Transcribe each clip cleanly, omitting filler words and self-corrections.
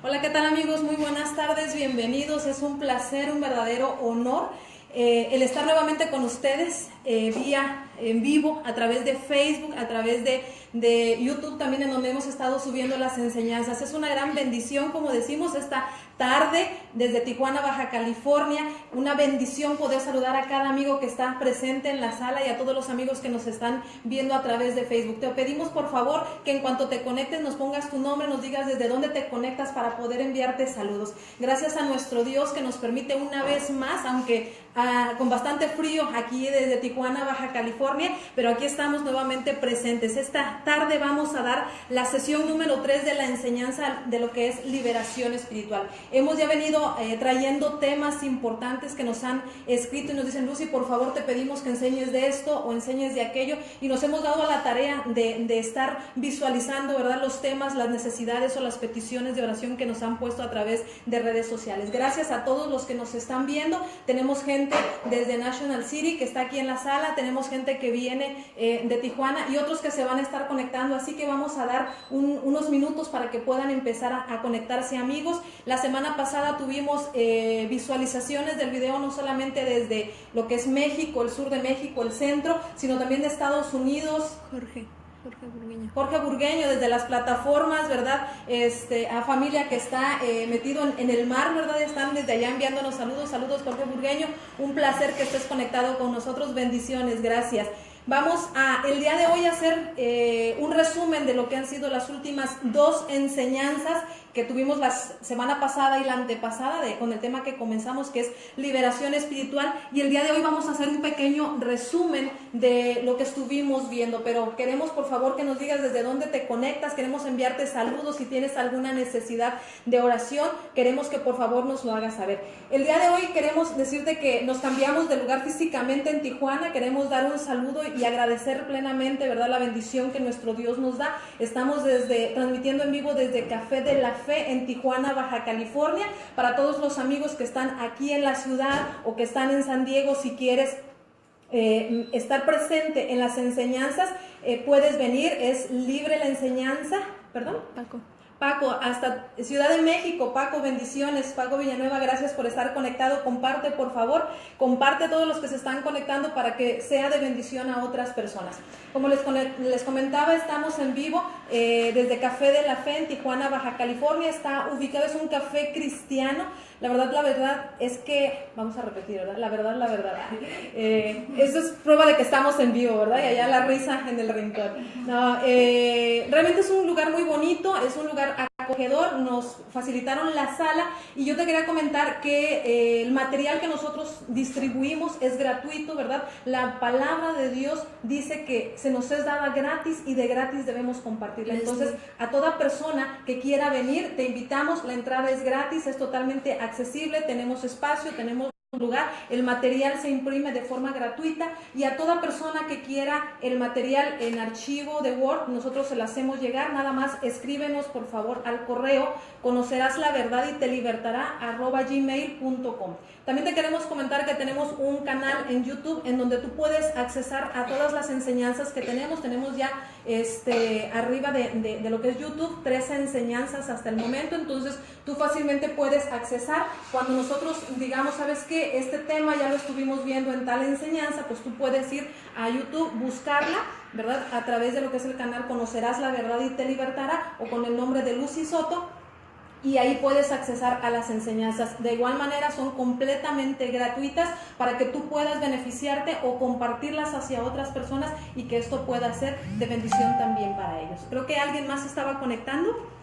Hola, ¿qué tal amigos? Muy buenas tardes, bienvenidos. Es un placer, un verdadero honor el estar nuevamente con ustedes vía en vivo, a través de Facebook, a través de YouTube también, en donde hemos estado subiendo las enseñanzas. Es una gran bendición, como decimos, esta tarde desde Tijuana, Baja California. Una bendición poder saludar a cada amigo que está presente en la sala y a todos los amigos que nos están viendo a través de Facebook. Te pedimos por favor que en cuanto te conectes nos pongas tu nombre, nos digas desde dónde te conectas para poder enviarte saludos. Gracias a nuestro Dios que nos permite una vez más, aunque con bastante frío aquí desde Tijuana, Baja California, pero aquí estamos nuevamente presentes. Esta tarde vamos a dar la sesión número 3 de la enseñanza de lo que es liberación espiritual. Hemos ya venido trayendo temas importantes que nos han escrito y nos dicen: Lucy, por favor te pedimos que enseñes de esto o enseñes de aquello, y nos hemos dado a la tarea de estar visualizando, ¿verdad?, los temas, las necesidades o las peticiones de oración que nos han puesto a través de redes sociales. Gracias a todos los que nos están viendo. Tenemos gente desde National City que está aquí en la sala, tenemos gente que viene de Tijuana y otros que se van a estar conectando, así que vamos a dar unos minutos para que puedan empezar a conectarse, amigos. La semana pasada tuvimos visualizaciones del video no solamente desde lo que es México, el sur de México, el centro, sino también de Estados Unidos. Jorge Burgueño, desde las plataformas, ¿verdad? A familia que está metido en el mar, ¿verdad? Están desde allá enviándonos saludos. Saludos, Jorge Burgueño. Un placer que estés conectado con nosotros. Bendiciones, gracias. Vamos el día de hoy a hacer un resumen de lo que han sido las últimas 2 enseñanzas que tuvimos la semana pasada y la antepasada con el tema que comenzamos, que es liberación espiritual, y el día de hoy vamos a hacer un pequeño resumen de lo que estuvimos viendo, pero queremos por favor que nos digas desde dónde te conectas. Queremos enviarte saludos. Si tienes alguna necesidad de oración, queremos que por favor nos lo hagas saber. El día de hoy queremos decirte que nos cambiamos de lugar físicamente en Tijuana. Queremos dar un saludo y agradecer plenamente, ¿verdad?, la bendición que nuestro Dios nos da. Estamos transmitiendo en vivo desde Café de la Fe en Tijuana, Baja California. Para todos los amigos que están aquí en la ciudad o que están en San Diego, si quieres estar presente en las enseñanzas, puedes venir. Es libre la enseñanza. ¿Perdón? Paco, hasta Ciudad de México. Paco, bendiciones. Paco Villanueva, gracias por estar conectado. Comparte, por favor, comparte a todos los que se están conectando para que sea de bendición a otras personas. Como les comentaba, estamos en vivo desde Café de la Fe en Tijuana, Baja California. Está ubicado, es un café cristiano. La verdad es que, vamos a repetir, ¿verdad? La verdad. Eso es prueba de que estamos en vivo, ¿verdad? Y allá la risa en el rincón. No, realmente es un lugar muy bonito, es un lugar acogedor. Nos facilitaron la sala y yo te quería comentar que el material que nosotros distribuimos es gratuito, ¿verdad? La palabra de Dios dice que se nos es dada gratis y de gratis debemos compartirla. Entonces, a toda persona que quiera venir, te invitamos. La entrada es gratis, es totalmente accesible, tenemos espacio, tenemos lugar, el material se imprime de forma gratuita, y a toda persona que quiera el material en archivo de Word, nosotros se lo hacemos llegar. Nada más escríbenos por favor al correo conocerás la verdad y te libertará @gmail.com. También te queremos comentar que tenemos un canal en YouTube en donde tú puedes accesar a todas las enseñanzas que tenemos. Tenemos ya arriba de lo que es YouTube 13 enseñanzas hasta el momento. Entonces tú fácilmente puedes accesar. Cuando nosotros digamos, ¿sabes qué? Este tema ya lo estuvimos viendo en tal enseñanza, pues tú puedes ir a YouTube, buscarla, ¿verdad?, a través de lo que es el canal Conocerás la Verdad y te Libertará, o con el nombre de Lucy Soto, y ahí puedes accesar a las enseñanzas. De igual manera son completamente gratuitas para que tú puedas beneficiarte o compartirlas hacia otras personas y que esto pueda ser de bendición también para ellos. Creo que alguien más estaba conectando.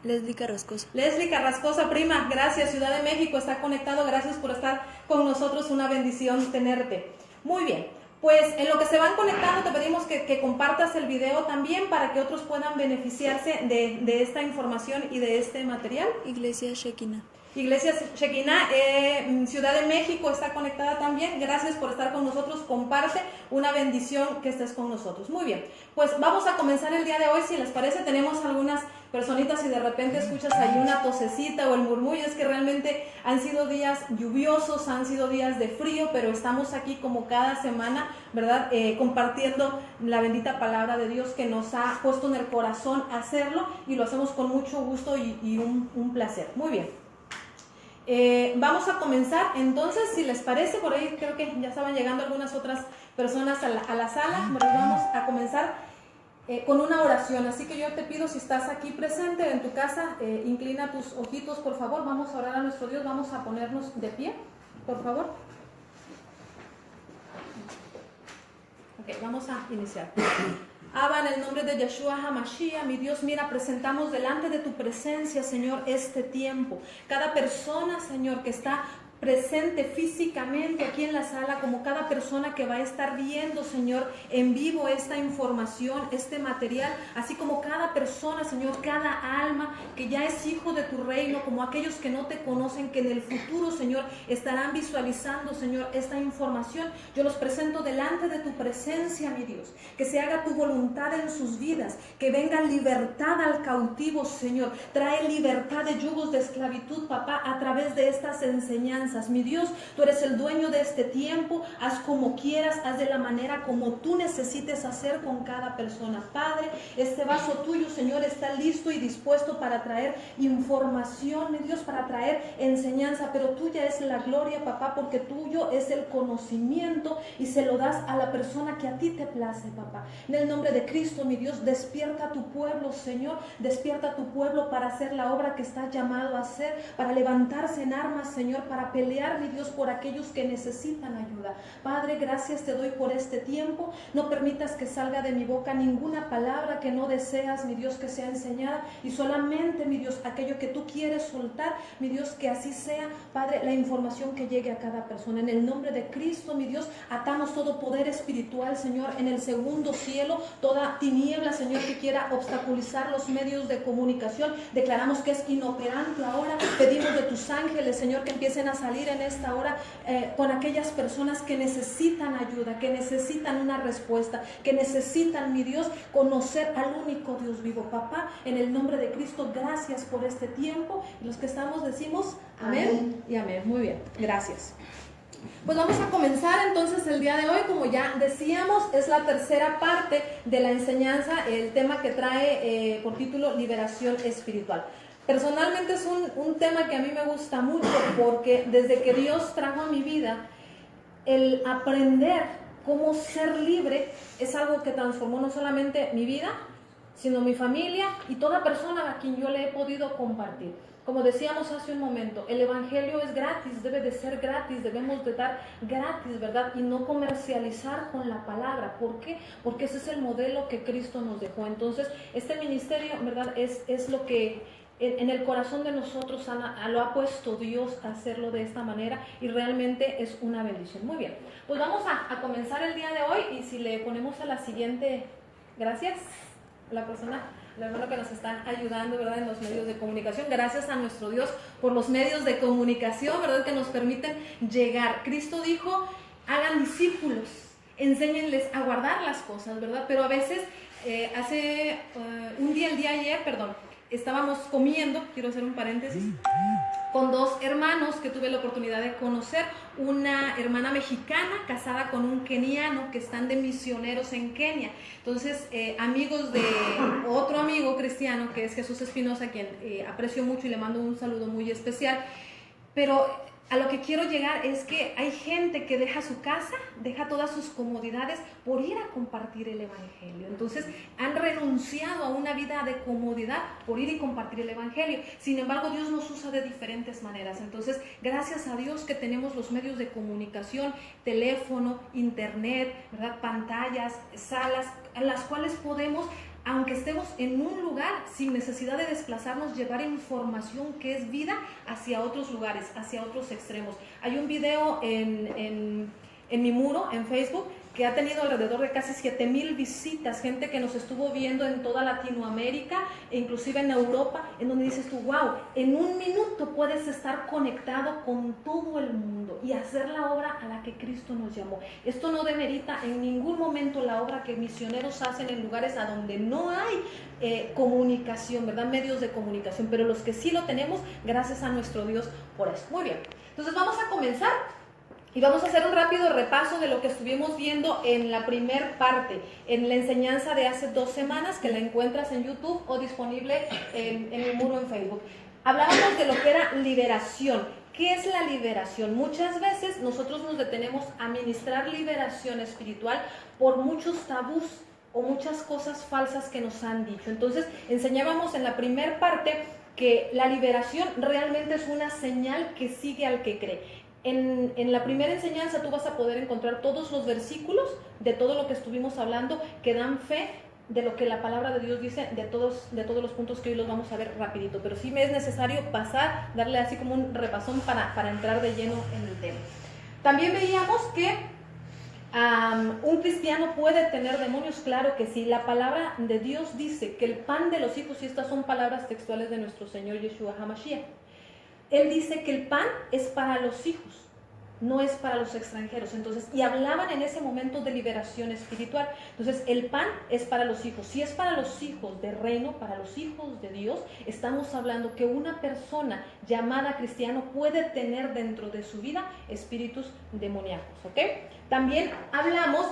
Leslie Carrascosa. Leslie Carrascosa, prima, gracias. Ciudad de México está conectado, gracias por estar con nosotros, una bendición tenerte. Muy bien, pues en lo que se van conectando te pedimos que compartas el video también para que otros puedan beneficiarse de esta información y de este material. Iglesia Shekinah. Iglesia Shekinah, Ciudad de México está conectada también. Gracias por estar con nosotros. Comparte, una bendición que estés con nosotros. Muy bien, pues vamos a comenzar el día de hoy. Si les parece, tenemos algunas personitas, si de repente escuchas ahí una tosecita o el murmullo, es que realmente han sido días lluviosos, han sido días de frío, pero estamos aquí como cada semana, ¿verdad? Compartiendo la bendita palabra de Dios que nos ha puesto en el corazón hacerlo, y lo hacemos con mucho gusto y un placer. Muy bien. Vamos a comenzar entonces, si les parece. Por ahí creo que ya estaban llegando algunas otras personas a la sala. Vamos a comenzar con una oración, así que yo te pido, si estás aquí presente en tu casa, inclina tus ojitos, por favor. Vamos a orar a nuestro Dios, vamos a ponernos de pie, por favor. Ok, vamos a iniciar. Abba, en el nombre de Yeshua HaMashiach, mi Dios, mira, presentamos delante de tu presencia, Señor, este tiempo. Cada persona, Señor, que está presente físicamente aquí en la sala, como cada persona que va a estar viendo, Señor, en vivo esta información, este material, así como cada persona, Señor, cada alma que ya es hijo de tu reino, como aquellos que no te conocen, que en el futuro, Señor, estarán visualizando, Señor, esta información. Yo los presento delante de tu presencia, mi Dios, que se haga tu voluntad en sus vidas, que venga libertad al cautivo, Señor. Trae libertad de yugos de esclavitud, papá, a través de estas enseñanzas. Mi Dios, tú eres el dueño de este tiempo. Haz como quieras, haz de la manera como tú necesites hacer con cada persona. Padre, este vaso tuyo, Señor, está listo y dispuesto para traer información, mi Dios, para traer enseñanza, pero tuya es la gloria, papá, porque tuyo es el conocimiento y se lo das a la persona que a ti te place, papá. En el nombre de Cristo, mi Dios, despierta a tu pueblo, Señor, despierta a tu pueblo para hacer la obra que estás llamado a hacer, para levantarse en armas, Señor, para pelear, mi Dios, por aquellos que necesitan ayuda. Padre, gracias te doy por este tiempo. No permitas que salga de mi boca ninguna palabra que no deseas, mi Dios, que sea enseñada, y solamente, mi Dios, aquello que tú quieres soltar, mi Dios, que así sea, Padre, la información que llegue a cada persona. En el nombre de Cristo, mi Dios, atamos todo poder espiritual, Señor, en el segundo cielo, toda tiniebla, Señor, que quiera obstaculizar los medios de comunicación. Declaramos que es inoperante ahora. Pedimos de tus ángeles, Señor, que empiecen a salir en esta hora con aquellas personas que necesitan ayuda, que necesitan una respuesta, que necesitan, mi Dios, conocer al único Dios vivo. Papá, en el nombre de Cristo, gracias por este tiempo, y los que estamos decimos amén y amén. Muy bien, gracias. Pues vamos a comenzar entonces el día de hoy. Como ya decíamos, es la tercera parte de la enseñanza, el tema que trae por título Liberación Espiritual. Personalmente es un tema que a mí me gusta mucho, porque desde que Dios trajo a mi vida, el aprender cómo ser libre es algo que transformó no solamente mi vida, sino mi familia y toda persona a quien yo le he podido compartir. Como decíamos hace un momento, el evangelio es gratis, debe de ser gratis, debemos de dar gratis, ¿verdad? Y no comercializar con la palabra. ¿Por qué? Porque ese es el modelo que Cristo nos dejó. Entonces, este ministerio, ¿verdad? Es lo que en el corazón de nosotros lo ha puesto Dios a hacerlo de esta manera, y realmente es una bendición. Muy bien, pues vamos a comenzar el día de hoy, y si le ponemos a la siguiente, gracias a la persona, el hermano que nos está ayudando, ¿verdad?, en los medios de comunicación. Gracias a nuestro Dios por los medios de comunicación, ¿verdad?, que nos permiten llegar. Cristo dijo, hagan discípulos, enséñenles a guardar las cosas, ¿verdad? Pero a veces, el día de ayer, estábamos comiendo, quiero hacer un paréntesis, con dos hermanos que tuve la oportunidad de conocer. Una hermana mexicana casada con un keniano, que están de misioneros en Kenia. Entonces, amigos de otro amigo cristiano, que es Jesús Espinosa, quien aprecio mucho y le mando un saludo muy especial. Pero a lo que quiero llegar es que hay gente que deja su casa, deja todas sus comodidades por ir a compartir el evangelio. Entonces han renunciado a una vida de comodidad por ir y compartir el evangelio. Sin embargo, Dios nos usa de diferentes maneras. Entonces, gracias a Dios que tenemos los medios de comunicación, teléfono, internet, ¿verdad?, pantallas, salas, en las cuales podemos, aunque estemos en un lugar, sin necesidad de desplazarnos, llevar información que es vida hacia otros lugares, hacia otros extremos. Hay un video en mi muro, en Facebook, que ha tenido alrededor de casi 7,000 visitas, gente que nos estuvo viendo en toda Latinoamérica e inclusive en Europa, en donde dices tú, wow, en un minuto puedes estar conectado con todo el mundo. y hacer la obra a la que Cristo nos llamó. Esto no demerita en ningún momento la obra que misioneros hacen en lugares a donde no hay comunicación, ¿verdad? Medios de comunicación, pero los que sí lo tenemos, gracias a nuestro Dios por eso. Muy bien, entonces vamos a comenzar. Y vamos a hacer un rápido repaso de lo que estuvimos viendo en la primer parte, en la enseñanza de hace 2 semanas, que la encuentras en YouTube o disponible en mi muro en Facebook. Hablábamos de lo que era liberación. ¿Qué es la liberación? Muchas veces nosotros nos detenemos a ministrar liberación espiritual por muchos tabús o muchas cosas falsas que nos han dicho. Entonces, enseñábamos en la primer parte que la liberación realmente es una señal que sigue al que cree. En la primera enseñanza tú vas a poder encontrar todos los versículos de todo lo que estuvimos hablando que dan fe de lo que la palabra de Dios dice de todos los puntos que hoy los vamos a ver rapidito, pero sí me es necesario darle así como un repasón para entrar de lleno en el tema. También veíamos que un cristiano puede tener demonios, claro que sí. La palabra de Dios dice que el pan de los hijos, y estas son palabras textuales de nuestro Señor Yeshua HaMashiach, Él dice que el pan es para los hijos, no es para los extranjeros. Entonces, y hablaban en ese momento de liberación espiritual. Entonces, el pan es para los hijos. Si es para los hijos de reino, para los hijos de Dios, estamos hablando que una persona llamada cristiano puede tener dentro de su vida espíritus demoníacos, ¿ok? También hablamos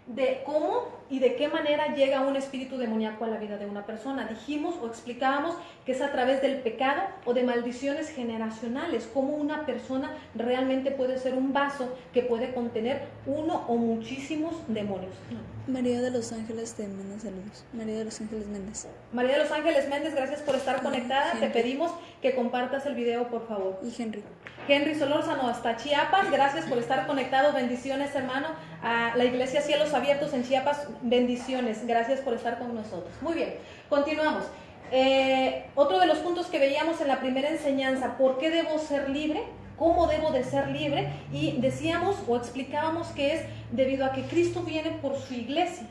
de cómo y de qué manera llega un espíritu demoníaco a la vida de una persona. Dijimos o explicábamos que es a través del pecado o de maldiciones generacionales, cómo una persona realmente puede ser un vaso que puede contener uno o muchísimos demonios. María de los Ángeles de Méndez, saludos. María de los Ángeles Méndez. María de los Ángeles Méndez, gracias por estar conectada. Te pedimos que compartas el video, por favor. Y Henry. Henry Solórzano, hasta Chiapas, gracias por estar conectado. Bendiciones, hermano. A la Iglesia Cielos Abiertos en Chiapas, bendiciones. Gracias por estar con nosotros. Muy bien, continuamos. Otro de los puntos que veíamos en la primera enseñanza, ¿por qué debo ser libre? ¿Cómo debo de ser libre? Y decíamos o explicábamos que es debido a que Cristo viene por su iglesia.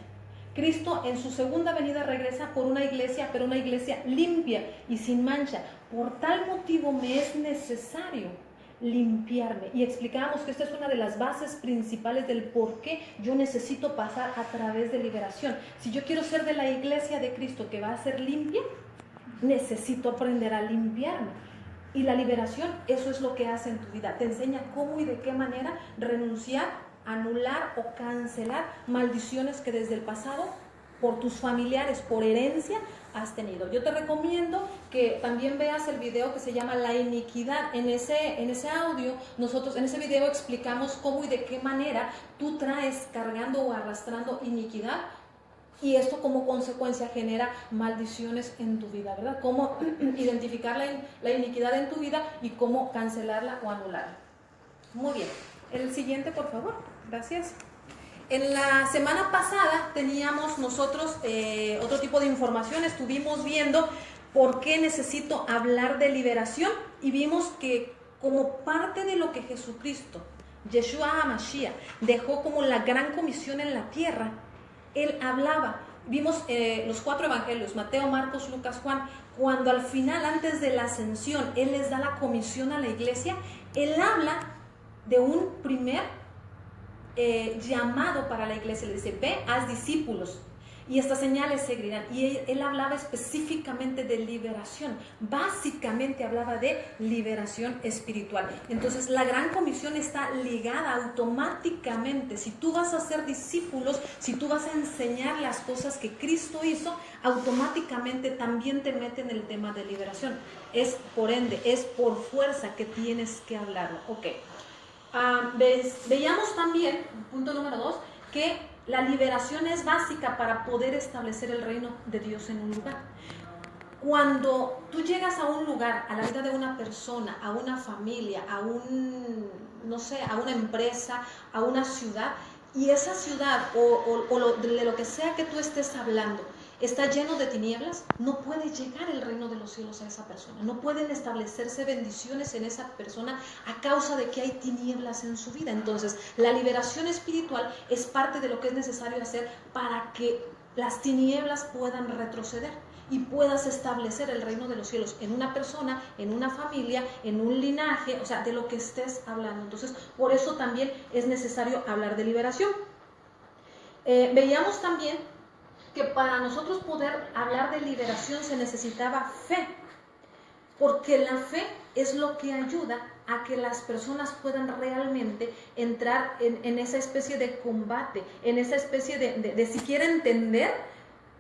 Cristo en su segunda venida regresa por una iglesia, pero una iglesia limpia y sin mancha. Por tal motivo me es necesario limpiarme. Y explicábamos que esta es una de las bases principales del por qué yo necesito pasar a través de liberación. Si yo quiero ser de la iglesia de Cristo que va a ser limpia, necesito aprender a limpiarme. Y la liberación, eso es lo que hace en tu vida. Te enseña cómo y de qué manera renunciar, anular o cancelar maldiciones que desde el pasado, por tus familiares, por herencia, has tenido. Yo te recomiendo que también veas el video que se llama La Iniquidad. En ese audio, nosotros en ese video explicamos cómo y de qué manera tú traes cargando o arrastrando iniquidad, y esto como consecuencia genera maldiciones en tu vida, ¿verdad? Cómo identificar la iniquidad en tu vida y cómo cancelarla o anularla. Muy bien. El siguiente, por favor. Gracias. En la semana pasada teníamos nosotros otro tipo de información. Estuvimos viendo por qué necesito hablar de liberación y vimos que como parte de lo que Jesucristo, Yeshua HaMashiach, dejó como la gran comisión en la tierra, Él hablaba. Vimos los 4 evangelios, Mateo, Marcos, Lucas, Juan. Cuando al final, antes de la ascensión, Él les da la comisión a la iglesia, Él habla de un primer llamado para la iglesia. Le dice, ve, haz discípulos y estas señales seguirán. Y él hablaba específicamente de liberación. Básicamente hablaba de liberación espiritual. Entonces la gran comisión está ligada automáticamente. Si tú vas a ser discípulos, si tú vas a enseñar las cosas que Cristo hizo, automáticamente también te mete en el tema de liberación. Es por ende, es por fuerza que tienes que hablarlo. Ok. Veíamos también, punto número 2, que la liberación es básica para poder establecer el reino de Dios en un lugar. Cuando tú llegas a un lugar, a la vida de una persona, a una familia, a una empresa, a una ciudad, y esa ciudad de lo que sea que tú estés hablando está lleno de tinieblas, no puede llegar el reino de los cielos a esa persona, no pueden establecerse bendiciones en esa persona a causa de que hay tinieblas en su vida. Entonces, la liberación espiritual es parte de lo que es necesario hacer para que las tinieblas puedan retroceder. y puedas establecer el reino de los cielos en una persona, en una familia, en un linaje, o sea, de lo que estés hablando. Entonces, por eso también es necesario hablar de liberación. Veíamos también que para nosotros poder hablar de liberación se necesitaba fe, porque la fe es lo que ayuda a que las personas puedan realmente entrar en esa especie de combate, en esa especie de siquiera entender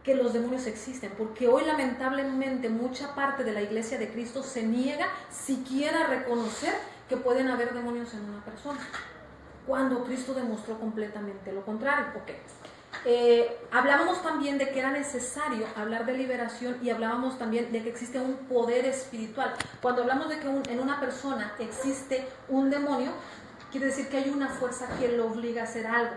que los demonios existen, porque hoy lamentablemente mucha parte de la iglesia de Cristo se niega siquiera a reconocer que pueden haber demonios en una persona, cuando Cristo demostró completamente lo contrario. Hablábamos también de que era necesario hablar de liberación y hablábamos también de que existe un poder espiritual. Cuando hablamos de que en una persona existe un demonio, quiere decir que hay una fuerza que lo obliga a hacer algo,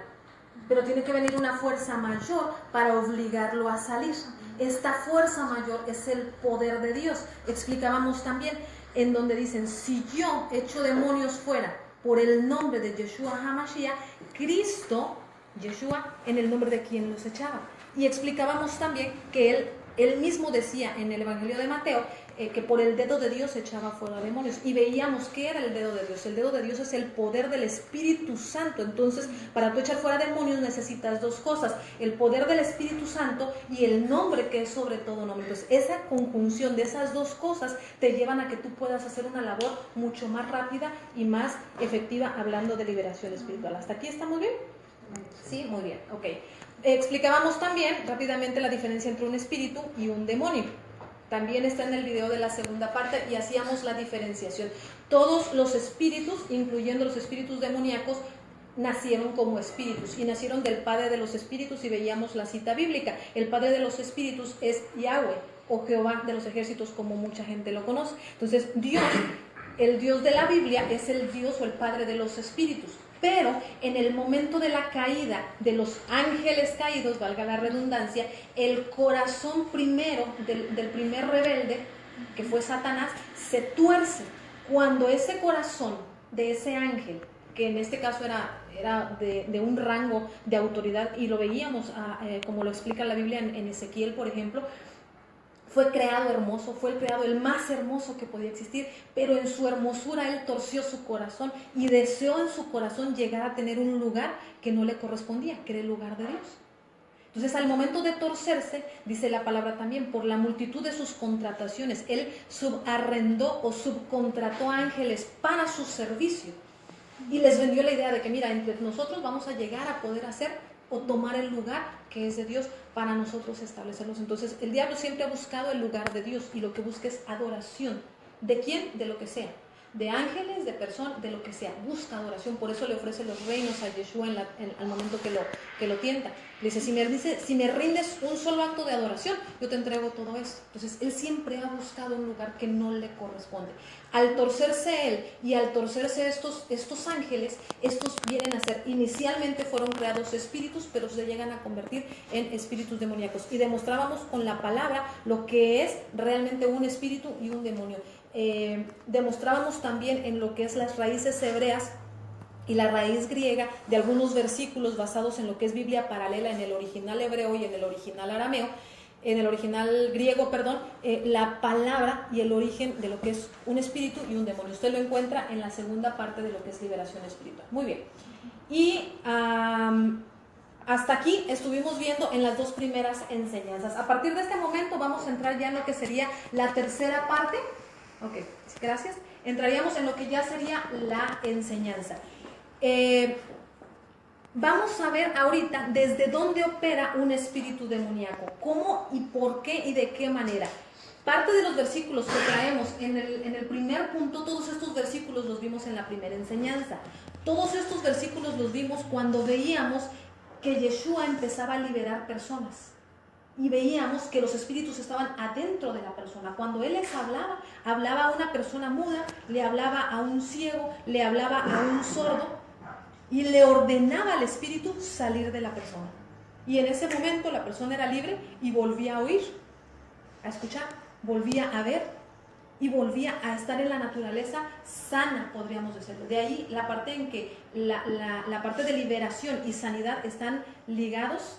pero tiene que venir una fuerza mayor para obligarlo a salir. Esta fuerza mayor es el poder de Dios. Explicábamos también en donde dicen, si yo echo demonios fuera por el nombre de Yeshua HaMashiach, Cristo, Yeshua, en el nombre de quien los echaba. Y explicábamos también que él mismo decía en el Evangelio de Mateo que por el dedo de Dios echaba fuera demonios. Y veíamos que era el dedo de Dios. El dedo de Dios es el poder del Espíritu Santo. Entonces, para tú echar fuera demonios necesitas dos cosas: el poder del Espíritu Santo y el nombre que es sobre todo nombre. Entonces, esa conjunción de esas dos cosas te llevan a que tú puedas hacer una labor mucho más rápida y más efectiva hablando de liberación espiritual. ¿Hasta aquí estamos bien? Sí, muy bien, ok. Explicábamos también rápidamente la diferencia entre un espíritu y un demonio. También está en el video de la segunda parte y hacíamos la diferenciación. Todos los espíritus, incluyendo los espíritus demoníacos, nacieron como espíritus y nacieron del Padre de los espíritus, y veíamos la cita bíblica. El Padre de los espíritus es Yahweh o Jehová de los ejércitos, como mucha gente lo conoce. Entonces, Dios, el Dios de la Biblia, es el Dios o el Padre de los espíritus. Pero en el momento de la caída de los ángeles caídos, valga la redundancia, el corazón primero del primer rebelde, que fue Satanás, se tuerce. Cuando ese corazón de ese ángel, que en este caso era de un rango de autoridad, y lo veíamos como lo explica la Biblia en Ezequiel, por ejemplo, fue creado hermoso, fue creado el más hermoso que podía existir, pero en su hermosura él torció su corazón y deseó en su corazón llegar a tener un lugar que no le correspondía, que era el lugar de Dios. Entonces, al momento de torcerse, dice la palabra también, por la multitud de sus contrataciones, él subarrendó o subcontrató ángeles para su servicio y les vendió la idea de que, mira, entre nosotros vamos a llegar a poder hacer o tomar el lugar que es de Dios para nosotros establecernos. Entonces, el diablo siempre ha buscado el lugar de Dios, y lo que busca es adoración. ¿De quién? De lo que sea. De ángeles, de personas, de lo que sea. Busca adoración. Por eso le ofrece los reinos a Yeshua al momento que lo tienta. Le dice, si me rindes un solo acto de adoración, yo te entrego todo eso. Entonces, él siempre ha buscado un lugar que no le corresponde. Al torcerse él y al torcerse estos ángeles, estos vienen a ser, inicialmente fueron creados espíritus, pero se llegan a convertir en espíritus demoníacos. Y demostrábamos con la palabra lo que es realmente un espíritu y un demonio. Demostrábamos también en lo que es las raíces hebreas y la raíz griega de algunos versículos basados en lo que es Biblia paralela en el original hebreo y en el original arameo, en el original griego, perdón, la palabra y el origen de lo que es un espíritu y un demonio. Usted lo encuentra en la segunda parte de lo que es liberación espiritual. Muy bien. Y hasta aquí estuvimos viendo en las dos primeras enseñanzas. A partir de este momento vamos a entrar ya en lo que sería la tercera parte. Ok, gracias. Entraríamos en lo que ya sería la enseñanza. Vamos a ver ahorita desde dónde opera un espíritu demoníaco, cómo y por qué y de qué manera. Parte de los versículos que traemos en el primer punto, todos estos versículos los vimos en la primera enseñanza. Todos estos versículos los vimos cuando veíamos que Yeshua empezaba a liberar personas. Y veíamos que los espíritus estaban adentro de la persona. Cuando él les hablaba a una persona muda, le hablaba a un ciego, le hablaba a un sordo, y le ordenaba al espíritu salir de la persona. Y en ese momento la persona era libre y volvía a oír, a escuchar, volvía a ver y volvía a estar en la naturaleza sana, podríamos decirlo. De ahí la parte en que la parte de liberación y sanidad están ligados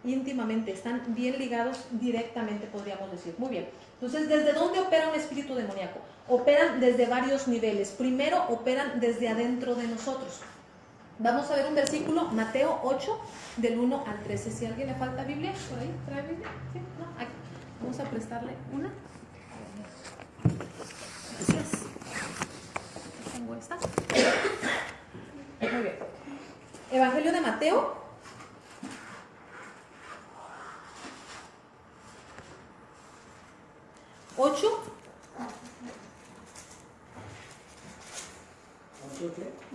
íntimamente, están bien ligados directamente, podríamos decir. Muy bien. Entonces, ¿desde dónde opera un espíritu demoníaco? Operan desde varios niveles. Primero, operan desde adentro de nosotros. Vamos a ver un versículo, Mateo 8, del 1 al 13. Si a alguien le falta Biblia, por ahí, ¿trae Biblia? ¿Sí? ¿No? Aquí. Vamos a prestarle una. Gracias. Tengo esta. Muy bien. Evangelio de Mateo. ¿8?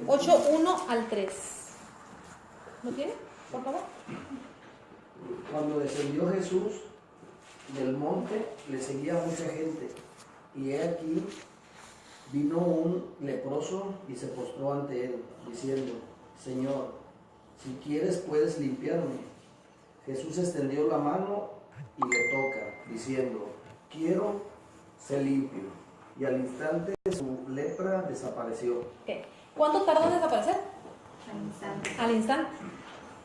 8, 1 al 3. ¿Lo tiene? Por favor. Cuando descendió Jesús del monte, le seguía mucha gente. Y he aquí, vino un leproso y se postró ante él, diciendo: Señor, si quieres puedes limpiarme. Jesús extendió la mano y le toca, diciendo: Quiero, sé limpio. Y al instante su lepra desapareció. Okay. ¿Cuánto tardó en desaparecer? Al instante.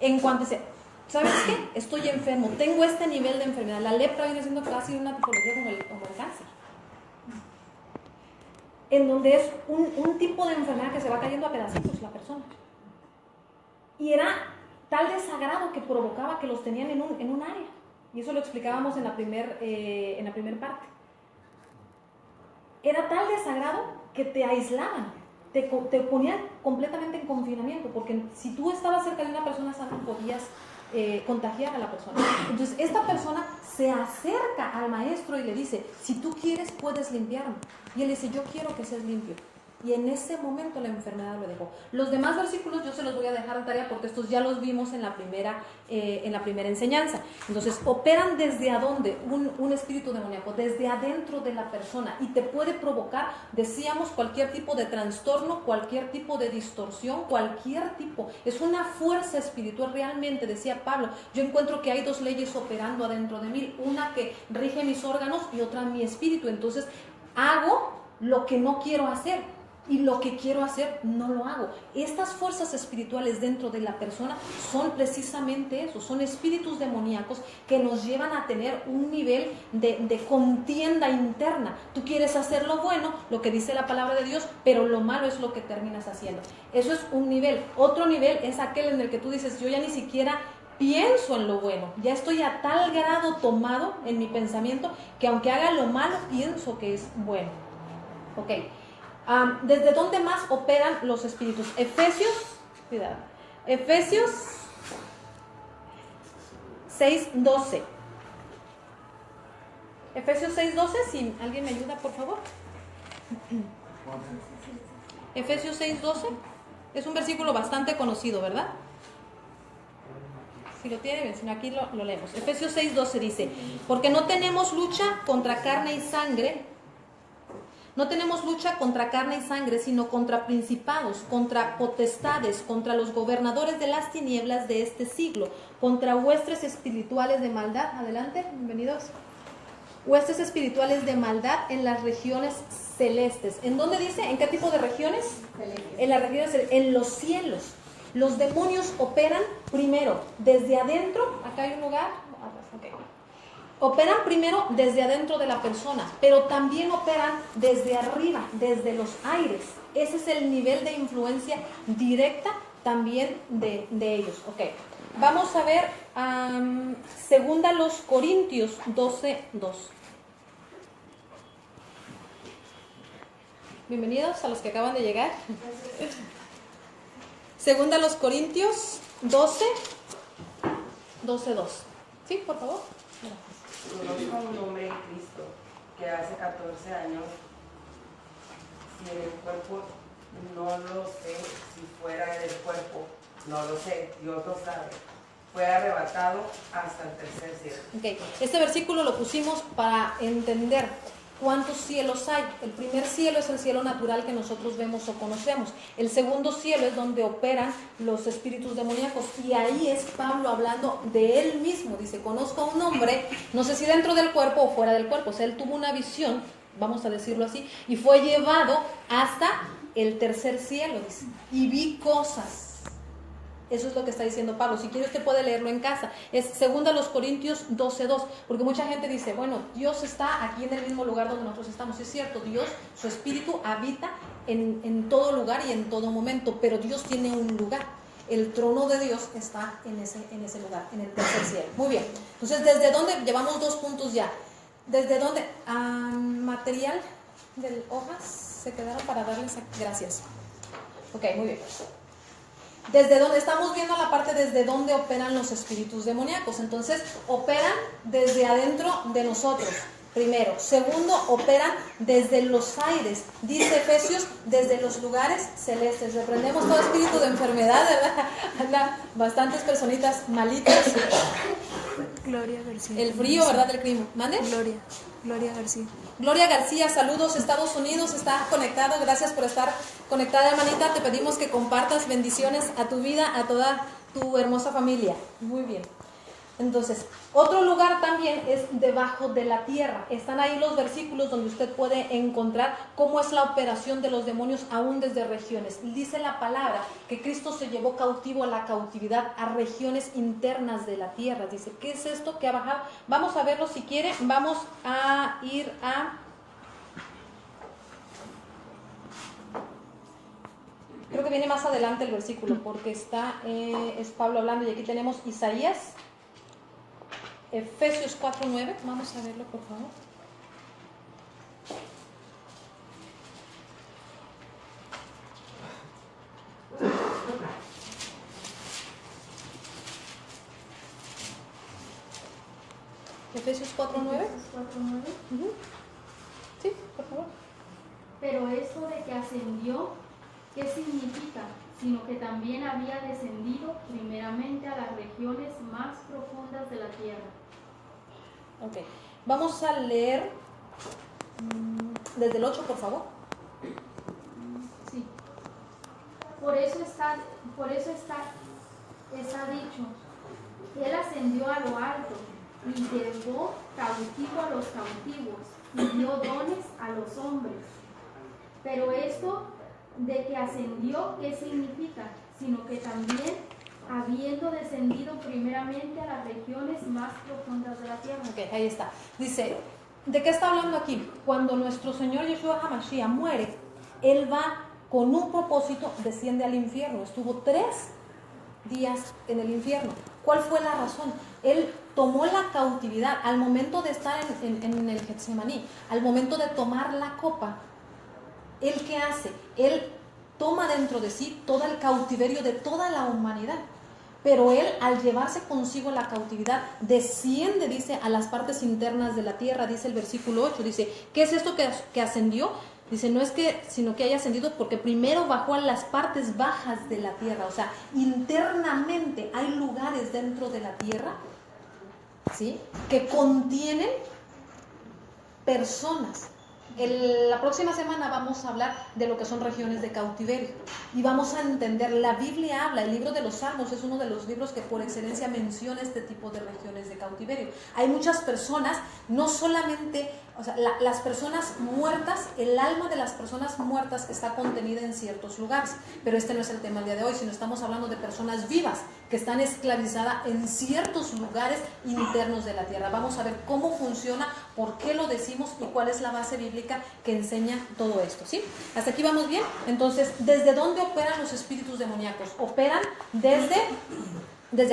En cuanto dice, ¿sabes qué? Estoy enfermo, tengo este nivel de enfermedad. La lepra viene siendo casi una tipología como el cáncer. En donde es un tipo de enfermedad que se va cayendo a pedacitos la persona. Y era tal desagrado que provocaba que los tenían en un área. Y eso lo explicábamos en la primer parte. Era tal desagrado que te aislaban, te ponían completamente en confinamiento, porque si tú estabas cerca de una persona sana, podías contagiar a la persona. Entonces, esta persona se acerca al maestro y le dice: si tú quieres, puedes limpiarme. Y él dice: yo quiero que seas limpio. Y en ese momento la enfermedad lo dejó. Los demás versículos yo se los voy a dejar en tarea porque estos ya los vimos en la primera enseñanza. Entonces, operan desde adonde un espíritu demoníaco, desde adentro de la persona, y te puede provocar, decíamos, cualquier tipo de trastorno, cualquier tipo de distorsión, cualquier tipo. Es una fuerza espiritual realmente, decía Pablo. Yo encuentro que hay dos leyes operando adentro de mí, una que rige mis órganos y otra mi espíritu. Entonces, hago lo que no quiero hacer. Y lo que quiero hacer no lo hago. Estas fuerzas espirituales dentro de la persona son precisamente eso, son espíritus demoníacos que nos llevan a tener un nivel de contienda interna. Tú quieres hacer lo bueno, lo que dice la palabra de Dios, pero lo malo es lo que terminas haciendo. Eso es un nivel. Otro nivel es aquel en el que tú dices: yo ya ni siquiera pienso en lo bueno, ya estoy a tal grado tomado en mi pensamiento que aunque haga lo malo, pienso que es bueno. Ok. ¿Desde dónde más operan los espíritus? Efesios 6:12. Efesios 6:12, si alguien me ayuda, por favor. Efesios 6:12 es un versículo bastante conocido, ¿verdad? Si lo tiene bien, si no, aquí lo leemos. Efesios 6:12 dice: porque no tenemos lucha contra carne y sangre. No tenemos lucha contra carne y sangre, sino contra principados, contra potestades, contra los gobernadores de las tinieblas de este siglo, contra huestes espirituales de maldad. Adelante, bienvenidos. Huestes espirituales de maldad en las regiones celestes. ¿En dónde dice? ¿En qué tipo de regiones? Celestes. En las regiones celestes, en los cielos. Los demonios operan primero desde adentro. Acá hay un lugar. Okay. Operan primero desde adentro de la persona, pero también operan desde arriba, desde los aires. Ese es el nivel de influencia directa también de ellos. Okay. Vamos a ver segunda los Corintios 12:2. Bienvenidos a los que acaban de llegar. Segunda los Corintios 12:2. Sí, por favor. Conozco a un hombre en Cristo que hace 14 años, si en el cuerpo no lo sé, si fuera del cuerpo no lo sé, Dios lo sabe, fue arrebatado hasta el tercer cielo. Okay. Este versículo lo pusimos para entender cuántos cielos hay. El primer cielo es el cielo natural que nosotros vemos o conocemos. El segundo cielo es donde operan los espíritus demoníacos, y ahí es Pablo hablando de él mismo. Dice: conozco a un hombre, no sé si dentro del cuerpo o fuera del cuerpo. O sea, él tuvo una visión, vamos a decirlo así, y fue llevado hasta el tercer cielo, dice, y vi cosas Eso es lo que está diciendo Pablo. Si quiere usted puede leerlo en casa. Es 2 Corintios 12:2. Porque mucha gente dice, bueno, Dios está aquí en el mismo lugar donde nosotros estamos. Es cierto, Dios, su espíritu habita en todo lugar y en todo momento. Pero Dios tiene un lugar. El trono de Dios está en ese lugar, en el tercer cielo. Muy bien. Entonces, ¿desde dónde? Llevamos 2 puntos ya. ¿Desde dónde? Material de hojas se quedaron para darles gracias. Ok, muy bien. Desde dónde estamos viendo la parte desde dónde operan los espíritus demoníacos. Entonces, operan desde adentro de nosotros. Primero. Segundo, operan desde los aires. Dice Efesios, desde los lugares celestes. Reprendemos todo espíritu de enfermedad, ¿verdad? Anda bastantes personitas malitas. Gloria García. El frío, ¿verdad? Del clima. ¿Mande? Gloria García. Gloria García, saludos, Estados Unidos, está conectado, gracias por estar conectada, hermanita, te pedimos que compartas bendiciones a tu vida, a toda tu hermosa familia. Muy bien. Entonces, otro lugar también es debajo de la tierra. Están ahí los versículos donde usted puede encontrar cómo es la operación de los demonios aún desde regiones. Dice la palabra que Cristo se llevó cautivo a la cautividad a regiones internas de la tierra. Dice, ¿qué es esto que ha bajado? Vamos a verlo si quiere. Vamos a ir a... Creo que viene más adelante el versículo porque es Pablo hablando y aquí tenemos Isaías. Efesios 4:9, vamos a verlo por favor. Efesios 4:9. Sí, por favor. Pero eso de que ascendió, ¿qué significa? Sino que también había descendido primeramente a las regiones más profundas de la tierra. Ok, vamos a leer desde el 8, por favor. Sí. Por eso está dicho, Él ascendió a lo alto y llevó cautivo a los cautivos y dio dones a los hombres. Pero esto de que ascendió, ¿qué significa? Sino que también, habiendo descendido primeramente a las regiones más profundas de la tierra. Ok, ahí está. Dice, ¿de qué está hablando aquí? Cuando nuestro Señor Yeshua HaMashiach muere, Él va con un propósito, desciende al infierno. Estuvo 3 días en el infierno. ¿Cuál fue la razón? Él tomó la cautividad al momento de estar en el Getsemaní, al momento de tomar la copa. ¿Él qué hace? Él toma dentro de sí todo el cautiverio de toda la humanidad. Pero Él, al llevarse consigo la cautividad, desciende, dice, a las partes internas de la tierra, dice el versículo 8, dice, ¿qué es esto que ascendió? Dice, no es que, sino que haya ascendido porque primero bajó a las partes bajas de la tierra. O sea, internamente hay lugares dentro de la tierra, ¿sí?, que contienen personas. La próxima semana vamos a hablar de lo que son regiones de cautiverio y vamos a entender, la Biblia habla, el libro de los Salmos es uno de los libros que por excelencia menciona este tipo de regiones de cautiverio. Hay muchas personas, no solamente, o sea, las personas muertas, el alma de las personas muertas está contenida en ciertos lugares, pero este no es el tema del día de hoy, sino estamos hablando de personas vivas que están esclavizadas en ciertos lugares internos de la tierra. Vamos a ver cómo funciona, por qué lo decimos y cuál es la base bíblica que enseña todo esto, ¿sí? ¿Hasta aquí vamos bien? Entonces, ¿desde dónde operan los espíritus demoníacos? Operan desde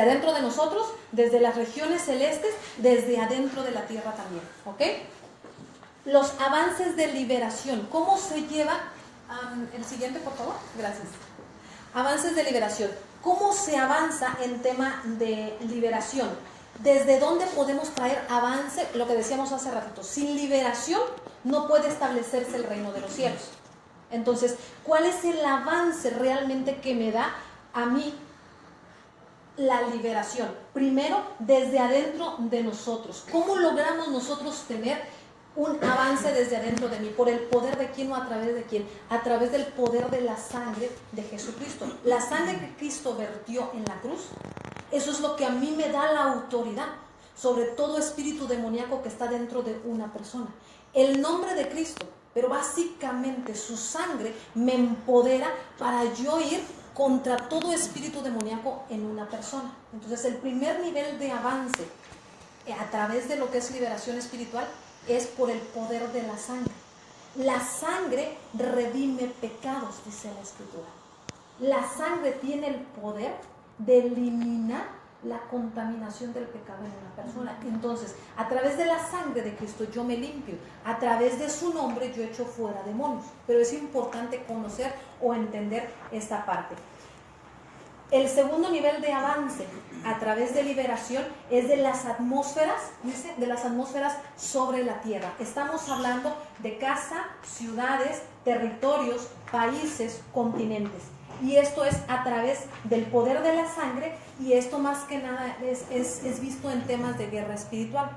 adentro de nosotros, desde las regiones celestes, desde adentro de la tierra también, ¿ok? Los avances de liberación, ¿cómo se lleva? El siguiente, por favor, gracias. Avances de liberación, ¿cómo se avanza en tema de liberación? ¿Desde dónde podemos traer avance? Lo que decíamos hace ratito, sin liberación no puede establecerse el reino de los cielos. Entonces, ¿cuál es el avance realmente que me da a mí la liberación? Primero, desde adentro de nosotros. ¿Cómo logramos nosotros tener un avance desde adentro de mí? ¿Por el poder de quién o a través de quién? A través del poder de la sangre de Jesucristo. La sangre que Cristo vertió en la cruz, eso es lo que a mí me da la autoridad sobre todo espíritu demoníaco que está dentro de una persona. El nombre de Cristo, pero básicamente su sangre me empodera para yo ir contra todo espíritu demoníaco en una persona. Entonces el primer nivel de avance a través de lo que es liberación espiritual es por el poder de la sangre. La sangre redime pecados, dice la Escritura. La sangre tiene el poder de eliminar la contaminación del pecado en una persona. Entonces, a través de la sangre de Cristo yo me limpio, a través de su nombre yo echo fuera demonios. Pero es importante conocer o entender esta parte. El segundo nivel de avance a través de liberación es de las atmósferas, dice, de las atmósferas sobre la tierra. Estamos hablando de casa, ciudades, territorios, países, continentes. Y esto es a través del poder de la sangre, y esto más que nada es visto en temas de guerra espiritual.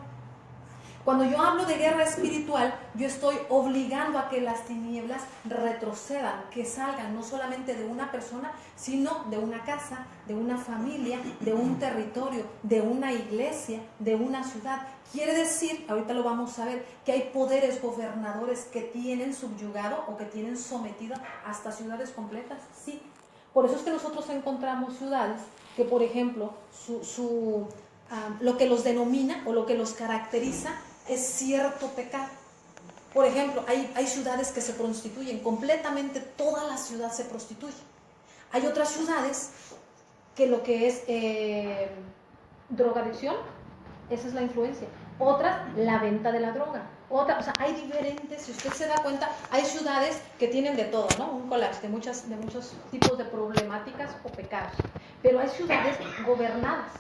Cuando yo hablo de guerra espiritual, yo estoy obligando a que las tinieblas retrocedan, que salgan no solamente de una persona, sino de una casa, de una familia, de un territorio, de una iglesia, de una ciudad. Quiere decir, ahorita lo vamos a ver, que hay poderes gobernadores que tienen subyugado o que tienen sometido hasta ciudades completas. Sí. Por eso es que nosotros encontramos ciudades que, por ejemplo, lo que los denomina o lo que los caracteriza es cierto pecado. Por ejemplo, hay ciudades que se prostituyen, completamente toda la ciudad se prostituye. Hay otras ciudades que lo que es drogadicción, esa es la influencia. Otras, la venta de la droga. Otras, o sea, hay diferentes, si usted se da cuenta, hay ciudades que tienen de todo, ¿no? Un collage de muchos tipos de problemáticas o pecados. Pero hay ciudades gobernadas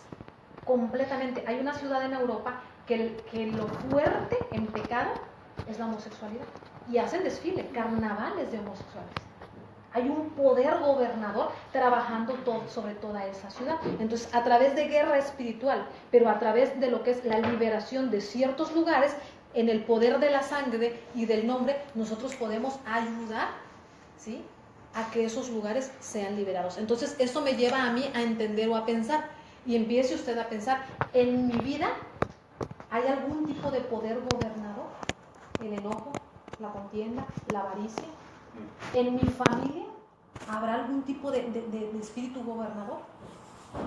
completamente. Hay una ciudad en Europa que lo fuerte en pecado es la homosexualidad. Y hacen desfile, carnavales de homosexuales. Hay un poder gobernador trabajando sobre toda esa ciudad. Entonces, a través de guerra espiritual, pero a través de lo que es la liberación de ciertos lugares, en el poder de la sangre y del nombre, nosotros podemos ayudar, ¿sí?, a que esos lugares sean liberados. Entonces, esto me lleva a mí a entender o a pensar, y empiece usted a pensar, en mi vida, ¿hay algún tipo de poder gobernador? El enojo, la contienda, la avaricia. ¿En mi familia habrá algún tipo de espíritu gobernador?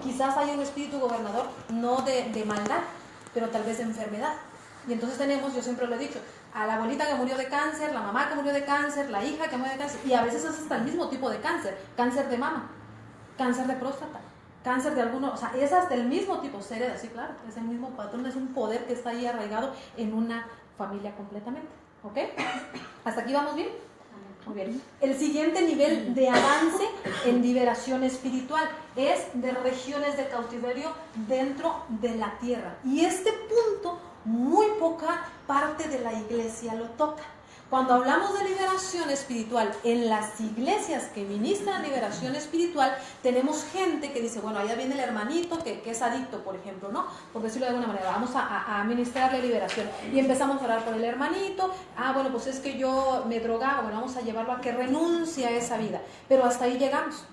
Quizás haya un espíritu gobernador no de maldad, pero tal vez de enfermedad. Y entonces tenemos, yo siempre lo he dicho, a la abuelita que murió de cáncer, la mamá que murió de cáncer, la hija que murió de cáncer, y a veces es hasta el mismo tipo de cáncer, cáncer de mama, cáncer de próstata, cáncer de alguno, o sea, es hasta el mismo tipo, se hereda, sí, claro, es el mismo patrón, es un poder que está ahí arraigado en una familia completamente, ¿ok? ¿Hasta aquí vamos bien? Muy bien. El siguiente nivel de avance en liberación espiritual es de regiones de cautiverio dentro de la tierra. Y este punto, muy poca parte de la iglesia lo toca. Cuando hablamos de liberación espiritual, en las iglesias que ministran liberación espiritual, tenemos gente que dice, bueno, allá viene el hermanito que es adicto, por ejemplo, ¿no? Por decirlo de alguna manera, vamos a ministrarle liberación. Y empezamos a orar por el hermanito, bueno, pues es que yo me drogaba, bueno, vamos a llevarlo a que renuncie a esa vida. Pero hasta ahí llegamos.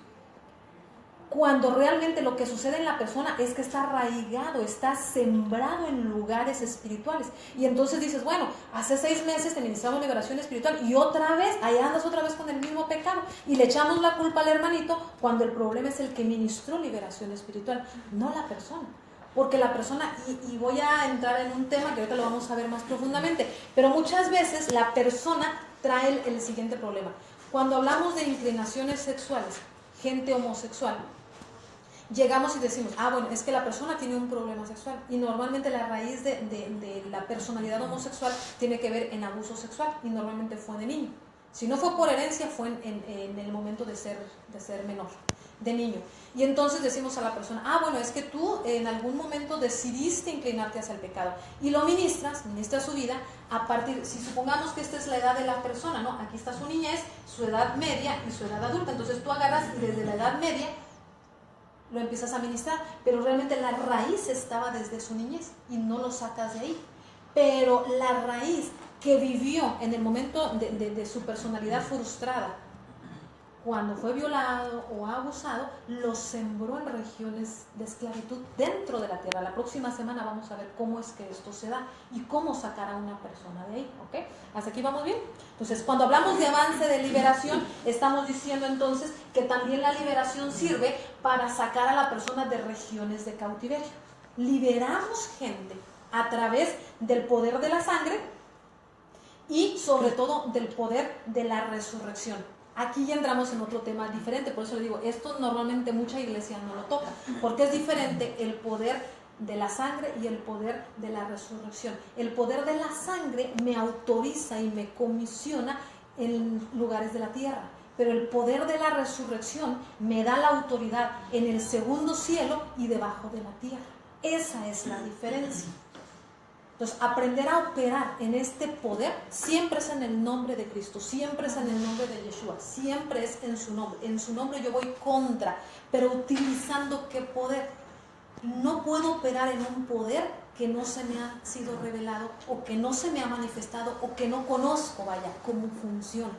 Cuando realmente lo que sucede en la persona es que está arraigado, está sembrado en lugares espirituales. Y entonces dices, bueno, hace 6 meses te ministramos liberación espiritual y otra vez, ahí andas otra vez con el mismo pecado. Y le echamos la culpa al hermanito cuando el problema es el que ministró liberación espiritual, no la persona. Porque la persona, y voy a entrar en un tema que ahorita lo vamos a ver más profundamente, pero muchas veces la persona trae el siguiente problema. Cuando hablamos de inclinaciones sexuales, gente homosexual, llegamos y decimos, bueno, es que la persona tiene un problema sexual, y normalmente la raíz de la personalidad homosexual tiene que ver en abuso sexual, y normalmente fue de niño. Si no fue por herencia, fue en el momento de ser menor, de niño. Y entonces decimos a la persona, bueno, es que tú en algún momento decidiste inclinarte hacia el pecado, y lo ministras su vida a partir, si supongamos que esta es la edad de la persona, ¿no? Aquí está su niñez, su edad media y su edad adulta. Entonces tú agarras y desde la edad media lo empiezas a ministrar, pero realmente la raíz estaba desde su niñez y no lo sacas de ahí. Pero la raíz que vivió en el momento de su personalidad frustrada, cuando fue violado o abusado, lo sembró en regiones de esclavitud dentro de la tierra. La próxima semana vamos a ver cómo es que esto se da y cómo sacar a una persona de ahí, ¿ok? ¿Hasta aquí vamos bien? Entonces, cuando hablamos de avance de liberación, estamos diciendo entonces que también la liberación sirve para sacar a la persona de regiones de cautiverio. Liberamos gente a través del poder de la sangre y sobre todo del poder de la resurrección. Aquí ya entramos en otro tema diferente, por eso le digo, esto normalmente mucha iglesia no lo toca, porque es diferente el poder de la sangre y el poder de la resurrección. El poder de la sangre me autoriza y me comisiona en lugares de la tierra, pero el poder de la resurrección me da la autoridad en el segundo cielo y debajo de la tierra. Esa es la diferencia. Entonces, aprender a operar en este poder siempre es en el nombre de Cristo, siempre es en el nombre de Yeshua, siempre es en su nombre. En su nombre yo voy contra, pero utilizando ¿qué poder? No puedo operar en un poder que no se me ha sido revelado o que no se me ha manifestado o que no conozco, vaya, cómo funciona.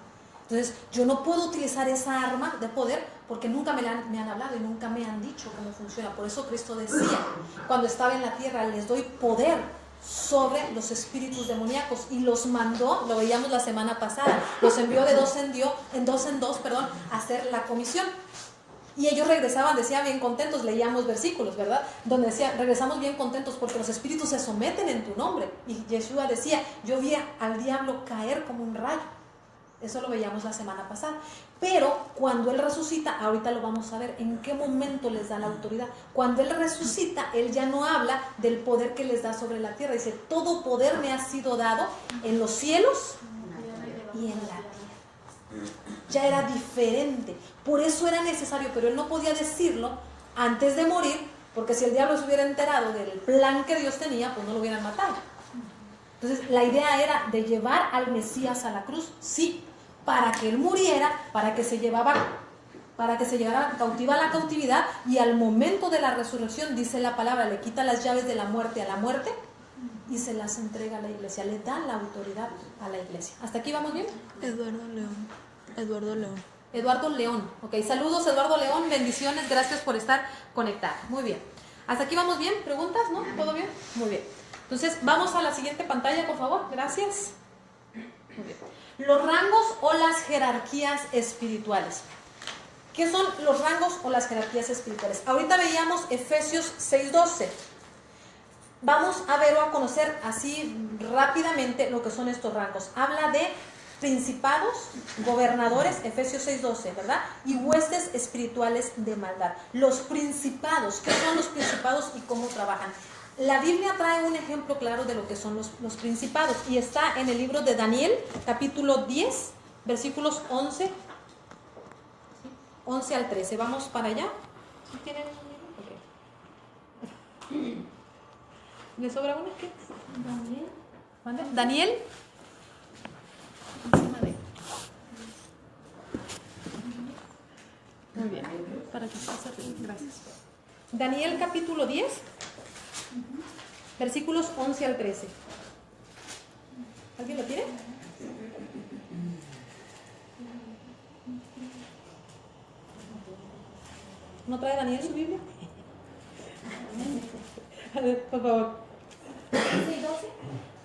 Entonces, yo no puedo utilizar esa arma de poder porque nunca me han hablado y nunca me han dicho cómo funciona. Por eso Cristo decía, cuando estaba en la tierra, les doy poder sobre los espíritus demoníacos y los mandó, lo veíamos la semana pasada, los envió de dos en dos, a hacer la comisión. Y ellos regresaban, decía, bien contentos, leíamos versículos, ¿verdad? Donde decía, regresamos bien contentos porque los espíritus se someten en tu nombre. Y Yeshua decía, yo vi al diablo caer como un rayo. Eso lo veíamos la semana pasada. Pero cuando Él resucita, ahorita lo vamos a ver en qué momento les da la autoridad. Cuando Él resucita, Él ya no habla del poder que les da sobre la tierra. Dice, todo poder me ha sido dado en los cielos y en la tierra. Ya era diferente. Por eso era necesario, pero Él no podía decirlo antes de morir, porque si el diablo se hubiera enterado del plan que Dios tenía, pues no lo hubieran matado. Entonces, la idea era de llevar al Mesías a la cruz, sí, para que Él muriera, para que se llevara cautiva a la cautividad, y al momento de la resurrección, dice la palabra, le quita las llaves de la muerte a la muerte y se las entrega a la iglesia, le da la autoridad a la iglesia. ¿Hasta aquí vamos bien? Eduardo León. Ok, saludos Eduardo León, bendiciones, gracias por estar conectado. Muy bien. ¿Hasta aquí vamos bien? ¿Preguntas? ¿No? ¿Todo bien? Muy bien. Entonces, vamos a la siguiente pantalla, por favor. Gracias. Muy bien. Los rangos o las jerarquías espirituales. ¿Qué son los rangos o las jerarquías espirituales? Ahorita veíamos Efesios 6:12. Vamos a ver o a conocer así rápidamente lo que son estos rangos. Habla de principados, gobernadores, Efesios 6:12, ¿verdad? Y huestes espirituales de maldad. Los principados, ¿qué son los principados y cómo trabajan? La Biblia trae un ejemplo claro de lo que son los principados y está en el libro de Daniel, capítulo 10, versículos 11 al 13. Vamos para allá. ¿Sí tienen un libro? Okay. ¿Le sobra uno? ¿Qué? Daniel. ¿Mande? Daniel. Muy bien. Para que pase arriba. Gracias. Daniel, capítulo 10. Versículos 11 al 13. ¿Alguien lo tiene? ¿No trae Daniel su Biblia? A ver, por favor.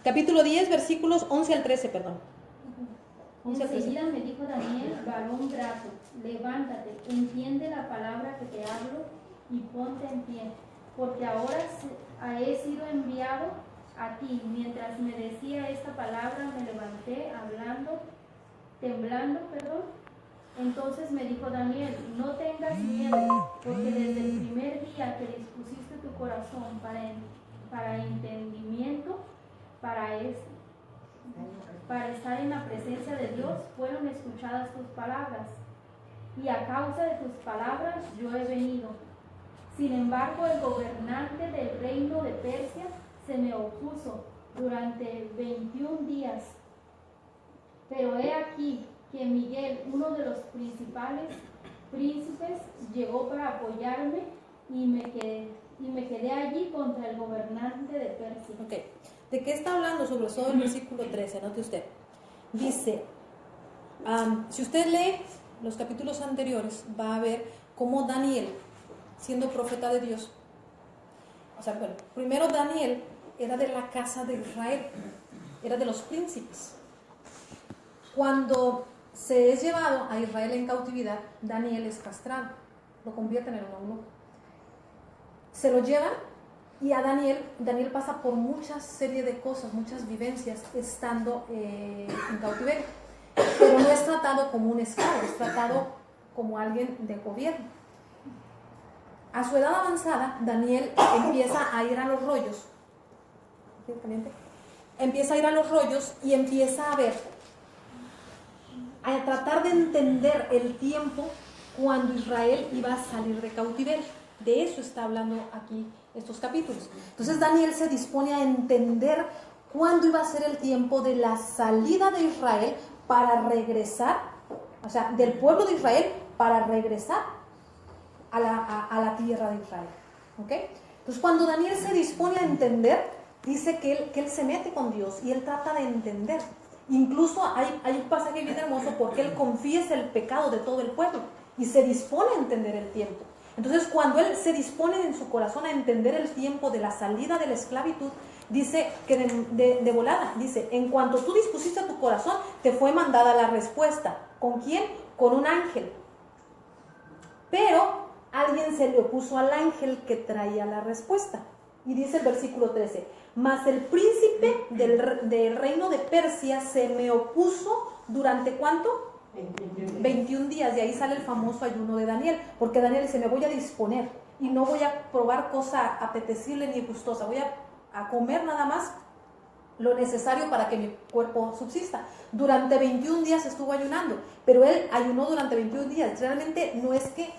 Capítulo 10, versículos 11 al 13, perdón. Enseguida me dijo Daniel, varón grato, levántate, entiende la palabra que te hablo y ponte en pie, porque ahora he sido enviado a ti. Mientras me decía esta palabra, me levanté temblando. Entonces me dijo Daniel, no tengas miedo, porque desde el primer día que dispusiste tu corazón para entendimiento, para estar en la presencia de Dios, fueron escuchadas tus palabras, y a causa de tus palabras yo he venido. Sin embargo, el gobernante del reino de Persia se me opuso durante 21 días. Pero he aquí que Miguel, uno de los principales príncipes, llegó para apoyarme y me quedé allí contra el gobernante de Persia. Okay. ¿De qué está hablando? Sobre todo el versículo 13, note usted. Dice, si usted lee los capítulos anteriores, va a ver cómo Daniel, siendo profeta de Dios, o sea, bueno, primero Daniel era de la casa de Israel, era de los príncipes. Cuando se es llevado a Israel en cautividad, Daniel es castrado, lo convierten en un eunuco. Se lo llevan y a Daniel pasa por muchas serie de cosas, muchas vivencias estando en cautiverio, pero no es tratado como un esclavo, es tratado como alguien de gobierno. A su edad avanzada, Daniel empieza a ir a los rollos, y empieza a ver, a tratar de entender el tiempo cuando Israel iba a salir de cautiverio. De eso está hablando aquí estos capítulos. Entonces Daniel se dispone a entender cuándo iba a ser el tiempo de la salida de Israel para regresar, o sea, del pueblo de Israel para regresar a la tierra de Israel. ¿Ok? Entonces cuando Daniel se dispone a entender, dice que él se mete con Dios y él trata de entender. Incluso hay un pasaje bien hermoso porque él confiesa el pecado de todo el pueblo y se dispone a entender el tiempo. Entonces cuando él se dispone en su corazón a entender el tiempo de la salida de la esclavitud, dice que de volada, dice, en cuanto tú dispusiste a tu corazón, te fue mandada la respuesta. ¿Con quién? Con un ángel. Pero alguien se le opuso al ángel que traía la respuesta. Y dice el versículo 13, mas el príncipe del reino de Persia se me opuso durante ¿cuánto? 21 días, y ahí sale el famoso ayuno de Daniel, porque Daniel dice, me voy a disponer y no voy a probar cosa apetecible ni gustosa, voy a comer nada más lo necesario para que mi cuerpo subsista. Durante 21 días estuvo ayunando, pero él ayunó durante 21 días, realmente no es que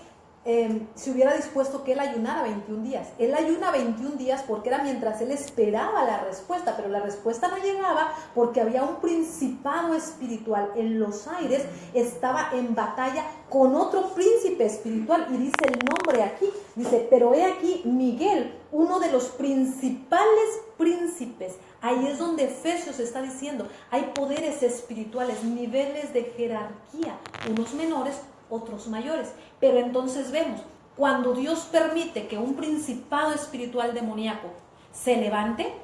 se hubiera dispuesto que él ayunara 21 días. Él ayuna 21 días porque era mientras él esperaba la respuesta, pero la respuesta no llegaba porque había un principado espiritual en los aires, estaba en batalla con otro príncipe espiritual, y dice el nombre aquí, dice, pero he aquí Miguel, uno de los principales príncipes. Ahí es donde Efesios está diciendo, hay poderes espirituales, niveles de jerarquía, unos menores, otros mayores. Pero entonces vemos, cuando Dios permite que un principado espiritual demoníaco se levante,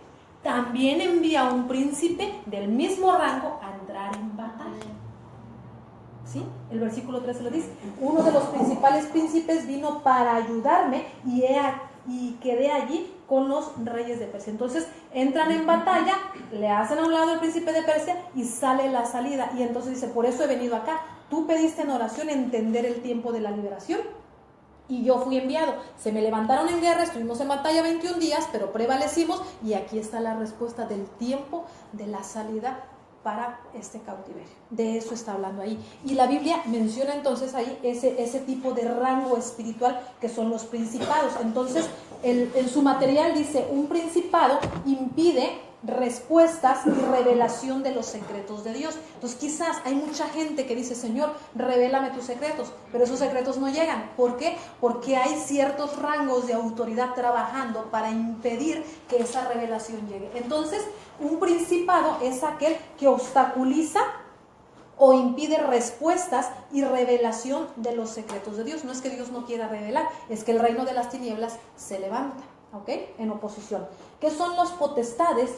también envía a un príncipe del mismo rango a entrar en batalla. ¿Sí? El versículo 13 lo dice, uno de los principales príncipes vino para ayudarme y quedé allí con los reyes de Persia. Entonces entran en batalla, le hacen a un lado el príncipe de Persia y sale la salida. Y entonces dice, por eso he venido acá. Tú pediste en oración entender el tiempo de la liberación y yo fui enviado. Se me levantaron en guerra, estuvimos en batalla 21 días, pero prevalecimos, y aquí está la respuesta del tiempo de la salida para este cautiverio. De eso está hablando ahí. Y la Biblia menciona entonces ahí ese tipo de rango espiritual que son los principados. Entonces, en su material dice, un principado impide respuestas y revelación de los secretos de Dios. Entonces quizás hay mucha gente que dice, Señor, revélame tus secretos, pero esos secretos no llegan. ¿Por qué? Porque hay ciertos rangos de autoridad trabajando para impedir que esa revelación llegue. Entonces, un principado es aquel que obstaculiza o impide respuestas y revelación de los secretos de Dios. No es que Dios no quiera revelar, es que el reino de las tinieblas se levanta, ¿ok? En oposición. ¿Qué son los potestades?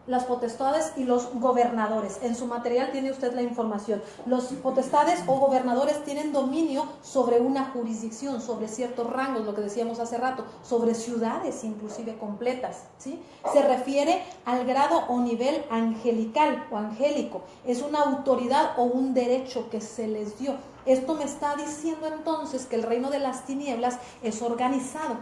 Las potestades y los gobernadores. En su material tiene usted la información. Los potestades o gobernadores tienen dominio sobre una jurisdicción, sobre ciertos rangos, lo que decíamos hace rato, sobre ciudades inclusive completas, ¿sí? Se refiere al grado o nivel angelical o angélico. Es una autoridad o un derecho que se les dio. Esto me está diciendo entonces que el reino de las tinieblas es organizado,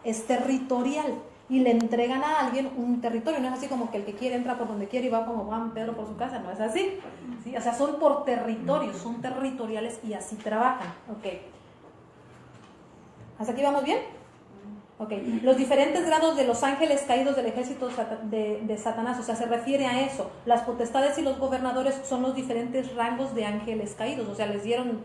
es territorial, y le entregan a alguien un territorio. No es así como que el que quiere entra por donde quiere y va como Juan Pedro por su casa, no es así, ¿sí? O sea, son por territorios, son territoriales y así trabajan. Ok, ¿hasta aquí vamos bien? Ok, los diferentes grados de los ángeles caídos del ejército de Satanás, o sea, se refiere a eso. Las potestades y los gobernadores son los diferentes rangos de ángeles caídos, o sea, les dieron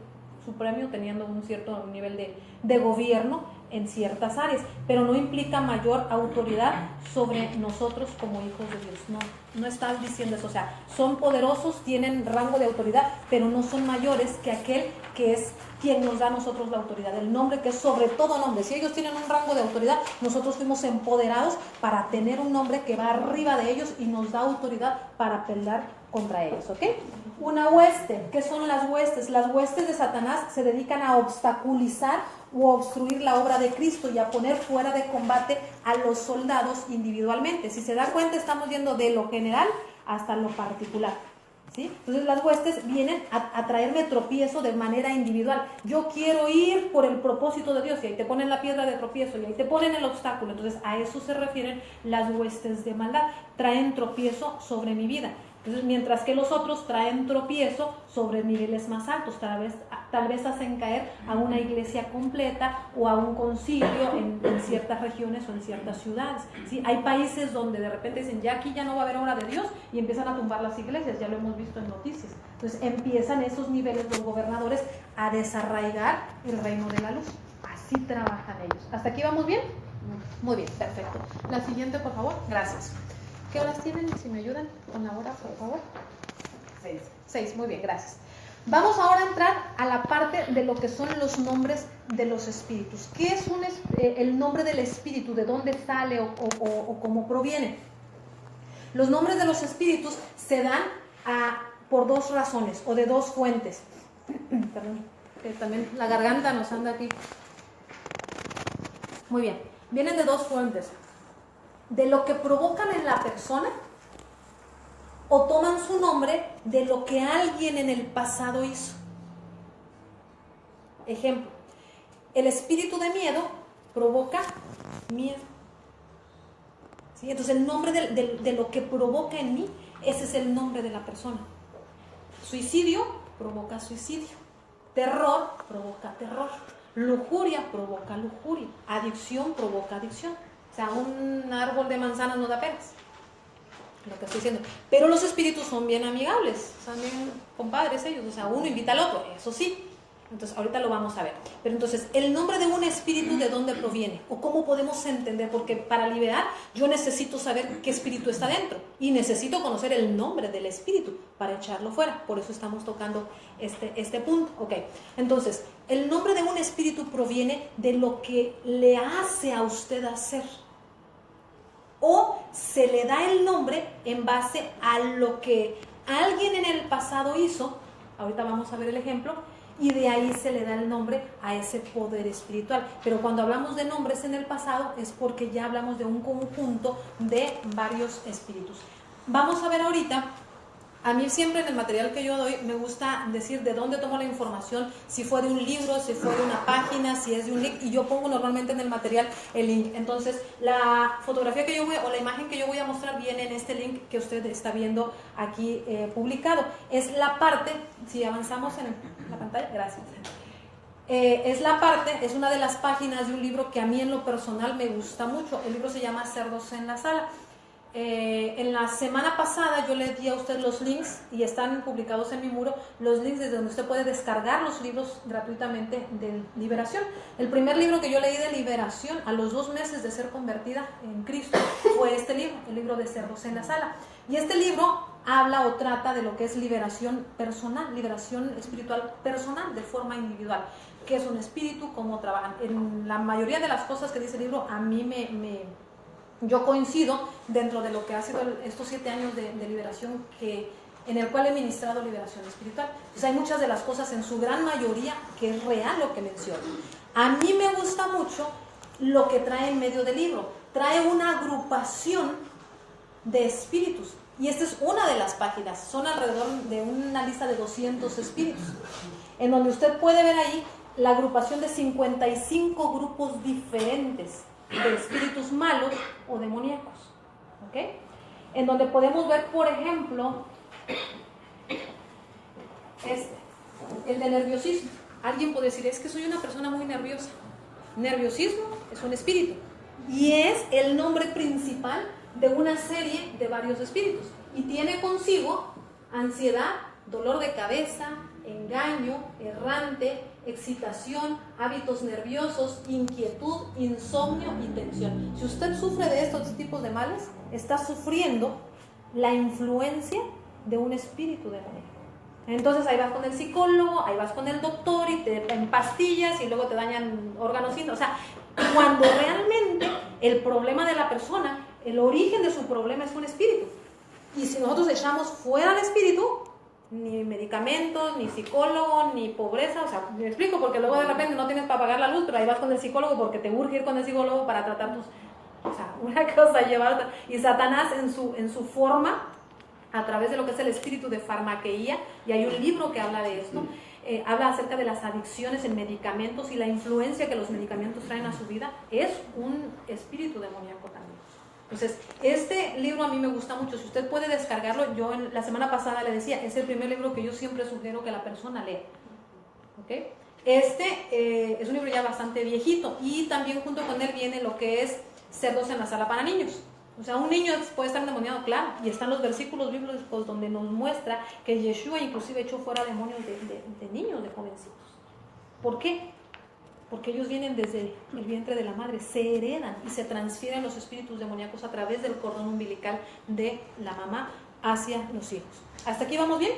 su premio teniendo un cierto nivel de gobierno en ciertas áreas, pero no implica mayor autoridad sobre nosotros como hijos de Dios, no no está diciendo eso. O sea, son poderosos, tienen rango de autoridad, pero no son mayores que aquel que es quien nos da a nosotros la autoridad. El nombre que es sobre todo nombre. Si ellos tienen un rango de autoridad, nosotros fuimos empoderados para tener un nombre que va arriba de ellos y nos da autoridad para pelear contra ellos, ¿ok? Una hueste. ¿Qué son las huestes? Las huestes de Satanás se dedican a obstaculizar o obstruir la obra de Cristo y a poner fuera de combate a los soldados individualmente. Si se da cuenta, estamos yendo de lo general hasta lo particular, ¿sí? Entonces las huestes vienen a traerme tropiezo de manera individual. Yo quiero ir por el propósito de Dios y ahí te ponen la piedra de tropiezo y ahí te ponen el obstáculo. Entonces a eso se refieren las huestes de maldad. Traen tropiezo sobre mi vida. Entonces, mientras que los otros traen tropiezo sobre niveles más altos, tal vez hacen caer a una iglesia completa o a un concilio en ciertas regiones o en ciertas ciudades, ¿sí? Hay países donde de repente dicen, ya aquí ya no va a haber obra de Dios, y empiezan a tumbar las iglesias, ya lo hemos visto en noticias. Entonces empiezan esos niveles, los gobernadores, a desarraigar el reino de la luz. Así trabajan ellos. ¿Hasta aquí vamos bien? Muy bien, perfecto. La siguiente, por favor. Gracias. ¿Qué horas tienen? Si me ayudan con la hora, por favor. 6, muy bien, gracias. Vamos ahora a entrar a la parte de lo que son los nombres de los espíritus. ¿Qué es el nombre del espíritu? ¿De dónde sale o cómo proviene? Los nombres de los espíritus se dan por dos razones o de dos fuentes. Perdón, que también la garganta nos anda aquí. Muy bien, vienen de dos fuentes. De lo que provocan en la persona o toman su nombre de lo que alguien en el pasado hizo. Ejemplo, el espíritu de miedo provoca miedo, ¿sí? Entonces el nombre de lo que provoca en mí, ese es el nombre de la persona. Suicidio provoca suicidio, terror provoca terror, lujuria provoca lujuria, adicción provoca adicción. O sea, un árbol de manzanas no da peras, lo que estoy diciendo. Pero los espíritus son bien amigables, son bien compadres ellos. O sea, uno invita al otro, eso sí. Entonces, ahorita lo vamos a ver. Pero entonces, el nombre de un espíritu, ¿de dónde proviene? ¿O cómo podemos entender? Porque para liberar, yo necesito saber qué espíritu está dentro. Y necesito conocer el nombre del espíritu para echarlo fuera. Por eso estamos tocando este punto. Ok. Entonces, el nombre de un espíritu proviene de lo que le hace a usted hacer. O se le da el nombre en base a lo que alguien en el pasado hizo. Ahorita vamos a ver el ejemplo. Y de ahí se le da el nombre a ese poder espiritual. Pero cuando hablamos de nombres en el pasado es porque ya hablamos de un conjunto de varios espíritus. Vamos a ver ahorita, a mí siempre en el material que yo doy me gusta decir de dónde tomo la información, si fue de un libro, si fue de una página, si es de un link, y yo pongo normalmente en el material el link. Entonces la fotografía que yo voy, o la imagen que yo voy a mostrar viene en este link que usted está viendo aquí publicado. Es la parte, si avanzamos en la pantalla, gracias. Es una de las páginas de un libro que a mí en lo personal me gusta mucho. El libro se llama Cerdos en la Sala. En la semana pasada yo le di a usted los links y están publicados en mi muro, los links desde donde usted puede descargar los libros gratuitamente de liberación. El primer libro que yo leí de liberación a los 2 meses de ser convertida en Cristo fue este libro, el libro de Cerdos en la Sala. Y este libro habla o trata de lo que es liberación personal, liberación espiritual personal de forma individual. ¿Qué es un espíritu? ¿Cómo trabajan? En la mayoría de las cosas que dice el libro a mí yo coincido dentro de lo que ha sido estos 7 años de liberación en el cual he ministrado liberación espiritual. Entonces hay muchas de las cosas, en su gran mayoría, que es real lo que menciona. A mí me gusta mucho lo que trae en medio del libro. Trae una agrupación de espíritus. Y esta es una de las páginas. Son alrededor de una lista de 200 espíritus. En donde usted puede ver ahí la agrupación de 55 grupos diferentes de espíritus malos o demoníacos, ¿ok? En donde podemos ver, por ejemplo, el de nerviosismo. Alguien puede decir, es que soy una persona muy nerviosa. Nerviosismo es un espíritu y es el nombre principal de una serie de varios espíritus y tiene consigo ansiedad, dolor de cabeza, engaño, errante, excitación, hábitos nerviosos, inquietud, insomnio y tensión. Si usted sufre de estos tipos de males, está sufriendo la influencia de un espíritu demoníaco. Entonces ahí vas con el psicólogo, ahí vas con el doctor y te dan pastillas y luego te dañan órganos. O sea, cuando realmente el problema de la persona, el origen de su problema es un espíritu. Y si nosotros echamos fuera al espíritu, ni medicamentos, ni psicólogo, ni pobreza, o sea, me explico, porque luego de repente no tienes para pagar la luz, pero ahí vas con el psicólogo porque te urge ir con el psicólogo para tratar tus... O sea, una cosa lleva a otra. Y Satanás en su forma, a través de lo que es el espíritu de farmaqueía, y hay un libro que habla de esto, habla acerca de las adicciones en medicamentos y la influencia que los medicamentos traen a su vida, es un espíritu demoníaco también. Entonces, este libro a mí me gusta mucho. Si usted puede descargarlo, yo la semana pasada le decía, es el primer libro que yo siempre sugiero que la persona lea. ¿Okay? Este es un libro ya bastante viejito, y también junto con él viene lo que es Cerdos en la sala para niños. O sea, un niño puede estar endemoniado, claro, y están los versículos bíblicos donde nos muestra que Yeshua inclusive echó fuera demonios de niños, de jovencitos. ¿Por qué? Porque ellos vienen desde el vientre de la madre, se heredan y se transfieren los espíritus demoníacos a través del cordón umbilical de la mamá hacia los hijos. ¿Hasta aquí vamos bien?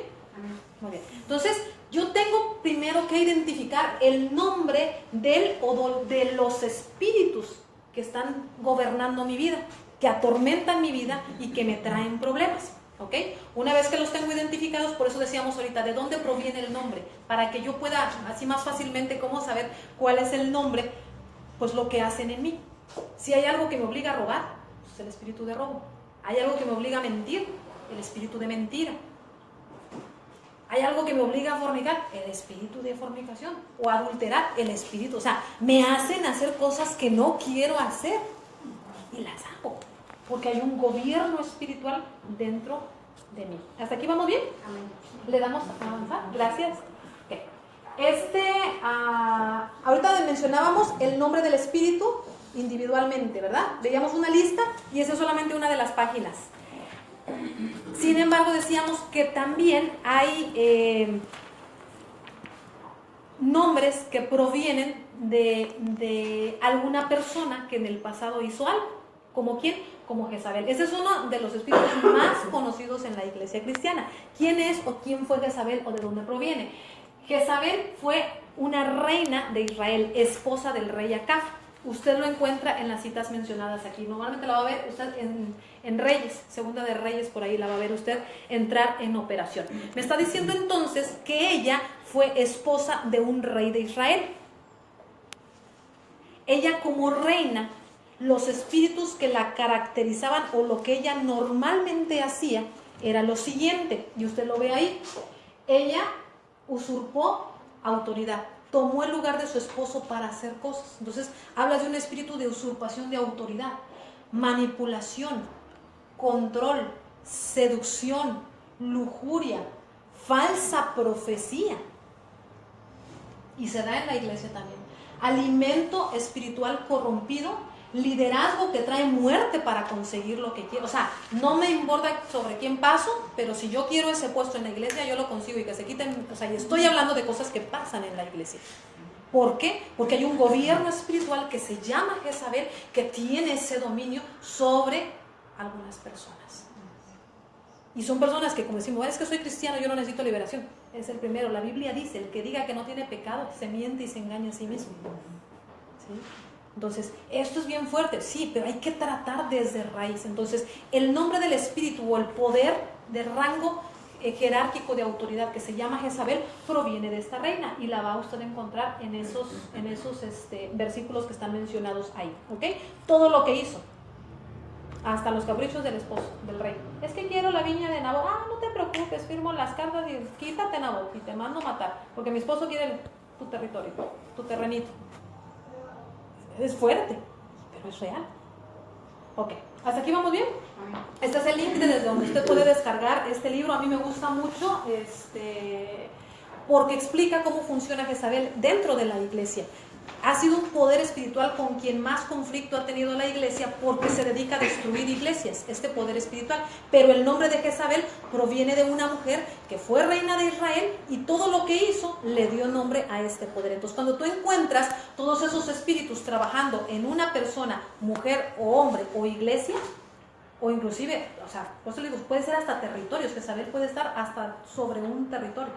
Muy bien. Entonces, yo tengo primero que identificar el nombre de los espíritus que están gobernando mi vida, que atormentan mi vida y que me traen problemas. ¿Ok? Una vez que los tengo identificados, por eso decíamos ahorita, ¿de dónde proviene el nombre? Para que yo pueda, así más fácilmente, ¿cómo saber cuál es el nombre? Pues lo que hacen en mí. Si hay algo que me obliga a robar, pues el espíritu de robo. Hay algo que me obliga a mentir, el espíritu de mentira. Hay algo que me obliga a fornicar, el espíritu de fornicación. O a adulterar, el espíritu. O sea, me hacen hacer cosas que no quiero hacer y las hago, porque hay un gobierno espiritual dentro de mí. ¿Hasta aquí vamos bien? Amén. ¿Le damos a avanzar? Gracias. Okay. Ahorita mencionábamos el nombre del espíritu individualmente, ¿verdad? Veíamos una lista y esa es solamente una de las páginas. Sin embargo, decíamos que también hay nombres que provienen de alguna persona que en el pasado hizo algo. ¿Como quién? Como Jezabel. Ese es uno de los espíritus más conocidos en la iglesia cristiana. ¿Quién es o quién fue Jezabel o de dónde proviene? Jezabel fue una reina de Israel, esposa del rey Acab. Usted lo encuentra en las citas mencionadas aquí. Normalmente la va a ver usted en Reyes, Segunda de Reyes, por ahí la va a ver usted entrar en operación. Me está diciendo entonces que ella fue esposa de un rey de Israel. Ella como reina, los espíritus que la caracterizaban o lo que ella normalmente hacía era lo siguiente, y usted lo ve ahí. Ella usurpó autoridad, tomó el lugar de su esposo para hacer cosas. Entonces habla de un espíritu de usurpación de autoridad, manipulación, control, seducción, lujuria, falsa profecía. Y se da en la iglesia también. Alimento espiritual corrompido, liderazgo que trae muerte para conseguir lo que quiero. O sea, no me importa sobre quién paso, pero si yo quiero ese puesto en la iglesia, yo lo consigo y que se quiten. O sea, y estoy hablando de cosas que pasan en la iglesia. ¿Por qué? Porque hay un gobierno espiritual que se llama Jezabel, que tiene ese dominio sobre algunas personas. Y son personas que, como decimos, es que soy cristiano, yo no necesito liberación. Es el primero. La Biblia dice, el que diga que no tiene pecado, se miente y se engaña a sí mismo. ¿Sí? Entonces, esto es bien fuerte, sí, pero hay que tratar desde raíz. Entonces, el nombre del espíritu o el poder de rango jerárquico de autoridad que se llama Jezabel proviene de esta reina, y la va usted a encontrar en esos versículos que están mencionados ahí, ¿ok? Todo lo que hizo, hasta los caprichos del esposo, del rey. Es que quiero la viña de Nabot. No te preocupes, firmo las cartas y quítate, Nabot, y te mando matar, porque mi esposo quiere tu territorio, tu terrenito. Es fuerte, pero es real. Ok, ¿hasta aquí vamos bien? Este es el link desde donde usted puede descargar este libro. A mí me gusta mucho porque explica cómo funciona Jezabel dentro de la iglesia. Ha sido un poder espiritual con quien más conflicto ha tenido la iglesia, porque se dedica a destruir iglesias, este poder espiritual. Pero el nombre de Jezabel proviene de una mujer que fue reina de Israel, y todo lo que hizo le dio nombre a este poder. Entonces, cuando tú encuentras todos esos espíritus trabajando en una persona, mujer o hombre o iglesia, o inclusive, o sea, por eso le digo, puede ser hasta territorios, Jezabel puede estar hasta sobre un territorio,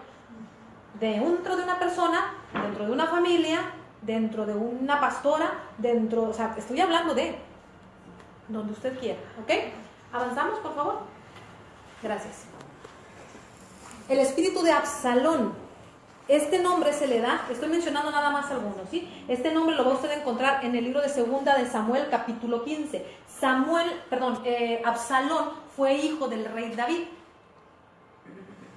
dentro de una persona, dentro de una familia, dentro de una pastora, dentro, o sea, estoy hablando de donde usted quiera, ¿ok? Avanzamos, por favor. Gracias. El espíritu de Absalón. Este nombre se le da, estoy mencionando nada más algunos, ¿sí? Este nombre lo va usted a encontrar en el libro de Segunda de Samuel, capítulo 15. Absalón fue hijo del rey David.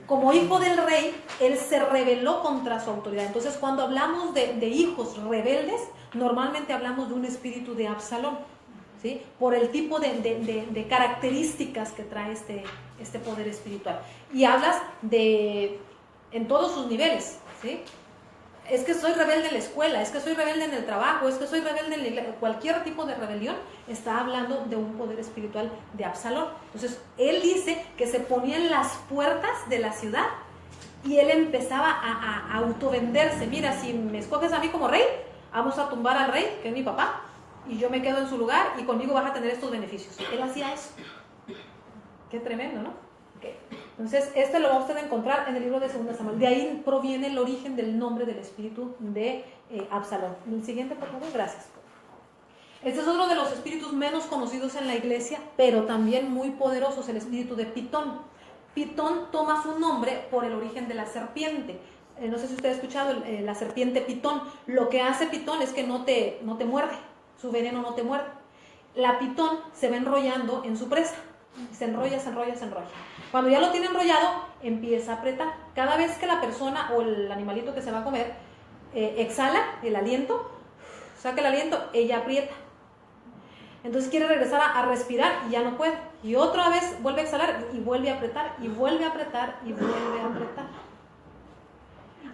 Como hijo del rey, él se rebeló contra su autoridad. Entonces, cuando hablamos de hijos rebeldes, normalmente hablamos de un espíritu de Absalón, ¿sí? Por el tipo de características que trae este poder espiritual. Y hablas en todos sus niveles, ¿sí? Es que soy rebelde en la escuela, es que soy rebelde en el trabajo, es que soy rebelde en la iglesia. Cualquier tipo de rebelión está hablando de un poder espiritual de Absalón. Entonces, él dice que se ponía en las puertas de la ciudad y él empezaba a autovenderse. Mira, si me escoges a mí como rey, vamos a tumbar al rey, que es mi papá, y yo me quedo en su lugar y conmigo vas a tener estos beneficios. Él hacía eso. Qué tremendo, ¿no? Okay. Entonces, lo va usted a encontrar en el libro de 2 Samuel. De ahí proviene el origen del nombre del espíritu de Absalón. El siguiente, por favor, gracias. Este es otro de los espíritus menos conocidos en la iglesia, pero también muy poderosos, el espíritu de Pitón. Pitón toma su nombre por el origen de la serpiente. No sé si usted ha escuchado la serpiente Pitón. Lo que hace Pitón es que no te muerde, su veneno no te muerde. La Pitón se va enrollando en su presa. Se enrolla, se enrolla, se enrolla. Cuando ya lo tiene enrollado, empieza a apretar. Cada vez que la persona o el animalito que se va a comer exhala el aliento, saca el aliento, ella aprieta. Entonces quiere regresar a respirar y ya no puede. Y otra vez vuelve a exhalar y vuelve a apretar, y vuelve a apretar, y vuelve a apretar.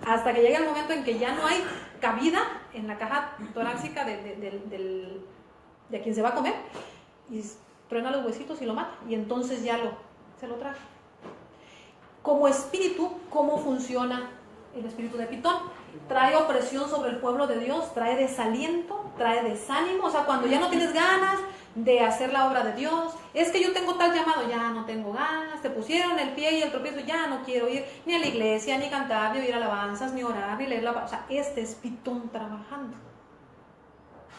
Hasta que llega el momento en que ya no hay cabida en la caja torácica de quien se va a comer, y truena los huesitos y lo mata, y entonces ya se lo traga. Como espíritu, ¿cómo funciona el espíritu de Pitón? Trae opresión sobre el pueblo de Dios, trae desaliento, trae desánimo. O sea, cuando ya no tienes ganas de hacer la obra de Dios, es que yo tengo tal llamado, ya no tengo ganas, te pusieron el pie y el tropiezo, ya no quiero ir ni a la iglesia, ni cantar, ni oír alabanzas, ni orar, ni leer la palabra. O sea, este es Pitón trabajando,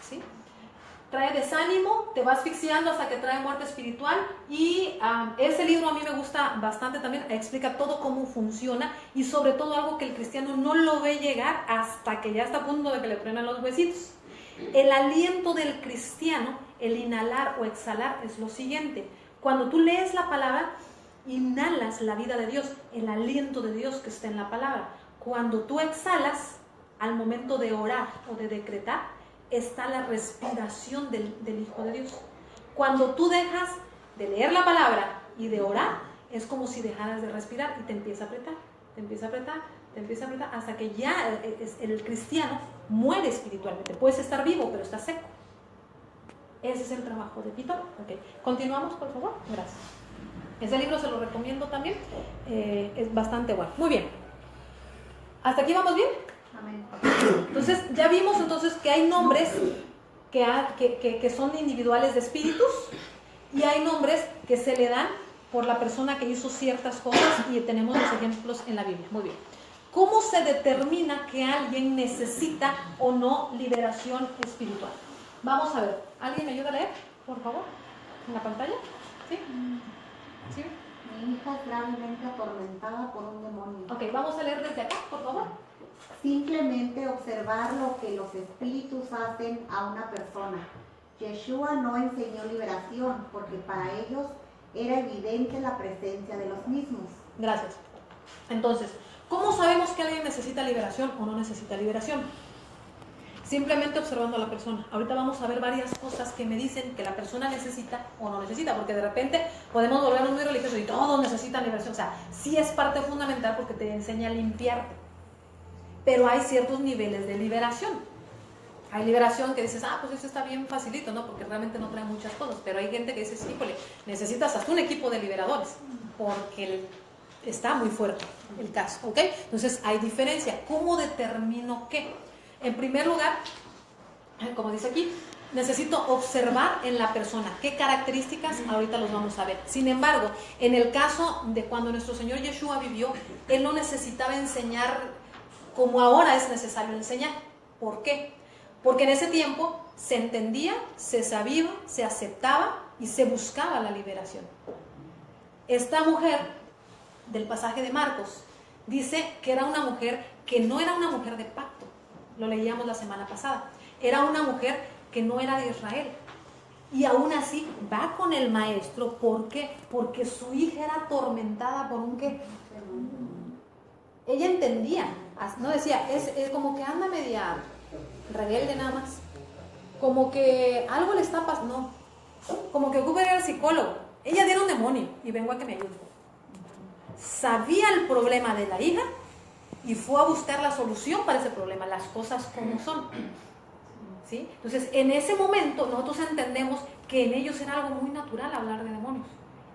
¿sí? Trae desánimo, te va asfixiando hasta que trae muerte espiritual. Y ese libro a mí me gusta bastante también, explica todo cómo funciona, y sobre todo algo que el cristiano no lo ve llegar hasta que ya está a punto de que le truenan los huesitos. El aliento del cristiano, el inhalar o exhalar, es lo siguiente: cuando tú lees la palabra, inhalas la vida de Dios, el aliento de Dios que está en la palabra. Cuando tú exhalas, al momento de orar o de decretar, está la respiración del Hijo de Dios. Cuando tú dejas de leer la palabra y de orar, es como si dejaras de respirar y te empieza a apretar, te empieza a apretar, te empieza a apretar, hasta que ya el cristiano muere espiritualmente. Puedes estar vivo, pero está seco. Ese es el trabajo de Pitón. Okay. Continuamos, por favor. Gracias. Ese libro se lo recomiendo también. Es bastante bueno. Muy bien. ¿Hasta aquí vamos bien? Amén. Entonces, ya vimos entonces que hay nombres que son individuales de espíritus, y hay nombres que se le dan por la persona que hizo ciertas cosas, y tenemos los ejemplos en la Biblia. Muy bien. ¿Cómo se determina que alguien necesita o no liberación espiritual? Vamos a ver. ¿Alguien me ayuda a leer, por favor? ¿En la pantalla? ¿Sí? ¿Sí? Mi hija es gravemente atormentada por un demonio. Ok, vamos a leer desde acá, por favor. Simplemente observar lo que los espíritus hacen a una persona. Yeshua no enseñó liberación porque para ellos era evidente la presencia de los mismos. Gracias. Entonces, ¿cómo sabemos que alguien necesita liberación o no necesita liberación? Simplemente observando a la persona. Ahorita vamos a ver varias cosas que me dicen que la persona necesita o no necesita, porque de repente podemos volvernos muy religiosos y todos necesitan liberación. O sea, sí es parte fundamental porque te enseña a limpiarte. Pero hay ciertos niveles de liberación. Hay liberación que dices, pues eso está bien facilito, ¿no? Porque realmente no trae muchas cosas. Pero hay gente que dice, sí, híjole, necesitas hasta un equipo de liberadores, porque está muy fuerte el caso, ¿ok? Entonces hay diferencia. ¿Cómo determino qué? En primer lugar, como dice aquí, necesito observar en la persona qué características, ahorita los vamos a ver. Sin embargo, en el caso de cuando nuestro Señor Yeshua vivió, Él no necesitaba enseñar como ahora es necesario enseñar. ¿Por qué? Porque en ese tiempo se entendía, se sabía, se aceptaba y se buscaba la liberación. Esta mujer del pasaje de Marcos dice que era una mujer que no era una mujer de pacto. Lo leíamos la semana pasada. Era una mujer que no era de Israel. Y aún así va con el maestro. ¿Por qué? Porque su hija era atormentada por un qué. Ella entendía. No decía, es como que anda media rebelde nada más. Como que algo le está pasando. No. Como que ocupa ir al psicólogo. Ella tiene un demonio y vengo a que me ayude. Sabía el problema de la hija y fue a buscar la solución para ese problema, las cosas como son. ¿Sí? Entonces, en ese momento nosotros entendemos que en ellos era algo muy natural hablar de demonios.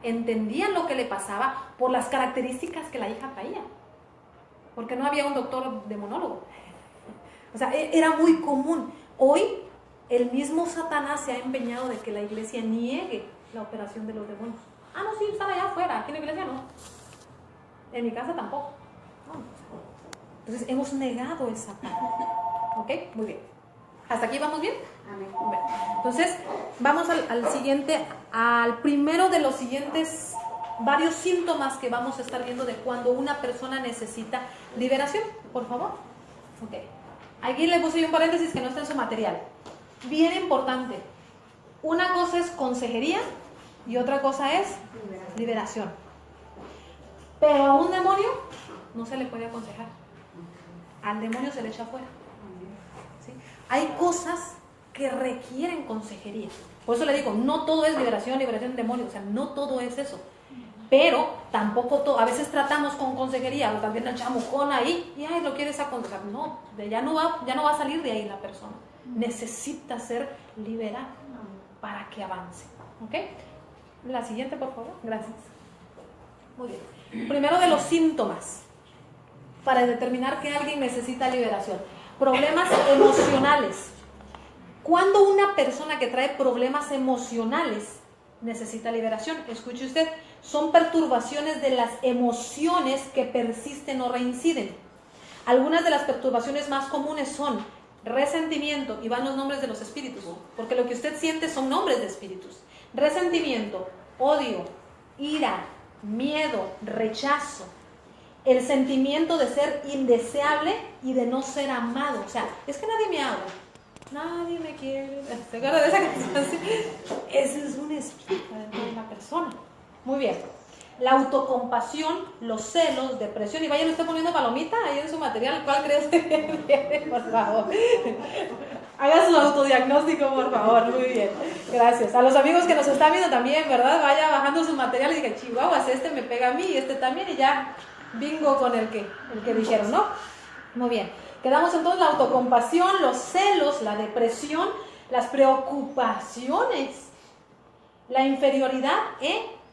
Entendían lo que le pasaba por las características que la hija traía. Porque no había un doctor demonólogo. O sea, era muy común. Hoy, el mismo Satanás se ha empeñado de que la iglesia niegue la operación de los demonios. Ah, no, sí, están allá afuera, aquí en la iglesia no. En mi casa tampoco. No. Entonces, hemos negado esa parte. ¿Ok? Muy bien. ¿Hasta aquí vamos bien? Amén. Bueno, entonces, vamos al siguiente, al primero de los siguientes varios síntomas que vamos a estar viendo de cuando una persona necesita liberación. Por favor. Ok. Aquí le puse un paréntesis que no está en su material. Bien importante. Una cosa es consejería y otra cosa es liberación. Pero a un demonio no se le puede aconsejar. Al demonio se le echa afuera. ¿Sí? Hay cosas que requieren consejería. Por eso le digo, no todo es liberación de demonio. O sea, no todo es eso. Pero tampoco todo. A veces tratamos con consejería, o también el chamucón ahí, y ay, lo quieres aconsejar. No, ya no va a salir de ahí la persona. Necesita ser liberada para que avance. ¿Ok? La siguiente, por favor. Gracias. Muy bien. Primero de los síntomas para determinar que alguien necesita liberación. Problemas emocionales. Cuando una persona que trae problemas emocionales necesita liberación, escuche usted, son perturbaciones de las emociones que persisten o reinciden. Algunas de las perturbaciones más comunes son resentimiento, y van los nombres de los espíritus, porque lo que usted siente son nombres de espíritus. Resentimiento, odio, ira, miedo, rechazo, el sentimiento de ser indeseable y de no ser amado. O sea, es que nadie me ama, nadie me quiere. ¿Se acuerda de esa canción? Ese es un espíritu dentro de la persona. Muy bien. La autocompasión, los celos, depresión. Y vayan usted poniendo palomita ahí en su material. ¿Cuál crees que viene? Por favor. Haga su autodiagnóstico, por favor. Muy bien. Gracias. A los amigos que nos están viendo también, ¿verdad? Vaya bajando su material y diga, chihuahuas, este me pega a mí y este también. Y ya bingo con el que dijeron, ¿no? Muy bien. Quedamos entonces la autocompasión, los celos, la depresión, las preocupaciones, la inferioridad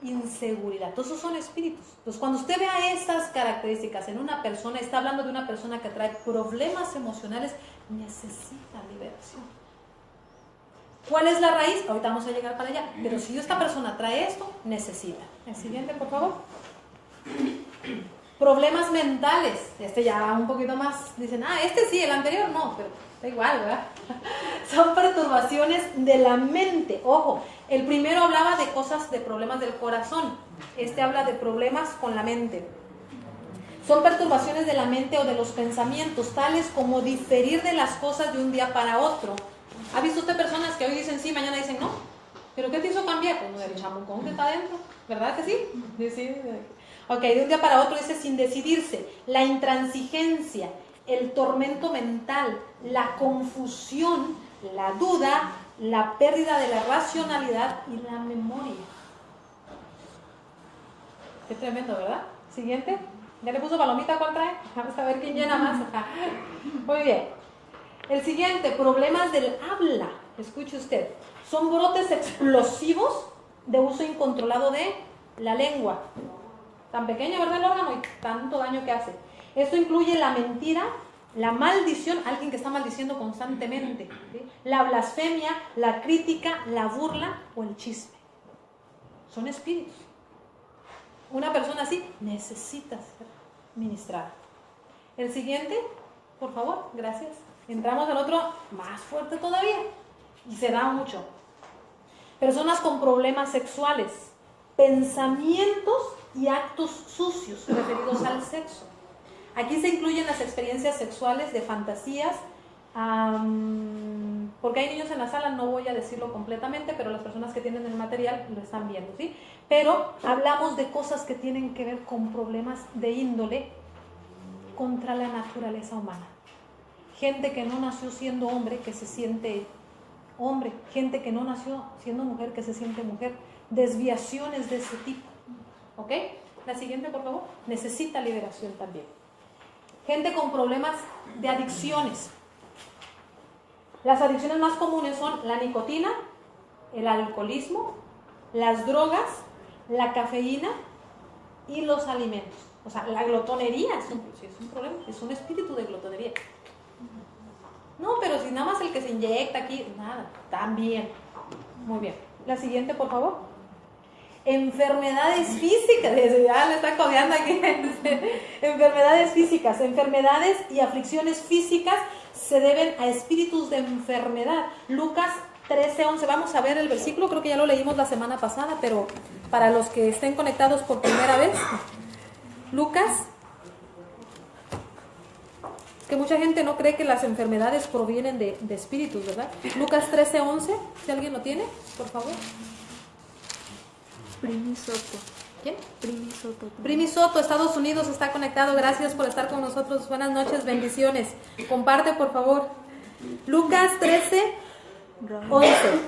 inseguridad. Todos esos son espíritus. Entonces, cuando usted vea estas características en una persona, está hablando de una persona que trae problemas emocionales, necesita liberación. ¿Cuál es la raíz? Ahorita vamos a llegar para allá. Pero si esta persona trae esto, necesita. El siguiente, por favor. Problemas mentales. Este ya un poquito más. Dicen, este sí, el anterior no, pero da igual, ¿verdad? Son perturbaciones de la mente. Ojo, el primero hablaba de cosas, de problemas del corazón. Este habla de problemas con la mente. Son perturbaciones de la mente o de los pensamientos, tales como diferir de las cosas de un día para otro. ¿Ha visto usted personas que hoy dicen sí, mañana dicen no? ¿Pero qué te hizo cambiar? Pues el chamucón que está adentro, ¿verdad que sí? Sí. Ok, de un día para otro dice sin decidirse. La intransigencia, el tormento mental, la confusión, la duda, la pérdida de la racionalidad y la memoria. Qué tremendo, ¿verdad? Siguiente. ¿Ya le puso palomita? ¿Cuál trae? Vamos a ver quién llena más. Muy bien. El siguiente, problemas del habla. Escuche usted. Son brotes explosivos de uso incontrolado de la lengua. Tan pequeño, ¿verdad, el órgano? Y tanto daño que hace. Esto incluye la mentira, La maldición, alguien que está maldiciendo constantemente, ¿sí? La blasfemia, la crítica, la burla o el chisme. Son espíritus. Una persona así necesita ser ministrada. El siguiente, por favor, gracias. Entramos al otro más fuerte todavía y se da mucho. Personas con problemas sexuales, pensamientos y actos sucios referidos al sexo. Aquí se incluyen las experiencias sexuales de fantasías, porque hay niños en la sala, no voy a decirlo completamente, pero las personas que tienen el material lo están viendo, ¿sí? Pero hablamos de cosas que tienen que ver con problemas de índole contra la naturaleza humana. Gente que no nació siendo hombre, que se siente hombre. Gente que no nació siendo mujer, que se siente mujer. Desviaciones de ese tipo. ¿Ok? La siguiente, por favor. Necesita liberación también. Gente con problemas de adicciones. Las adicciones más comunes son la nicotina, el alcoholismo, las drogas, la cafeína y los alimentos. O sea, la glotonería es un problema, es un espíritu de glotonería. No, pero si nada más el que se inyecta aquí, nada, también. Muy bien. La siguiente, por favor. Enfermedades físicas, ya le está codeando aquí. Enfermedades físicas, enfermedades y aflicciones físicas se deben a espíritus de enfermedad. Lucas 13:11, vamos a ver el versículo, creo que ya lo leímos la semana pasada, pero para los que estén conectados por primera vez, Lucas, que mucha gente no cree que las enfermedades provienen de espíritus, ¿verdad? Lucas 13:11, si alguien lo tiene, por favor. Primi Soto. ¿Quién? Primi Soto. Primi Soto, Estados Unidos, está conectado. Gracias por estar con nosotros. Buenas noches, bendiciones. Comparte, por favor. Lucas 13:11.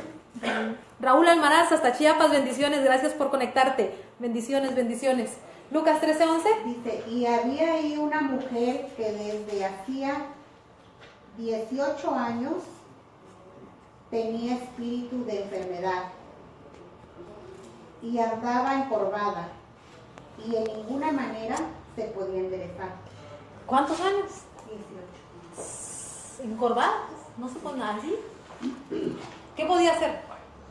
Raúl Almaraz, hasta Chiapas, bendiciones. Gracias por conectarte. Bendiciones, bendiciones. Lucas 13:11. Dice, y había ahí una mujer que desde hacía 18 años tenía espíritu de enfermedad y andaba encorvada y en ninguna manera se podía enderezar. ¿Cuántos años? 18. Encorvada, no se pone así. ¿Qué podía hacer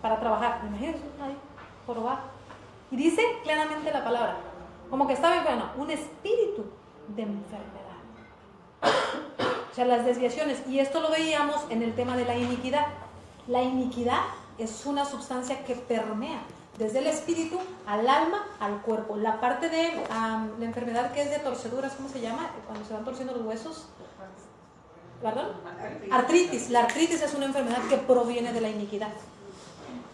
para trabajar? Imagínense, ahí, encorvada. Y dice claramente la palabra, como que estaba enferma, un espíritu de enfermedad. O sea, las desviaciones. Y esto lo veíamos en el tema de la iniquidad. La iniquidad es una sustancia que permea desde el espíritu al alma, al cuerpo. La parte de la enfermedad que es de torceduras, ¿cómo se llama? Cuando se van torciendo los huesos. ¿Perdón? Artritis. La artritis es una enfermedad que proviene de la iniquidad.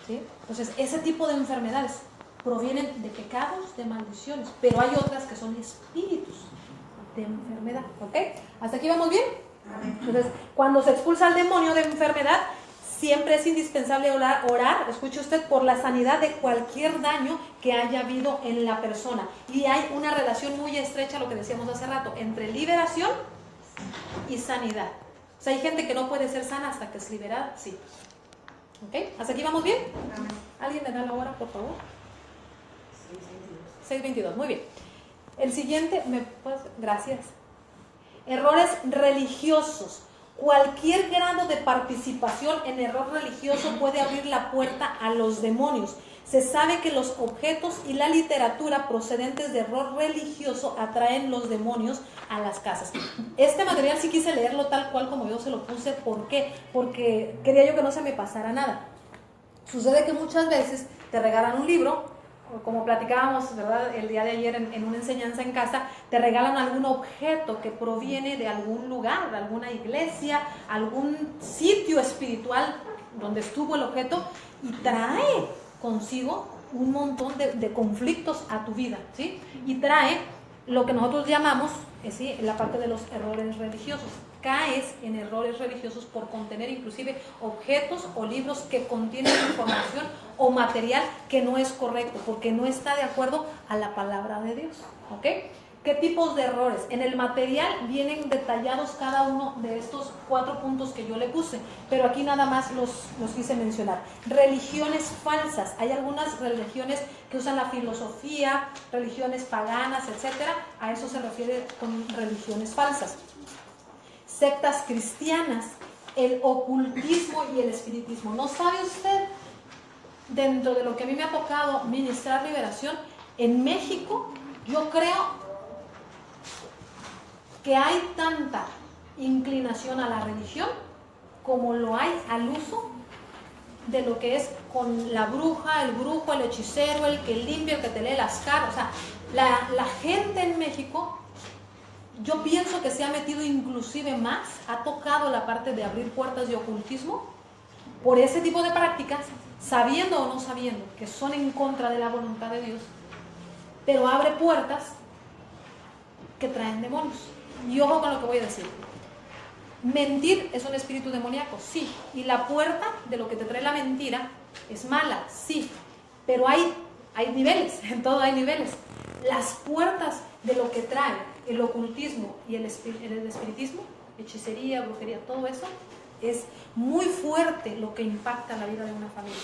¿Sí? Entonces, ese tipo de enfermedades provienen de pecados, de maldiciones, pero hay otras que son espíritus de enfermedad. ¿Ok? ¿Hasta aquí vamos bien? Entonces, cuando se expulsa al demonio de enfermedad, siempre es indispensable orar, escuche usted, por la sanidad de cualquier daño que haya habido en la persona. Y hay una relación muy estrecha, lo que decíamos hace rato, entre liberación y sanidad. O sea, hay gente que no puede ser sana hasta que es liberada, sí. ¿Ok? ¿Hasta aquí vamos bien? ¿Alguien me da la hora, por favor? 6:22, muy bien. El siguiente, gracias. Errores religiosos. Cualquier grado de participación en error religioso puede abrir la puerta a los demonios. Se sabe que los objetos y la literatura procedentes de error religioso atraen los demonios a las casas. Este material sí quise leerlo tal cual como yo se lo puse. ¿Por qué? Porque quería yo que no se me pasara nada. Sucede que muchas veces te regalan un libro, como platicábamos, ¿verdad?, el día de ayer en una enseñanza en casa, te regalan algún objeto que proviene de algún lugar, de alguna iglesia, algún sitio espiritual donde estuvo el objeto y trae consigo un montón de conflictos a tu vida, ¿sí? Y trae lo que nosotros llamamos, ¿sí?, la parte de los errores religiosos. Caes en errores religiosos por contener inclusive objetos o libros que contienen información o material que no es correcto, porque no está de acuerdo a la palabra de Dios. ¿Ok? ¿Qué tipos de errores? En el material vienen detallados cada uno de estos 4 puntos que yo le puse, pero aquí nada más los quise mencionar. Religiones falsas. Hay algunas religiones que usan la filosofía, religiones paganas, etcétera. A eso se refiere con religiones falsas. sectas cristianas, el ocultismo y el espiritismo. ¿No sabe usted, dentro de lo que a mí me ha tocado ministrar liberación, en México, yo creo que hay tanta inclinación a la religión como lo hay al uso de lo que es con la bruja, el brujo, el hechicero, el que limpia, el que te lee las cartas? O sea, la gente en México, yo pienso que se ha metido inclusive más, ha tocado la parte de abrir puertas de ocultismo por ese tipo de prácticas, sabiendo o no sabiendo que son en contra de la voluntad de Dios, pero abre puertas que traen demonios. Y ojo con lo que voy a decir. Mentir es un espíritu demoníaco, sí, y la puerta de lo que te trae la mentira es mala, sí, pero hay niveles, en todo hay niveles. Las puertas de lo que trae el ocultismo y el espiritismo, hechicería, brujería, todo eso, es muy fuerte lo que impacta la vida de una familia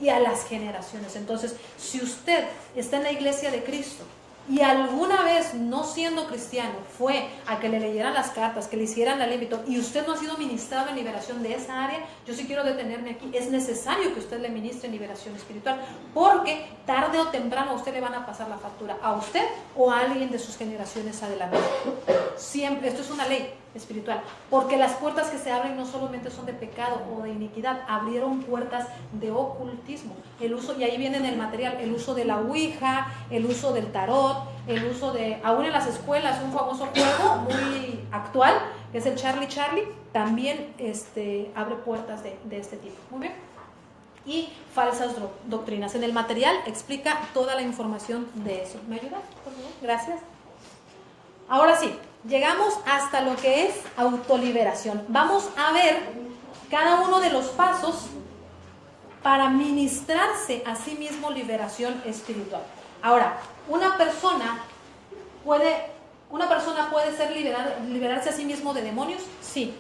y a las generaciones. Entonces, si usted está en la iglesia de Cristo y alguna vez, no siendo cristiano, fue a que le leyeran las cartas, que le hicieran la limpia, y usted no ha sido ministrado en liberación de esa área, yo sí quiero detenerme aquí. Es necesario que usted le ministre en liberación espiritual, porque tarde o temprano a usted le van a pasar la factura, a usted o a alguien de sus generaciones adelante. Siempre, esto es una ley espiritual, porque las puertas que se abren no solamente son de pecado o de iniquidad, abrieron puertas de ocultismo, el uso, y ahí viene en el material, el uso de la ouija, el uso del tarot, el uso de, aún en las escuelas, un famoso juego muy actual, que es el Charlie Charlie, también abre puertas de este tipo. Muy bien. Y falsas doctrinas. En el material explica toda la información de eso. ¿Me ayudas, por favor? Gracias. Ahora sí, llegamos hasta lo que es autoliberación. Vamos a ver cada uno de los pasos para ministrarse a sí mismo liberación espiritual. Ahora, una persona puede liberarse a sí mismo de demonios, sí.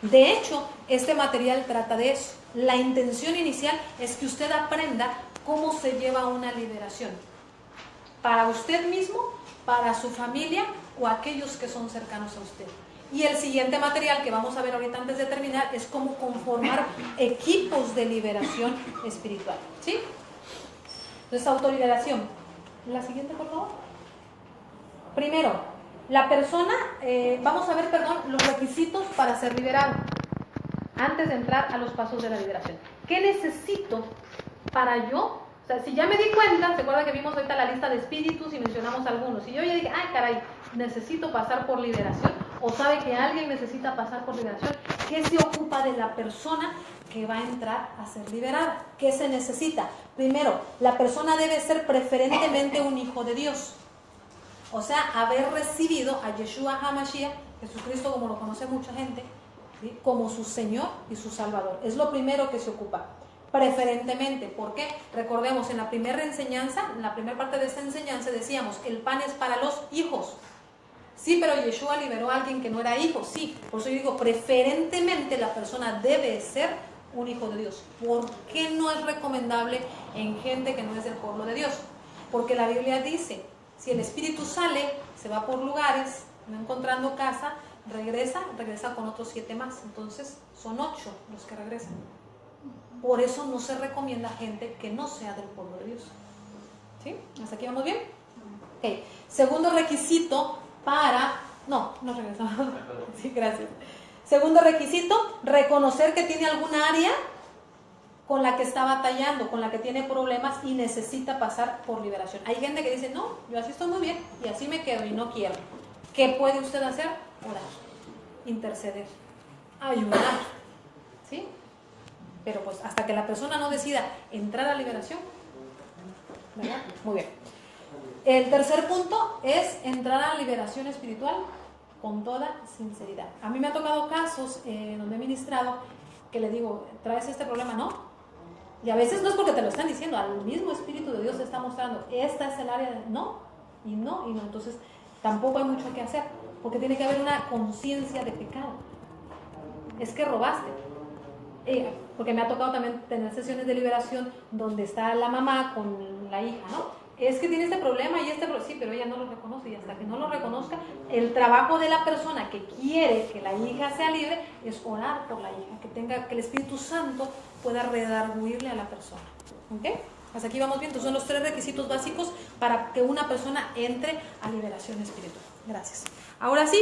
De hecho, este material trata de eso. La intención inicial es que usted aprenda cómo se lleva una liberación para usted mismo, para su familia o aquellos que son cercanos a usted. Y el siguiente material que vamos a ver ahorita antes de terminar es cómo conformar equipos de liberación espiritual. ¿Sí? Entonces, autoliberación. La siguiente, por favor. Primero, la persona, vamos a ver, los requisitos para ser liberado. Antes de entrar a los pasos de la liberación. ¿Qué necesito para yo? O sea, si ya me di cuenta, ¿se acuerda que vimos ahorita la lista de espíritus y mencionamos algunos? Y yo ya dije, ay caray, necesito pasar por liberación, o sabe que alguien necesita pasar por liberación, ¿qué se ocupa de la persona que va a entrar a ser liberada? ¿Qué se necesita? Primero, la persona debe ser preferentemente un hijo de Dios. O sea, haber recibido a Yeshua HaMashiach, Jesucristo como lo conoce mucha gente, ¿sí?, como su Señor y su Salvador. Es lo primero que se ocupa. Preferentemente, ¿por qué? Recordemos, en la primera enseñanza, en la primera parte de esta enseñanza decíamos, el pan es para los hijos. Sí, pero Yeshua liberó a alguien que no era hijo, sí. Por eso yo digo, preferentemente la persona debe ser un hijo de Dios. ¿Por qué no es recomendable en gente que no es del pueblo de Dios? Porque la Biblia dice, si el espíritu sale, se va por lugares, no encontrando casa, regresa con otros 7 más. Entonces, son 8 los que regresan. Por eso no se recomienda gente que no sea del pueblo de Dios. ¿Sí? ¿Hasta aquí vamos bien? Okay. Segundo requisito para... No regresamos. Sí, gracias. Segundo requisito, reconocer que tiene alguna área con la que está batallando, con la que tiene problemas y necesita pasar por liberación. Hay gente que dice, no, yo así estoy muy bien y así me quedo y no quiero. ¿Qué puede usted hacer? Orar, interceder, ayudar. ¿Sí? Pero pues hasta que la persona no decida entrar a liberación, ¿verdad? Muy bien. El tercer punto es entrar a liberación espiritual con toda sinceridad. A mí me ha tocado casos donde he ministrado que le digo, ¿traes este problema? No. Y a veces no es porque te lo están diciendo, al mismo Espíritu de Dios te está mostrando, esta es el área de no, y no, y no. Entonces tampoco hay mucho que hacer, porque tiene que haber una conciencia de pecado. Es que robaste. Porque me ha tocado también tener sesiones de liberación donde está la mamá con la hija, ¿no? es que tiene este problema y sí, pero ella no lo reconoce, y hasta que no lo reconozca, el trabajo de la persona que quiere que la hija sea libre es orar por la hija, que el Espíritu Santo pueda redarguirle a la persona. ¿Ok? Hasta aquí vamos bien. Entonces son los 3 requisitos básicos para que una persona entre a liberación espiritual. Gracias. Ahora sí,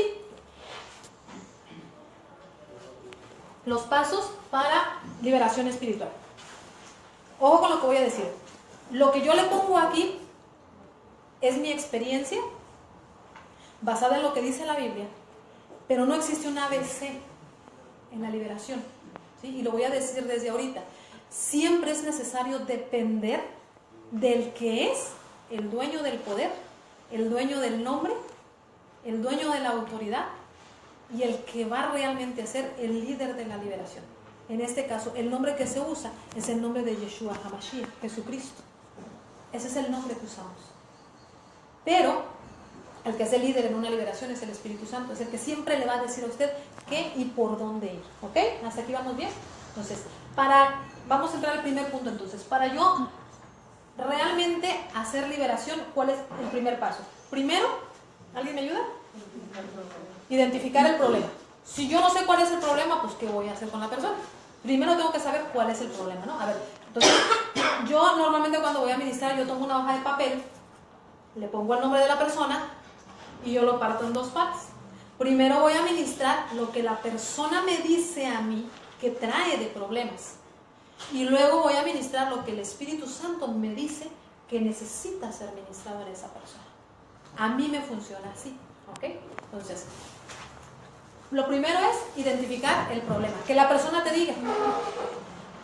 los pasos para liberación espiritual. Ojo con lo que voy a decir. Lo que yo le pongo aquí es mi experiencia basada en lo que dice la Biblia, pero no existe un ABC en la liberación, ¿sí? Y lo voy a decir desde ahorita. Siempre es necesario depender del que es el dueño del poder, el dueño del nombre, el dueño de la autoridad y el que va realmente a ser el líder de la liberación. En este caso, el nombre que se usa es el nombre de Yeshua HaMashiach, Jesucristo. Ese es el nombre que usamos. Pero el que es el líder en una liberación es el Espíritu Santo, es el que siempre le va a decir a usted qué y por dónde ir. ¿Ok? ¿Hasta aquí vamos bien? Entonces, vamos a entrar al primer punto entonces. Para yo realmente hacer liberación, ¿cuál es el primer paso? Primero, ¿alguien me ayuda? Identificar el problema. Si yo no sé cuál es el problema, pues ¿qué voy a hacer con la persona? Primero tengo que saber cuál es el problema, ¿no? A ver, entonces, yo normalmente cuando voy a ministrar, yo tomo una hoja de papel, le pongo el nombre de la persona y yo lo parto en 2 partes. Primero voy a ministrar lo que la persona me dice a mí que trae de problemas. Y luego voy a ministrar lo que el Espíritu Santo me dice que necesita ser ministrado en esa persona. A mí me funciona así, ¿ok? Entonces, lo primero es identificar el problema. Que la persona te diga,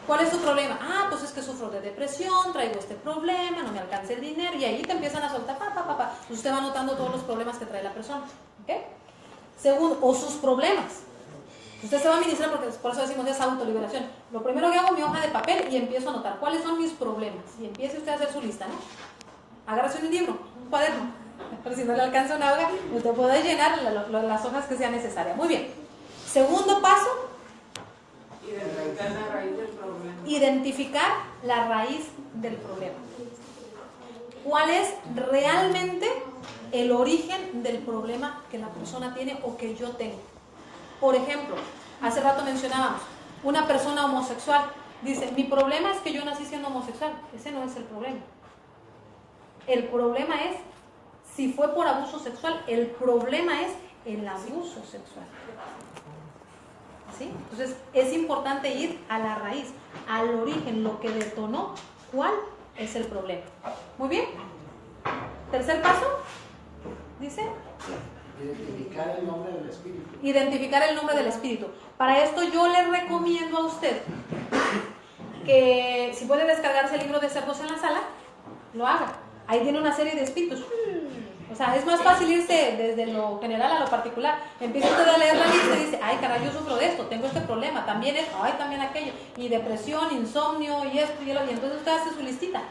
¿cuál es tu problema? Ah, pues es que sufro de depresión, traigo este problema, no me alcanza el dinero, y ahí te empiezan a soltar, Pues usted va notando todos los problemas que trae la persona, ¿ok? Segundo, o sus problemas. Usted se va a ministrar, porque por eso decimos es autoliberación. Lo primero que hago, mi hoja de papel y empiezo a anotar cuáles son mis problemas. Y empiece usted a hacer su lista, ¿no? Agárrese un libro, un cuaderno. Pero si no le alcanza una hoja, usted puede llenar las hojas que sean necesarias. Muy bien. Segundo paso. Identificar la raíz del problema. Identificar la raíz del problema. ¿Cuál es realmente el origen del problema que la persona tiene o que yo tengo? Por ejemplo, hace rato mencionábamos, una persona homosexual dice, mi problema es que yo nací siendo homosexual. Ese no es el problema. El problema es, si fue por abuso sexual, el problema es el abuso sexual. ¿Sí? Entonces, es importante ir a la raíz, al origen, lo que detonó, cuál es el problema. Muy bien. Tercer paso, dice... Identificar el nombre del Espíritu. Identificar el nombre del Espíritu. Para esto yo le recomiendo a usted que si puede descargarse el libro de Cerdos en la Sala, lo haga. Ahí tiene una serie de espíritus. O sea, es más fácil irse desde lo general a lo particular. Empieza usted a leer la lista y dice, ay caray, yo sufro de esto, tengo este problema, también esto, ay, también aquello, y depresión, insomnio, y esto, y entonces usted hace su listita.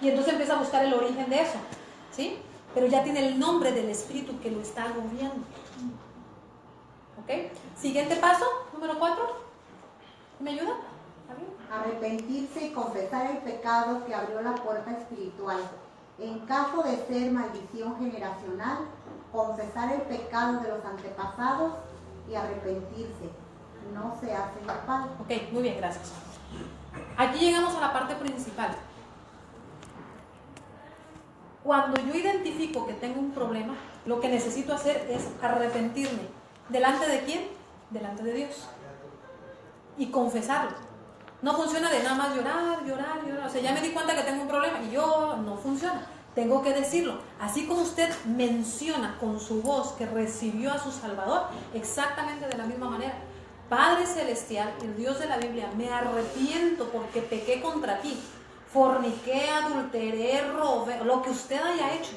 Y entonces empieza a buscar el origen de eso, ¿sí? Pero ya tiene el nombre del espíritu que lo está agobiando. ¿Ok? Siguiente paso, número 4. ¿Me ayuda? Arrepentirse y confesar el pecado que abrió la puerta espiritual. En caso de ser maldición generacional, confesar el pecado de los antepasados y arrepentirse. No se hace culpable. Ok, muy bien, gracias. Aquí llegamos a la parte principal. Cuando yo identifico que tengo un problema, lo que necesito hacer es arrepentirme. ¿Delante de quién? Delante de Dios. Y confesarlo. No funciona de nada más llorar. O sea, ya me di cuenta que tengo un problema y no funciona. Tengo que decirlo. Así como usted menciona con su voz que recibió a su Salvador, exactamente de la misma manera. Padre Celestial, el Dios de la Biblia, me arrepiento porque pequé contra ti. Forniqué, adulteré, robé, lo que usted haya hecho.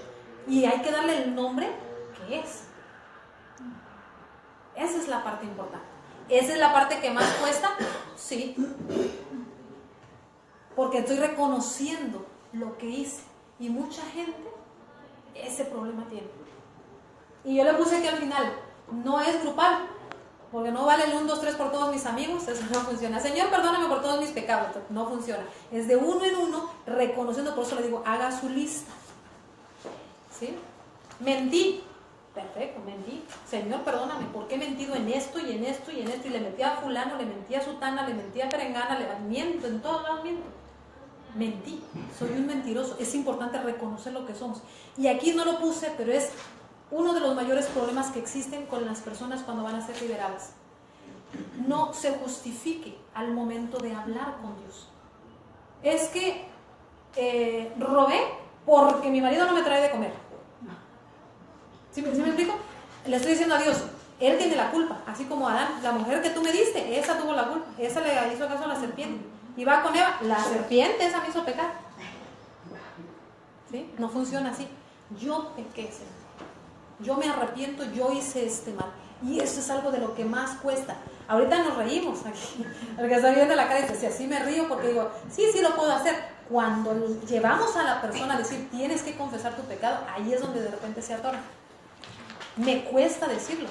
Y hay que darle el nombre que es. Esa es la parte importante. ¿Esa es la parte que más cuesta? Sí. Porque estoy reconociendo lo que hice. Y mucha gente ese problema tiene. Y yo le puse aquí al final, no es grupal. Porque no vale el 1, 2, 3 por todos mis amigos, eso no funciona. Señor, perdóname por todos mis pecados, no funciona. Es de uno en uno, reconociendo, por eso le digo, haga su lista. ¿Sí? Mentí. Perfecto, mentí. Señor, perdóname, ¿por qué he mentido en esto y en esto y en esto? Y le mentí a fulano, le mentí a sutana, le mentí a perengana, le miento, en todos lados miento. Mentí, soy un mentiroso. Es importante reconocer lo que somos. Y aquí no lo puse, pero es uno de los mayores problemas que existen con las personas cuando van a ser liberadas. No se justifique al momento de hablar con Dios. Es que robé porque mi marido no me trae de comer. ¿Sí me explico? Le estoy diciendo a Dios, Él tiene la culpa, así como Adán, la mujer que tú me diste, esa tuvo la culpa, esa le hizo caso a la serpiente. Y va con Eva, la serpiente esa me hizo pecar. ¿Sí? No funciona así. Yo pequé, Señor. Yo me arrepiento, yo hice este mal. Y eso es algo de lo que más cuesta. Ahorita nos reímos aquí. El que está viendo la cara dice, si así me río porque digo, sí, sí lo puedo hacer. Cuando llevamos a la persona a decir, tienes que confesar tu pecado, ahí es donde de repente se atora. Me cuesta decirlo.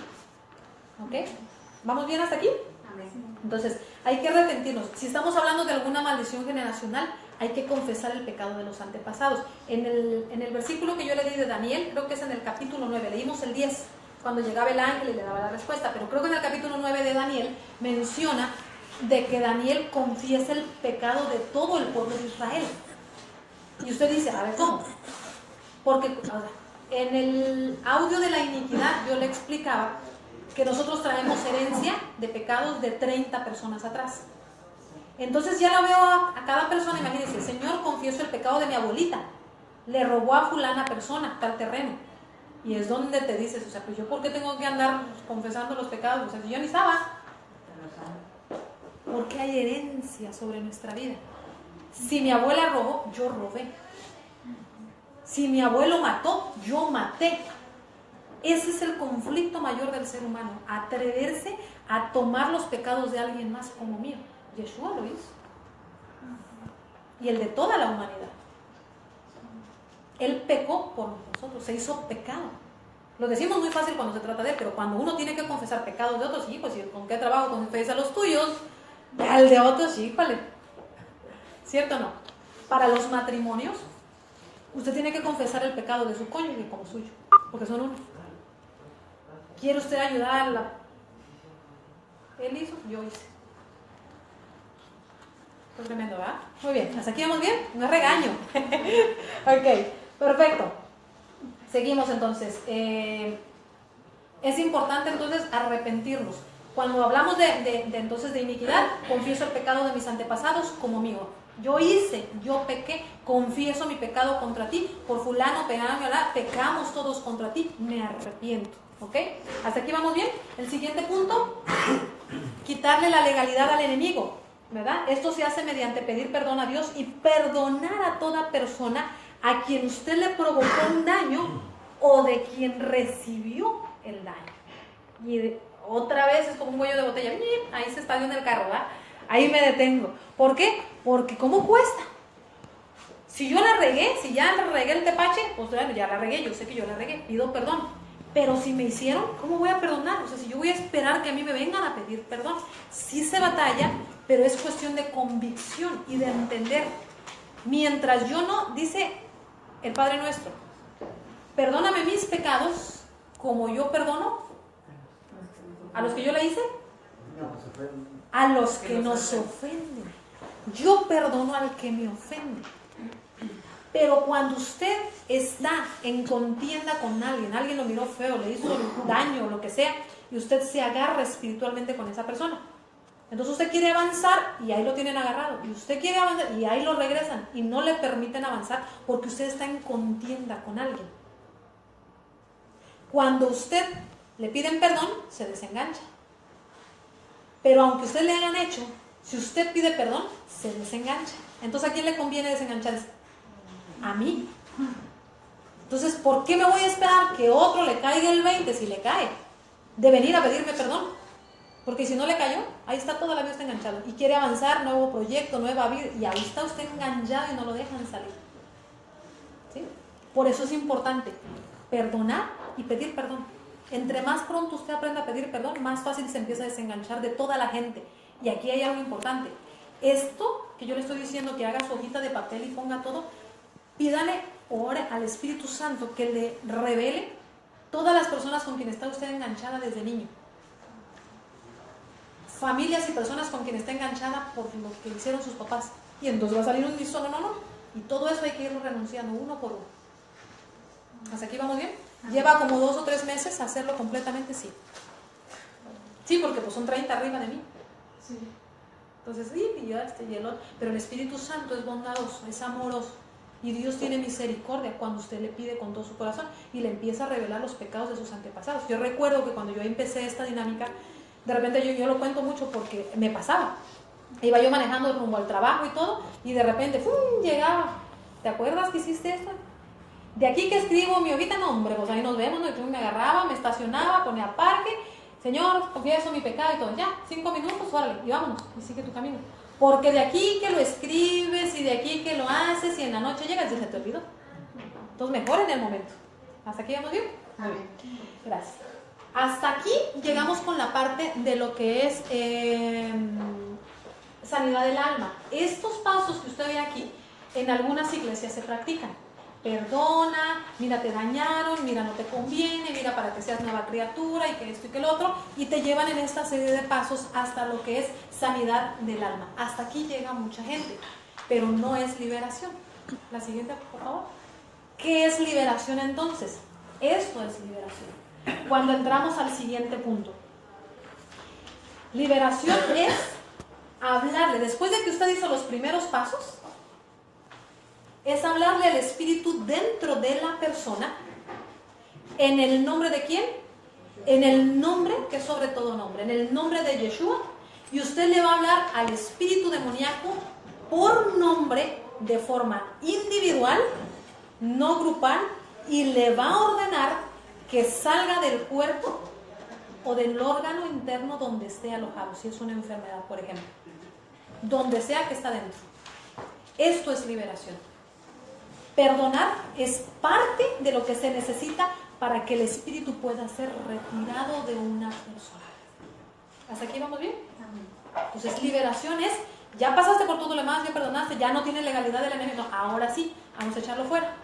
¿Ok? ¿Vamos bien hasta aquí? Entonces, hay que arrepentirnos. Si estamos hablando de alguna maldición generacional, hay que confesar el pecado de los antepasados. En el versículo que yo le di de Daniel, creo que es en el capítulo 9, leímos el 10, cuando llegaba el ángel y le daba la respuesta, pero creo que en el capítulo 9 de Daniel menciona de que Daniel confiesa el pecado de todo el pueblo de Israel. Y usted dice, a ver, ¿cómo? Porque en el audio de la iniquidad yo le explicaba que nosotros traemos herencia de pecados de 30 personas atrás. Entonces ya lo veo a cada persona, imagínense, Señor, confieso el pecado de mi abuelita, le robó a fulana persona tal terreno. Y es donde te dices, o sea, pues yo ¿por qué tengo que andar confesando los pecados? O sea, si yo ni estaba. Porque hay herencia sobre nuestra vida. Si mi abuela robó, yo robé. Si mi abuelo mató, yo maté. Ese es el conflicto mayor del ser humano, atreverse a tomar los pecados de alguien más como mío. Yeshua lo hizo. Y el de toda la humanidad. Él pecó por nosotros, se hizo pecado. Lo decimos muy fácil cuando se trata de él, pero cuando uno tiene que confesar pecados de otros, sí, pues ¿con qué trabajo confiesa los tuyos? Al de otros, sí, vale. ¿Cierto o no? Para los matrimonios, usted tiene que confesar el pecado de su cónyuge como suyo, porque son uno. ¿Quiere usted ayudarla? Él hizo, yo hice. Fue tremendo, ¿verdad? Muy bien, ¿hasta aquí vamos bien? No es regaño. Ok, perfecto. Seguimos entonces. Es importante entonces arrepentirnos. Cuando hablamos entonces de iniquidad, confieso el pecado de mis antepasados como mío. Yo hice, yo pequé, confieso mi pecado contra ti, por fulano, pecamos todos contra ti, me arrepiento. ¿Ok? ¿Hasta aquí vamos bien? El siguiente punto, quitarle la legalidad al enemigo, ¿verdad? Esto se hace mediante pedir perdón a Dios y perdonar a toda persona a quien usted le provocó un daño o de quien recibió el daño. Y otra vez es como un cuello de botella, ahí se está viendo el carro, ¿verdad? Ahí me detengo. ¿Por qué? Porque ¿cómo cuesta? Si yo la regué, si ya le regué el tepache, pues bueno, ya la regué, yo sé que yo la regué, pido perdón. Pero si me hicieron, ¿cómo voy a perdonar? O sea, si yo voy a esperar que a mí me vengan a pedir perdón. Sí se batalla, pero es cuestión de convicción y de entender. Mientras yo no, dice el Padre Nuestro, perdóname mis pecados como yo perdono a los que yo le hice, a los que nos ofenden. Yo perdono al que me ofende. Pero cuando usted está en contienda con alguien lo miró feo, le hizo daño, lo que sea, y usted se agarra espiritualmente con esa persona. Entonces usted quiere avanzar y ahí lo tienen agarrado. Y usted quiere avanzar y ahí lo regresan y no le permiten avanzar porque usted está en contienda con alguien. Cuando usted le piden perdón, se desengancha. Pero aunque usted le hayan hecho, si usted pide perdón, se desengancha. Entonces ¿a quién le conviene desengancharse? A mí. Entonces, ¿por qué me voy a esperar que otro le caiga el 20 si le cae? De venir a pedirme perdón. Porque si no le cayó, ahí está toda la vida usted enganchado. Y quiere avanzar, nuevo proyecto, nueva vida. Y ahí está usted enganchado y no lo dejan salir. ¿Sí? Por eso es importante perdonar y pedir perdón. Entre más pronto usted aprenda a pedir perdón, más fácil se empieza a desenganchar de toda la gente. Y aquí hay algo importante. Esto que yo le estoy diciendo, que haga su hojita de papel y ponga todo, pídale ore al Espíritu Santo que le revele todas las personas con quienes está usted enganchada desde niño. Familias y personas con quienes está enganchada por lo que hicieron sus papás. Y entonces va a salir un listo, no. Y todo eso hay que irlo renunciando uno por uno. ¿Hasta aquí vamos bien? ¿Lleva como 2 o 3 meses hacerlo completamente? Sí. Sí, porque pues son 30 arriba de mí. Sí. Entonces, y yo y el otro. Pero el Espíritu Santo es bondadoso, es amoroso. Y Dios tiene misericordia cuando usted le pide con todo su corazón y le empieza a revelar los pecados de sus antepasados. Yo recuerdo que cuando yo empecé esta dinámica, de repente yo lo cuento mucho porque me pasaba. Iba yo manejando rumbo al trabajo y todo, y de repente, ¡fum!, llegaba. ¿Te acuerdas que hiciste esto? De aquí que escribo mi hojita, no, hombre, pues ahí nos vemos, ¿no? Entonces me agarraba, me estacionaba, ponía parque, Señor, confieso mi pecado y todo, ya, 5 minutos, órale, y vámonos, y sigue tu camino. Porque de aquí que lo escribes y de aquí que lo haces y en la noche llegas y se te olvidó. Entonces mejor en el momento. ¿Hasta aquí vamos bien? Amén. Gracias. Hasta aquí llegamos con la parte de lo que es sanidad del alma. Estos pasos que usted ve aquí, en algunas iglesias se practican. Perdona, mira, te dañaron, mira, no te conviene, mira, para que seas nueva criatura y que esto y que el otro, y te llevan en esta serie de pasos hasta lo que es sanidad del alma. Hasta aquí llega mucha gente, pero no es liberación. La siguiente, por favor. ¿Qué es liberación entonces? Esto es liberación. Cuando entramos al siguiente punto. Liberación es hablarle, después de que usted hizo los primeros pasos, es hablarle al espíritu dentro de la persona, en el nombre de quién, en el nombre que es sobre todo nombre, en el nombre de Yeshua, y usted le va a hablar al espíritu demoníaco por nombre, de forma individual, no grupal, y le va a ordenar que salga del cuerpo o del órgano interno donde esté alojado, si es una enfermedad, por ejemplo, donde sea que está dentro. Esto es liberación. Perdonar es parte de lo que se necesita para que el espíritu pueda ser retirado de una persona. ¿Hasta aquí vamos bien? Entonces, liberación es, ya pasaste por todo lo demás, ya perdonaste, ya no tiene legalidad del enemigo, no, ahora sí, vamos a echarlo fuera.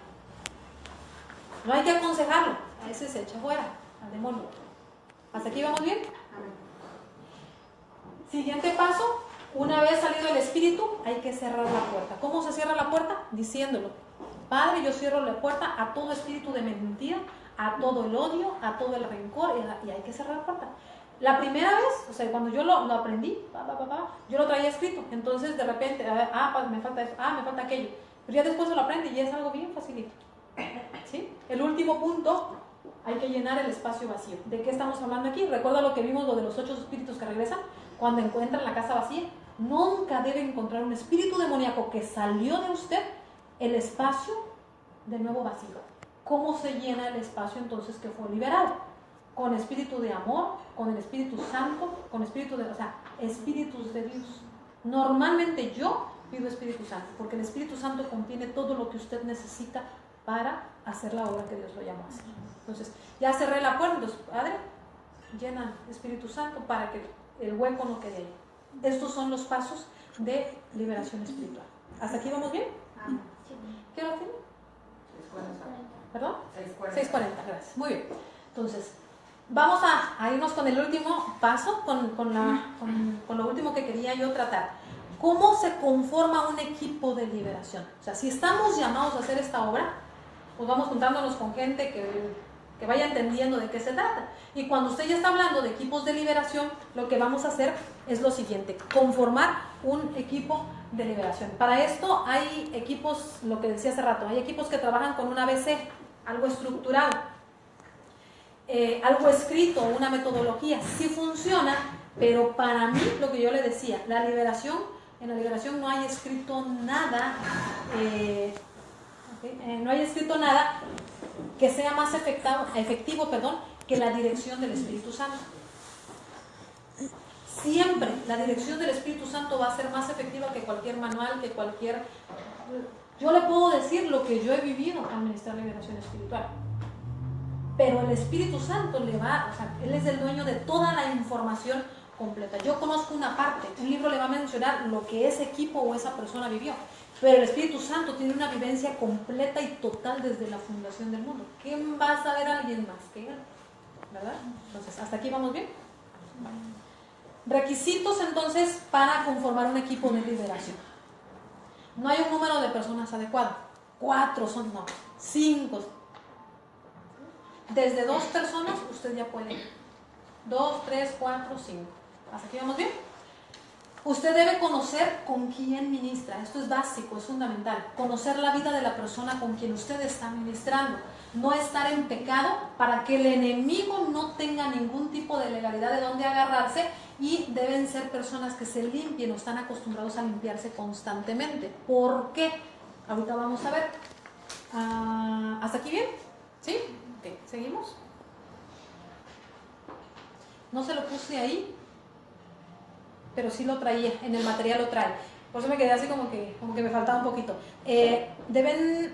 No hay que aconsejarlo, a ese se echa fuera, al demonio. ¿Hasta aquí vamos bien? Siguiente paso, una vez salido el espíritu, hay que cerrar la puerta. ¿Cómo se cierra la puerta? Diciéndolo: Padre, yo cierro la puerta a todo espíritu de mentira, a todo el odio, a todo el rencor, y hay que cerrar la puerta. La primera vez, o sea, cuando yo lo aprendí, yo lo traía escrito, entonces de repente, me falta eso, me falta aquello, pero ya después lo aprende y es algo bien facilito. ¿Sí? El último punto, hay que llenar el espacio vacío. ¿De qué estamos hablando aquí? Recuerda lo que vimos, lo de los 8 espíritus que regresan, cuando encuentran la casa vacía. Nunca debe encontrar un espíritu demoníaco que salió de usted el espacio de nuevo vacío. ¿Cómo se llena el espacio entonces que fue liberado? Con espíritu de amor, con el Espíritu Santo, con espíritu de, espíritus de Dios. Normalmente yo pido Espíritu Santo, porque el Espíritu Santo contiene todo lo que usted necesita para hacer la obra que Dios lo llamó a hacer. Entonces, ya cerré la puerta, entonces, Padre, llena Espíritu Santo para que el hueco no quede ahí. Estos son los pasos de liberación espiritual. ¿Hasta aquí vamos bien? ¿Qué hora tiene? 6:40. ¿Perdón? 6:40. 6:40, gracias. Muy bien. Entonces, vamos a irnos con el último paso, con lo último que quería yo tratar. ¿Cómo se conforma un equipo de liberación? O sea, si estamos llamados a hacer esta obra, pues vamos juntándonos con gente que vaya entendiendo de qué se trata. Y cuando usted ya está hablando de equipos de liberación, lo que vamos a hacer es lo siguiente: conformar un equipo de liberación. Para esto hay equipos, lo que decía hace rato, hay equipos que trabajan con un ABC, algo estructurado, algo escrito, una metodología. Sí funciona, pero para mí, lo que yo le decía, en la liberación no hay escrito nada, no hay escrito nada que sea más efectivo, que la dirección del Espíritu Santo. Siempre la dirección del Espíritu Santo va a ser más efectiva que cualquier manual, que cualquier... Yo le puedo decir lo que yo he vivido al ministrar liberación espiritual, pero el Espíritu Santo Él es el dueño de toda la información completa. Yo conozco una parte, un libro le va a mencionar lo que ese equipo o esa persona vivió, pero el Espíritu Santo tiene una vivencia completa y total desde la fundación del mundo. ¿Qué va a saber alguien más que él? ¿Verdad? Entonces, ¿hasta aquí vamos bien? Requisitos entonces para conformar un equipo de liberación. No hay un número de personas adecuado. 4 son, no, 5. Desde 2 personas usted ya puede ir. 2, 3, 4, 5. ¿Hasta aquí vamos bien? Usted debe conocer con quién ministra. Esto es básico, es fundamental. Conocer la vida de la persona con quien usted está ministrando. No estar en pecado para que el enemigo no tenga ningún tipo de legalidad de dónde agarrarse, y deben ser personas que se limpien o están acostumbrados a limpiarse constantemente. ¿Por qué? Ahorita vamos a ver. ¿Hasta aquí bien? ¿Sí? Ok, ¿seguimos? No se lo puse ahí, pero sí lo traía, en el material lo trae. Por eso me quedé así como que me faltaba un poquito. Deben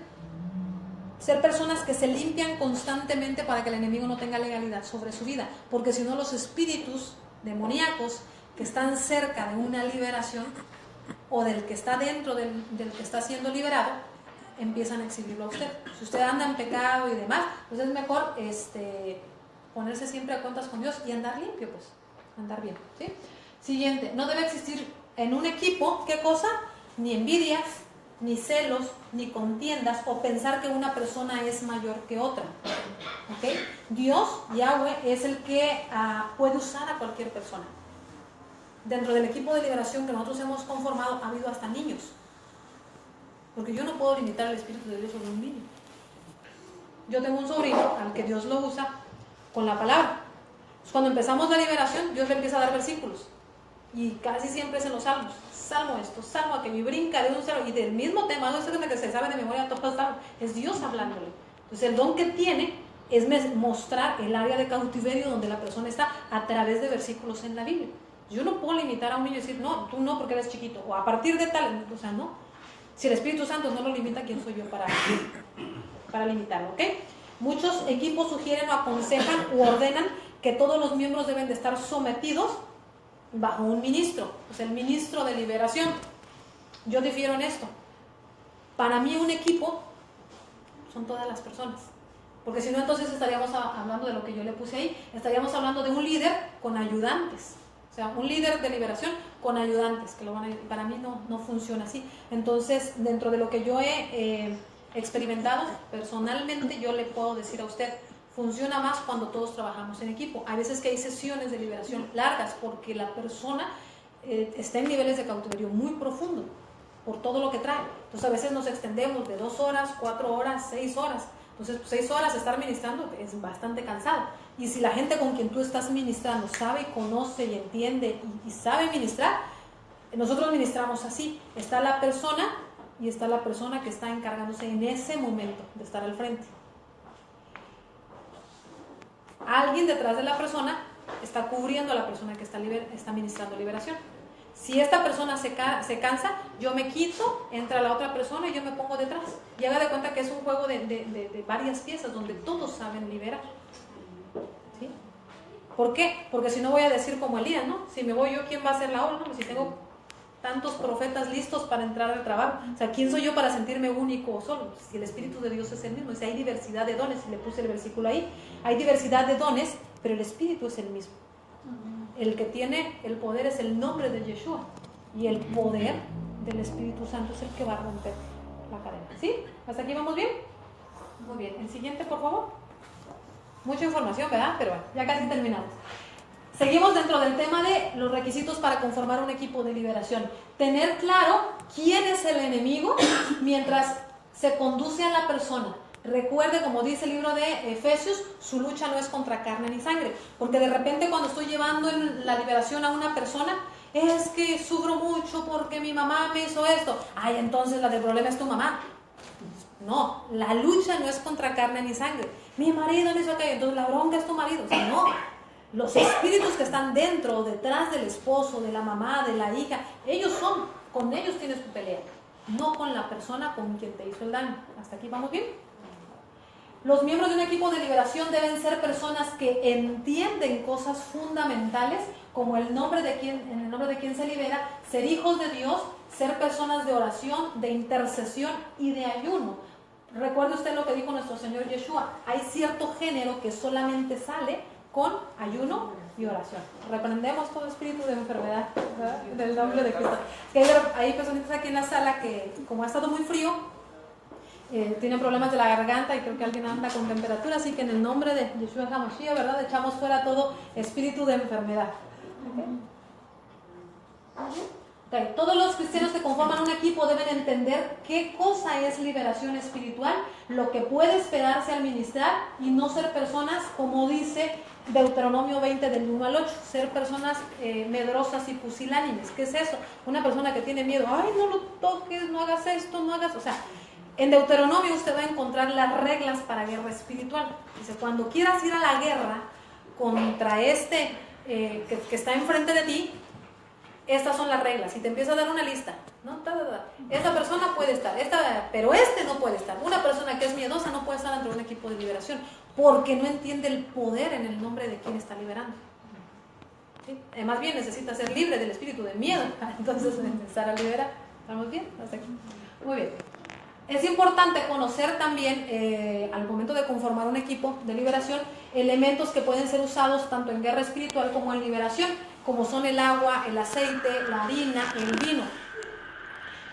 ser personas que se limpian constantemente para que el enemigo no tenga legalidad sobre su vida, porque si no los espíritus demoníacos que están cerca de una liberación o del que está dentro del que está siendo liberado, empiezan a exhibirlo a usted. Si usted anda en pecado y demás, pues es mejor ponerse siempre a cuentas con Dios y andar limpio, pues, andar bien, ¿sí? Siguiente, no debe existir en un equipo, ¿qué cosa? Ni envidias, ni celos, ni contiendas, o pensar que una persona es mayor que otra. ¿Ok? Dios, Yahweh, es el que puede usar a cualquier persona. Dentro del equipo de liberación que nosotros hemos conformado, ha habido hasta niños. Porque yo no puedo limitar el Espíritu de Dios sobre un niño. Yo tengo un sobrino al que Dios lo usa con la palabra. Entonces, cuando empezamos la liberación, Dios le empieza a dar versículos. Y casi siempre es en los salmos. Salmo esto, salmo aquello, y brinca de un salmo, y del mismo tema, no es que se sabe de memoria todos los salmos, es Dios hablándole. Entonces el don que tiene es mostrar el área de cautiverio donde la persona está a través de versículos en la Biblia. Yo no puedo limitar a un niño y decir, no, tú no porque eres chiquito, o a partir de tal, o sea, no. Si el Espíritu Santo no lo limita, ¿quién soy yo para limitarlo? ¿Ok? Muchos equipos sugieren o aconsejan u ordenan que todos los miembros deben de estar sometidos bajo un ministro, pues el ministro de liberación. Yo difiero en esto. Para mí un equipo son todas las personas, porque si no entonces estaríamos hablando de lo que yo le puse ahí, estaríamos hablando de un líder con ayudantes, o sea, un líder de liberación con ayudantes, que lo van a, para mí no funciona así. Entonces, dentro de lo que yo he experimentado, personalmente yo le puedo decir a usted, funciona más cuando todos trabajamos en equipo. Hay veces que hay sesiones de liberación largas porque la persona está en niveles de cautiverio muy profundo por todo lo que trae. Entonces a veces nos extendemos de 2 horas, 4 horas, 6 horas. Entonces 6 horas estar ministrando es bastante cansado. Y si la gente con quien tú estás ministrando sabe y conoce y entiende y sabe ministrar, nosotros ministramos así. Está la persona y está la persona que está encargándose en ese momento de estar al frente. Alguien detrás de la persona está cubriendo a la persona que está ministrando liberación. Si esta persona se cansa, yo me quito, entra la otra persona y yo me pongo detrás. Y haga de cuenta que es un juego de varias piezas donde todos saben liberar. ¿Sí? ¿Por qué? Porque si no voy a decir como Elías, ¿no? Si me voy yo, ¿quién va a hacer la obra? No, si tengo tantos profetas listos para entrar al trabajo. O sea, ¿quién soy yo para sentirme único o solo? Si el Espíritu de Dios es el mismo. Si hay diversidad de dones, y le puse el versículo ahí, hay diversidad de dones, pero el Espíritu es el mismo. El que tiene el poder es el nombre de Yeshua, y el poder del Espíritu Santo es el que va a romper la cadena. ¿Sí? ¿Hasta aquí vamos bien? Muy bien. El siguiente, por favor. Mucha información, ¿verdad? Pero bueno, ya casi terminamos. Seguimos dentro del tema de los requisitos para conformar un equipo de liberación. Tener claro quién es el enemigo mientras se conduce a la persona. Recuerde, como dice el libro de Efesios, su lucha no es contra carne ni sangre. Porque de repente cuando estoy llevando en la liberación a una persona, es que sufro mucho porque mi mamá me hizo esto. Ay, entonces la del problema es tu mamá. No, la lucha no es contra carne ni sangre. Mi marido me hizo aquello, entonces la bronca es tu marido. O sea, no. Los espíritus que están dentro o detrás del esposo, de la mamá, de la hija, con ellos tienes tu pelea, no con la persona con quien te hizo el daño. ¿Hasta aquí vamos bien? Los miembros de un equipo de liberación deben ser personas que entienden cosas fundamentales, como en el nombre de quien se libera, ser hijos de Dios, ser personas de oración, de intercesión y de ayuno. Recuerde usted lo que dijo nuestro Señor Yeshua, hay cierto género que solamente sale con ayuno y oración. Reprendemos todo espíritu de enfermedad, ¿verdad? Del nombre de Cristo. Que hay personitas aquí en la sala que, como ha estado muy frío, tienen problemas de la garganta y creo que alguien anda con temperatura, así que en el nombre de Yeshua HaMashiach, ¿verdad? Echamos fuera todo espíritu de enfermedad. Okay. Todos los cristianos que conforman un equipo deben entender qué cosa es liberación espiritual, lo que puede esperarse al ministrar y no ser personas, como dice Deuteronomio 20 del 1 al 8, ser personas medrosas y pusilánimes. ¿Qué es eso? Una persona que tiene miedo, ay, no lo toques, no hagas esto, no hagas, o sea, en Deuteronomio usted va a encontrar las reglas para guerra espiritual. Dice, cuando quieras ir a la guerra contra que está enfrente de ti, estas son las reglas. Y te empieza a dar una lista, ¿no? Esta persona puede estar, pero no puede estar. Una persona que es miedosa no puede estar dentro de un equipo de liberación, porque no entiende el poder en el nombre de quien está liberando. ¿Sí? Más bien necesita ser libre del espíritu de miedo para entonces empezar a liberar. ¿Estamos bien? Hasta aquí. Muy bien. Es importante conocer también, al momento de conformar un equipo de liberación, elementos que pueden ser usados tanto en guerra espiritual como en liberación, como son el agua, el aceite, la harina, el vino.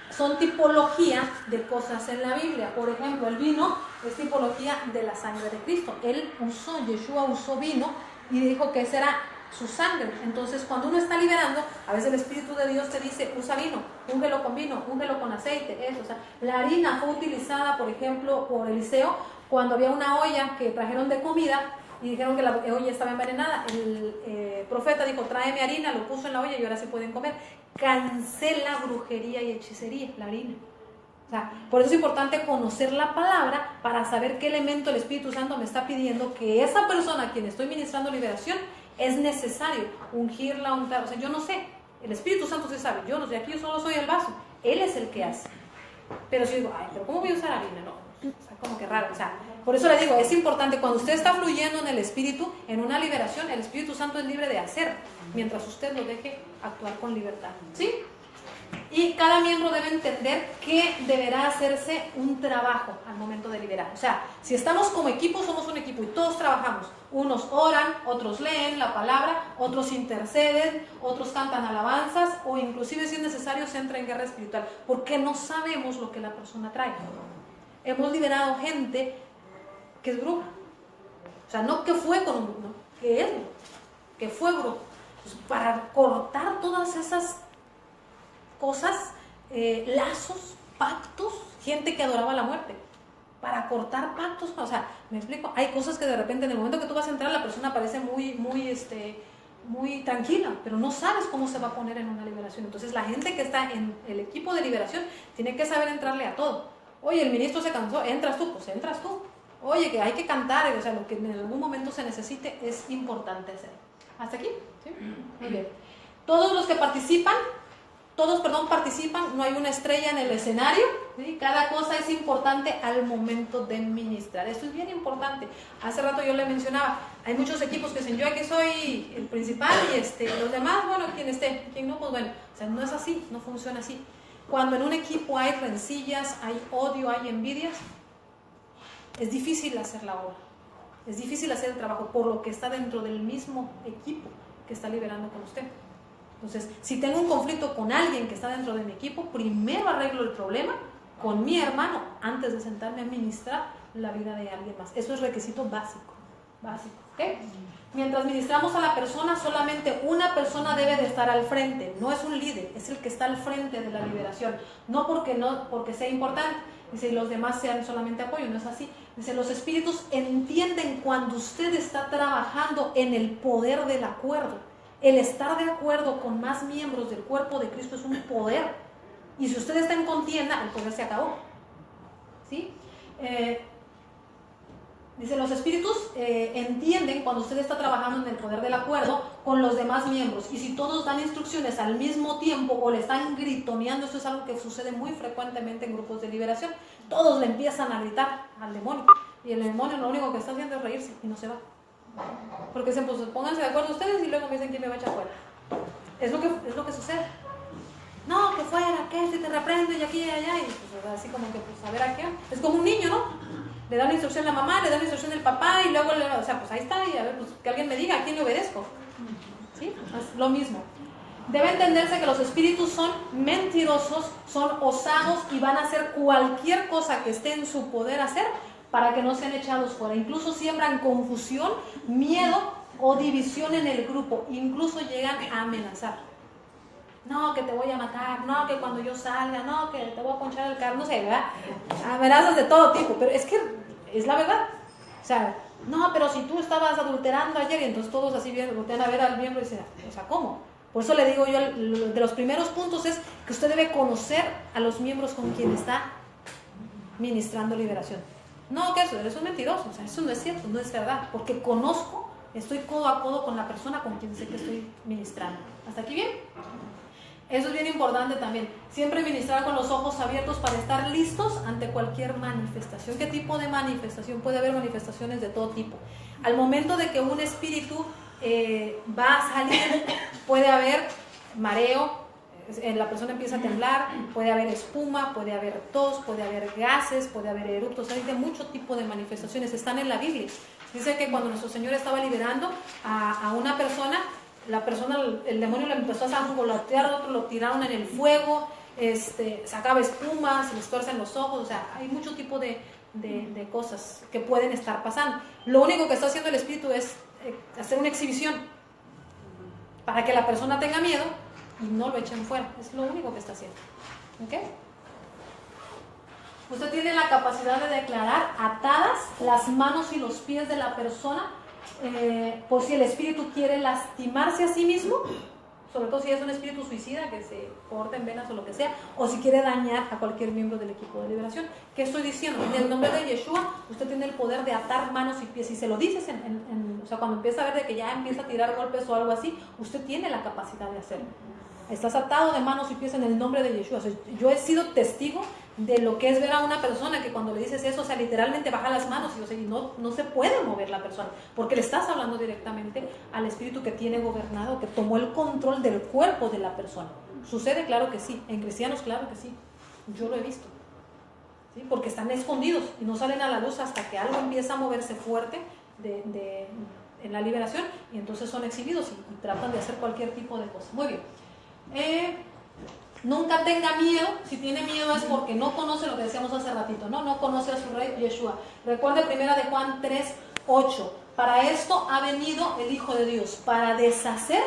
Son tipología de cosas en la Biblia. Por ejemplo, el vino es tipología de la sangre de Cristo. Yeshua usó vino y dijo que esa era su sangre. Entonces, cuando uno está liberando, a veces el Espíritu de Dios te dice, usa vino, úngelo con vino, úngelo con aceite, eso. O sea, la harina fue utilizada, por ejemplo, por Eliseo, cuando había una olla que trajeron de comida y dijeron que la olla estaba envenenada. El profeta dijo, tráeme harina, lo puso en la olla y ahora se pueden comer. Cancela brujería y hechicería, la harina. O sea, por eso es importante conocer la palabra para saber qué elemento el Espíritu Santo me está pidiendo que esa persona a quien estoy ministrando liberación es necesario ungirla, untar. O sea, yo no sé, el Espíritu Santo sí sabe, yo no sé, aquí yo solo soy el vaso, Él es el que hace. Pero si digo, ay, pero ¿cómo voy a usar harina? No, o sea, como que raro. O sea, por eso le digo, es importante cuando usted está fluyendo en el Espíritu, en una liberación, el Espíritu Santo es libre de hacer, mientras usted lo deje actuar con libertad. ¿Sí? Y cada miembro debe entender que deberá hacerse un trabajo al momento de liberar. O sea, si estamos como equipo, somos un equipo y todos trabajamos. Unos oran, otros leen la palabra, otros interceden, otros cantan alabanzas o inclusive si es necesario se entra en guerra espiritual porque no sabemos lo que la persona trae. Hemos liberado gente que es bruja. O sea, no que fue con un brujo, no, que es brujo, que fue brujo. Pues para cortar todas esas cosas, lazos, pactos, gente que adoraba la muerte, para cortar pactos, o sea, me explico, hay cosas que de repente en el momento que tú vas a entrar la persona parece muy tranquila, pero no sabes cómo se va a poner en una liberación. Entonces la gente que está en el equipo de liberación tiene que saber entrarle a todo. Oye, el ministro se cansó, entras tú, pues entras tú. Oye, que hay que cantar, o sea, lo que en algún momento se necesite es importante hacer. ¿Hasta aquí? ¿Sí? Muy bien. Todos los que participan, no hay una estrella en el escenario, ¿sí? Cada cosa es importante al momento de ministrar. Esto es bien importante. Hace rato yo le mencionaba, hay muchos equipos que dicen, yo aquí soy el principal y los demás, bueno, quien esté, quien no, pues bueno. O sea, no es así, no funciona así. Cuando en un equipo hay rencillas, hay odio, hay envidias, es difícil hacer la obra, es difícil hacer el trabajo por lo que está dentro del mismo equipo que está liberando con usted. Entonces, si tengo un conflicto con alguien que está dentro de mi equipo, primero arreglo el problema con mi hermano antes de sentarme a ministrar la vida de alguien más. Eso es requisito básico, ¿ok? Mientras ministramos a la persona, solamente una persona debe de estar al frente, no es un líder, es el que está al frente de la liberación, no porque sea importante, dice, los demás sean solamente apoyo, no es así. Dice, los espíritus entienden cuando usted está trabajando en el poder del acuerdo. El estar de acuerdo con más miembros del cuerpo de Cristo es un poder. Y si usted está en contienda, el poder se acabó. ¿Sí? Dice, los espíritus entienden cuando usted está trabajando en el poder del acuerdo con los demás miembros. Y si todos dan instrucciones al mismo tiempo o le están gritoneando, eso es algo que sucede muy frecuentemente en grupos de liberación. Todos le empiezan a gritar al demonio. Y el demonio lo único que está haciendo es reírse y no se va. Porque dicen, pues pónganse de acuerdo ustedes y luego me dicen quién me va a echar fuera. Es lo que sucede. No, que fuera, que si te reprendo y aquí y allá. Y pues así como que, pues a ver a qué. Es como un niño, ¿no? Le da la instrucción a la mamá, le da la instrucción al papá y luego, o sea, pues ahí está. Y a ver, pues que alguien me diga a quién le obedezco. ¿Sí? Es lo mismo. Debe entenderse que los espíritus son mentirosos, son osados y van a hacer cualquier cosa que esté en su poder hacer para que no sean echados fuera. Incluso siembran confusión, miedo o división en el grupo. Incluso llegan a amenazar. No, que te voy a matar, no, que cuando yo salga, no, que te voy a ponchar el carro, no sé, ¿verdad? Amenazas de todo tipo, pero es que es la verdad. O sea, no, pero si tú estabas adulterando ayer, y entonces todos así voltean a ver al miembro y dicen, o sea, ¿cómo? Por eso le digo yo, de los primeros puntos es que usted debe conocer a los miembros con quien está ministrando liberación. No, que eso es un mentiroso, o sea, eso no es cierto, no es verdad, porque conozco, estoy codo a codo con la persona con quien sé que estoy ministrando. ¿Hasta aquí bien? Eso es bien importante también. Siempre ministrar con los ojos abiertos para estar listos ante cualquier manifestación. ¿Qué tipo de manifestación? Puede haber manifestaciones de todo tipo. Al momento de que un espíritu va a salir, puede haber mareo, la persona empieza a temblar, puede haber espuma, puede haber tos, puede haber gases, puede haber eructos. Hay de mucho tipo de manifestaciones, están en la Biblia. Dice que cuando nuestro Señor estaba liberando a una persona, la persona, el demonio le empezó a sangolotear, otro lo tiraron en el fuego, sacaba espuma, se les tuercen los ojos, o sea, hay mucho tipo de cosas que pueden estar pasando. Lo único que está haciendo el espíritu es hacer una exhibición para que la persona tenga miedo y no lo echen fuera. Es lo único que está haciendo. ¿Ok? Usted tiene la capacidad de declarar atadas las manos y los pies de la persona por si el espíritu quiere lastimarse a sí mismo, sobre todo si es un espíritu suicida que se corta en venas o lo que sea, o si quiere dañar a cualquier miembro del equipo de liberación. ¿Qué estoy diciendo? En el nombre de Yeshua, usted tiene el poder de atar manos y pies. Si se lo dices, o sea, cuando empieza a ver de que ya empieza a tirar golpes o algo así, usted tiene la capacidad de hacerlo. Estás atado de manos y pies en el nombre de Yeshua. O sea, yo he sido testigo de lo que es ver a una persona que cuando le dices eso, o sea, literalmente baja las manos y, o sea, y no se puede mover la persona, porque le estás hablando directamente al espíritu que tiene gobernado, que tomó el control del cuerpo de la persona. ¿Sucede? Claro que sí. En cristianos, claro que sí. Yo lo he visto. ¿Sí? Porque están escondidos y no salen a la luz hasta que algo empieza a moverse fuerte en la liberación, y entonces son exhibidos y tratan de hacer cualquier tipo de cosa. Muy bien. Nunca tenga miedo. Si tiene miedo es porque no conoce lo que decíamos hace ratito, no conoce a su rey Yeshua. Recuerde 1 de Juan 3:8. Para esto ha venido el Hijo de Dios, para deshacer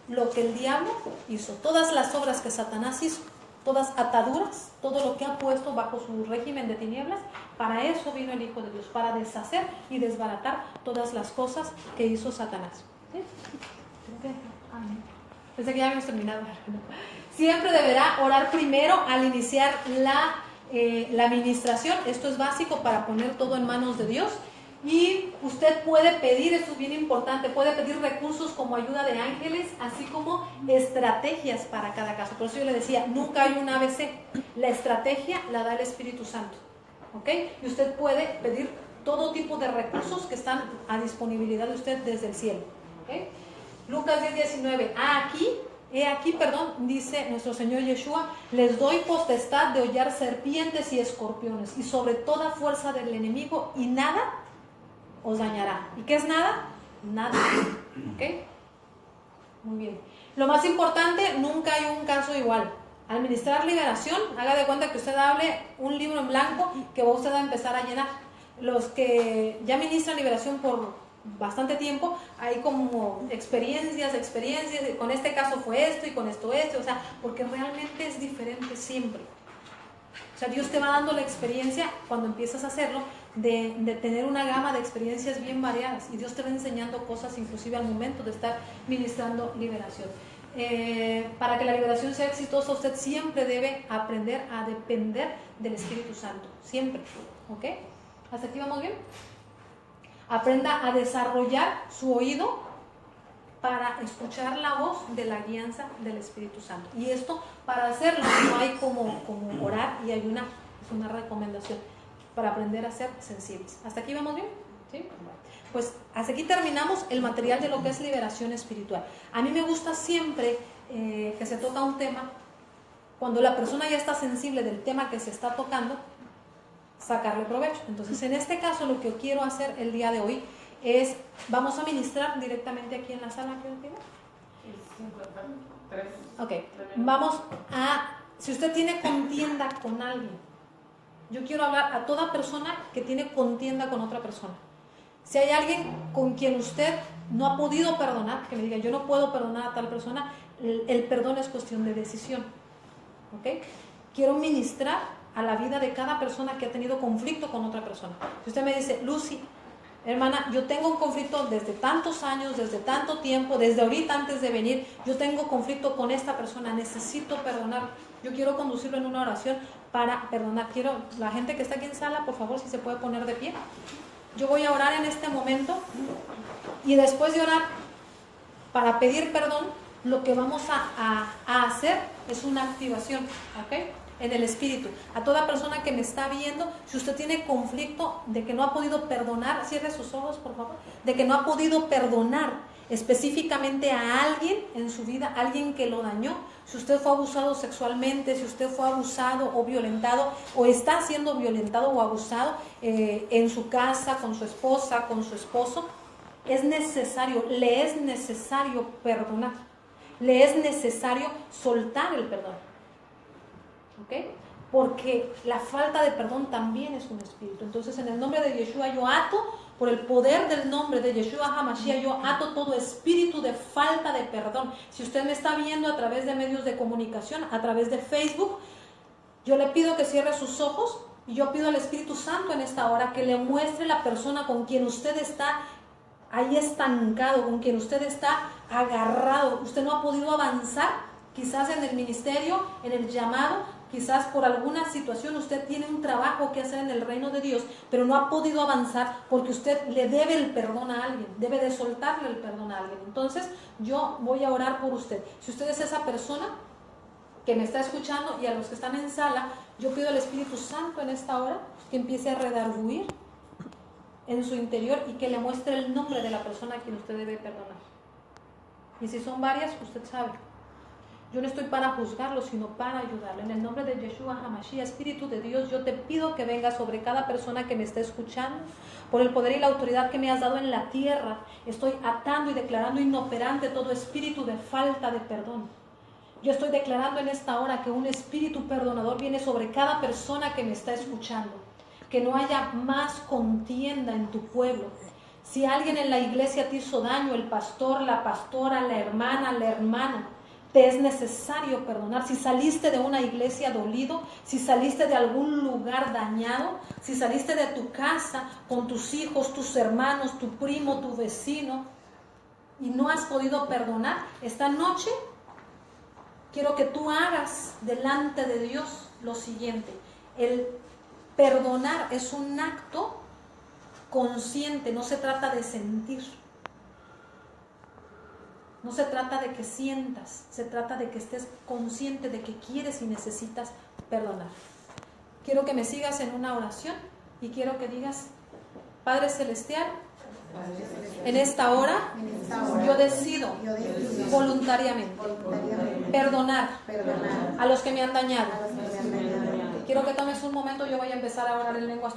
lo que el diablo hizo, todas las obras que Satanás hizo, todas ataduras, todo lo que ha puesto bajo su régimen de tinieblas. Para eso vino el Hijo de Dios, para deshacer y desbaratar todas las cosas que hizo Satanás. ¿Sí? Pensé que ya habíamos terminado. Siempre deberá orar primero al iniciar la administración. Esto es básico para poner todo en manos de Dios. Y usted puede pedir, esto es bien importante, puede pedir recursos como ayuda de ángeles, así como estrategias para cada caso. Por eso yo le decía, nunca hay un ABC. La estrategia la da el Espíritu Santo. ¿Ok? Y usted puede pedir todo tipo de recursos que están a disponibilidad de usted desde el cielo. ¿Ok? Lucas 10:19. He aquí, dice nuestro Señor Yeshua, les doy potestad de hollar serpientes y escorpiones y sobre toda fuerza del enemigo, y nada os dañará. ¿Y qué es nada? Nada. ¿Ok? Muy bien. Lo más importante, nunca hay un caso igual. Al ministrar liberación, haga de cuenta que usted hable un libro en blanco que va usted a empezar a llenar. Los que ya ministran liberación por bastante tiempo, hay como experiencias, con este caso fue esto y con esto, o sea, porque realmente es diferente siempre. O sea, Dios te va dando la experiencia cuando empiezas a hacerlo, de tener una gama de experiencias bien variadas, y Dios te va enseñando cosas inclusive al momento de estar ministrando liberación. Para que la liberación sea exitosa, usted siempre debe aprender a depender del Espíritu Santo, siempre. ¿Ok? ¿Hasta aquí vamos bien? Aprenda a desarrollar su oído para escuchar la voz de la guianza del Espíritu Santo. Y esto, para hacerlo, no hay como orar y ayunar, es una recomendación. para aprender a ser sensibles. ¿Hasta aquí vamos bien? ¿Sí? Bueno, pues hasta aquí terminamos el material de lo que es liberación espiritual. A mí me gusta siempre que se toca un tema, cuando la persona ya está sensible del tema que se está tocando, sacarle provecho. Entonces, en este caso, lo que quiero hacer el día de hoy es, vamos a ministrar directamente aquí en la sala. ¿Qué tiene? Ok, vamos a, si usted tiene contienda con alguien, yo quiero hablar a toda persona que tiene contienda con otra persona. Si hay alguien con quien usted no ha podido perdonar, que me diga, yo no puedo perdonar a tal persona, el perdón es cuestión de decisión. ¿Ok? Quiero ministrar a la vida de cada persona que ha tenido conflicto con otra persona. Si usted me dice, Lucy, hermana, yo tengo un conflicto desde tantos años, desde tanto tiempo, desde ahorita antes de venir, yo tengo conflicto con esta persona, necesito perdonar. Yo quiero conducirlo en una oración para perdonar. Quiero, la gente que está aquí en sala, por favor, si se puede poner de pie. Yo voy a orar en este momento y después de orar para pedir perdón, lo que vamos a hacer es una activación, ¿ok? En el espíritu. A toda persona que me está viendo, si usted tiene conflicto de que no ha podido perdonar, cierre sus ojos, por favor, de que no ha podido perdonar específicamente a alguien en su vida, alguien que lo dañó, si usted fue abusado sexualmente, si usted fue abusado o violentado, o está siendo violentado o abusado en su casa, con su esposa, con su esposo, es necesario, le es necesario perdonar, le es necesario soltar el perdón. ¿Ok? Porque la falta de perdón también es un espíritu. Entonces, en el nombre de Yeshua yo ato, por el poder del nombre de Yeshua HaMashiach, yo ato todo espíritu de falta de perdón. Si usted me está viendo a través de medios de comunicación, a través de Facebook, yo le pido que cierre sus ojos y yo pido al Espíritu Santo en esta hora que le muestre la persona con quien usted está ahí estancado, con quien usted está agarrado. Usted no ha podido avanzar, quizás en el ministerio, en el llamado. Quizás por alguna situación usted tiene un trabajo que hacer en el reino de Dios, pero no ha podido avanzar porque usted le debe el perdón a alguien, debe de soltarle el perdón a alguien. Entonces yo voy a orar por usted. Si usted es esa persona que me está escuchando y a los que están en sala, yo pido al Espíritu Santo en esta hora que empiece a redarguir en su interior y que le muestre el nombre de la persona a quien usted debe perdonar. Y si son varias, usted sabe. Yo no estoy para juzgarlo, sino para ayudarlo. En el nombre de Yeshua HaMashiach, Espíritu de Dios, yo te pido que venga sobre cada persona que me esté escuchando. Por el poder y la autoridad que me has dado en la tierra, estoy atando y declarando inoperante todo espíritu de falta de perdón. Yo estoy declarando en esta hora que un espíritu perdonador viene sobre cada persona que me está escuchando. Que no haya más contienda en tu pueblo. Si alguien en la iglesia te hizo daño, el pastor, la pastora, la hermana, el hermano, te es necesario perdonar. Si saliste de una iglesia dolido, si saliste de algún lugar dañado, si saliste de tu casa con tus hijos, tus hermanos, tu primo, tu vecino y no has podido perdonar, esta noche quiero que tú hagas delante de Dios lo siguiente. El perdonar es un acto consciente, no se trata de sentir. No se trata de que sientas, se trata de que estés consciente de que quieres y necesitas perdonar. Quiero que me sigas en una oración y quiero que digas, Padre Celestial, en esta hora yo decido voluntariamente perdonar a los que me han dañado. Quiero que tomes un momento, yo voy a empezar a orar en lenguas.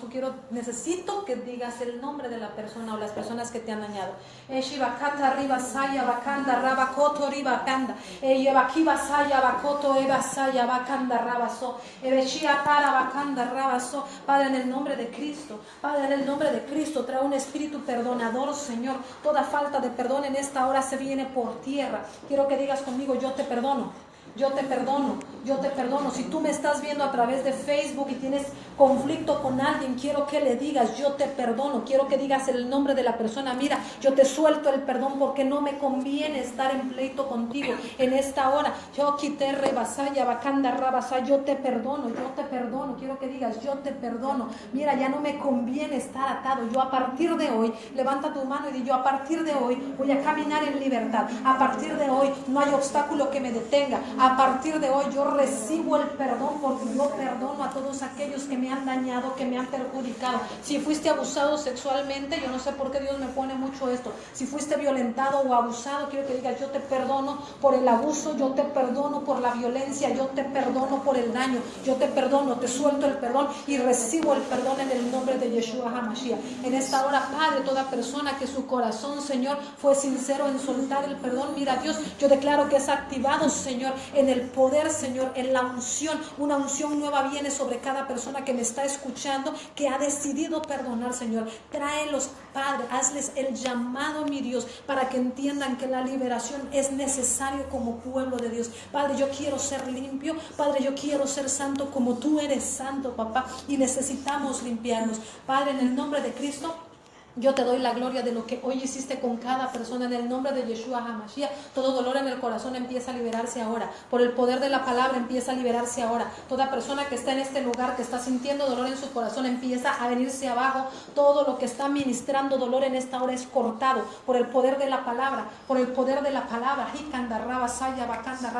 Necesito que digas el nombre de la persona o las personas que te han dañado. Eshibakata riba saya bakanda rabakoto riba kanda. Eyebakiba saya bakoto eba saya bakanda rabaso. Ebeshia para bakanda rabaso. Padre, en el nombre de Cristo, Padre, en el nombre de Cristo, trae un espíritu perdonador, Señor. Toda falta de perdón en esta hora se viene por tierra. Quiero que digas conmigo, yo te perdono. Yo te perdono, yo te perdono. Si tú me estás viendo a través de Facebook y tienes conflicto con alguien, quiero que le digas, yo te perdono. Quiero que digas el nombre de la persona, mira, yo te suelto el perdón porque no me conviene estar en pleito contigo en esta hora. Yo quité rebasaya, bacanda rabasa, yo te perdono, yo te perdono. Quiero que digas, yo te perdono. Mira, ya no me conviene estar atado. Yo a partir de hoy, levanta tu mano y di, yo a partir de hoy voy a caminar en libertad. A partir de hoy no hay obstáculo que me detenga. A partir de hoy yo recibo el perdón, porque yo perdono a todos aquellos que me han dañado, que me han perjudicado. Si fuiste abusado sexualmente, yo no sé por qué Dios me pone mucho esto. Si fuiste violentado o abusado, quiero que digas, yo te perdono por el abuso, yo te perdono por la violencia, yo te perdono por el daño, yo te perdono, te suelto el perdón y recibo el perdón en el nombre de Yeshua HaMashiach. En esta hora, Padre, toda persona que su corazón, Señor, fue sincero en soltar el perdón, mira Dios, yo declaro que es activado, Señor, en el poder, Señor, en la unción. Una unción nueva viene sobre cada persona que me está escuchando, que ha decidido perdonar, Señor. Tráelos, Padre, hazles el llamado, mi Dios, para que entiendan que la liberación es necesario como pueblo de Dios. Padre, yo quiero ser limpio, Padre, yo quiero ser santo como tú eres santo, papá, y necesitamos limpiarnos. Padre, en el nombre de Cristo, yo te doy la gloria de lo que hoy hiciste con cada persona en el nombre de Yeshua HaMashiach. Todo dolor en el corazón empieza a liberarse ahora. Por el poder de la palabra empieza a liberarse ahora. Toda persona que está en este lugar, que está sintiendo dolor en su corazón, empieza a venirse abajo. Todo lo que está ministrando dolor en esta hora es cortado por el poder de la palabra. Por el poder de la palabra.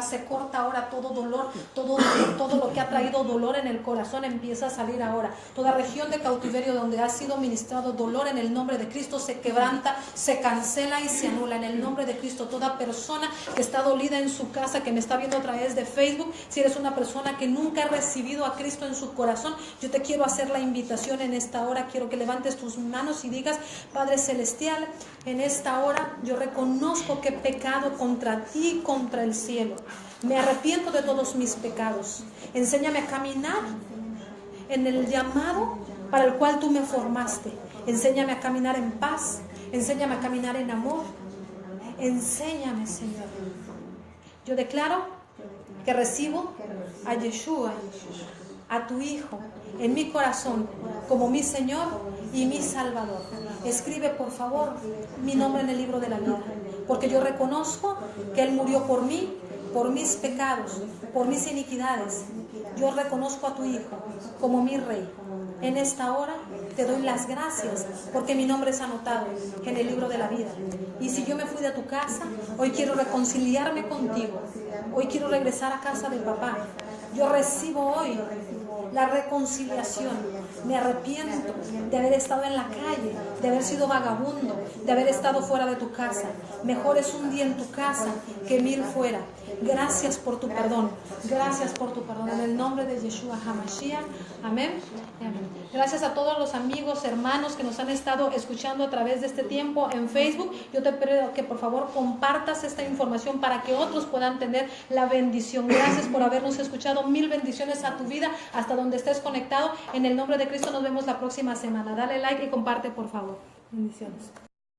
Se corta ahora todo dolor, todo lo que ha traído dolor en el corazón empieza a salir ahora. Toda región de cautiverio donde ha sido ministrado dolor en el nombre de Cristo se quebranta, se cancela y se anula en el nombre de Cristo. Toda persona que está dolida en su casa, que me está viendo a través de Facebook, si eres una persona que nunca ha recibido a Cristo en su corazón, yo te quiero hacer la invitación en esta hora. Quiero que levantes tus manos y digas: Padre Celestial, en esta hora yo reconozco que he pecado contra ti y contra el cielo. Me arrepiento de todos mis pecados. Enséñame a caminar en el llamado para el cual tú me formaste. Enséñame a caminar en paz, enséñame a caminar en amor, enséñame, Señor. Yo declaro que recibo a Yeshua, a tu Hijo, en mi corazón, como mi Señor y mi Salvador. Escribe, por favor, mi nombre en el libro de la vida, porque yo reconozco que Él murió por mí, por mis pecados, por mis iniquidades. Yo reconozco a tu Hijo como mi Rey. En esta hora te doy las gracias porque mi nombre es anotado en el libro de la vida. Y si yo me fui de tu casa, hoy quiero reconciliarme contigo. Hoy quiero regresar a casa de papá. Yo recibo hoy la reconciliación. Me arrepiento de haber estado en la calle, de haber sido vagabundo, de haber estado fuera de tu casa. Mejor es un día en tu casa que 1000 fuera. Gracias por tu perdón. Gracias por tu perdón. En el nombre de Yeshua HaMashiach. Amén. Amén. Gracias a todos los amigos, hermanos que nos han estado escuchando a través de este tiempo en Facebook. Yo te pido que por favor compartas esta información para que otros puedan tener la bendición. Gracias por habernos escuchado. 1000 bendiciones a tu vida hasta donde estés conectado. En el nombre de Cristo nos vemos la próxima semana. Dale like y comparte, por favor. Bendiciones.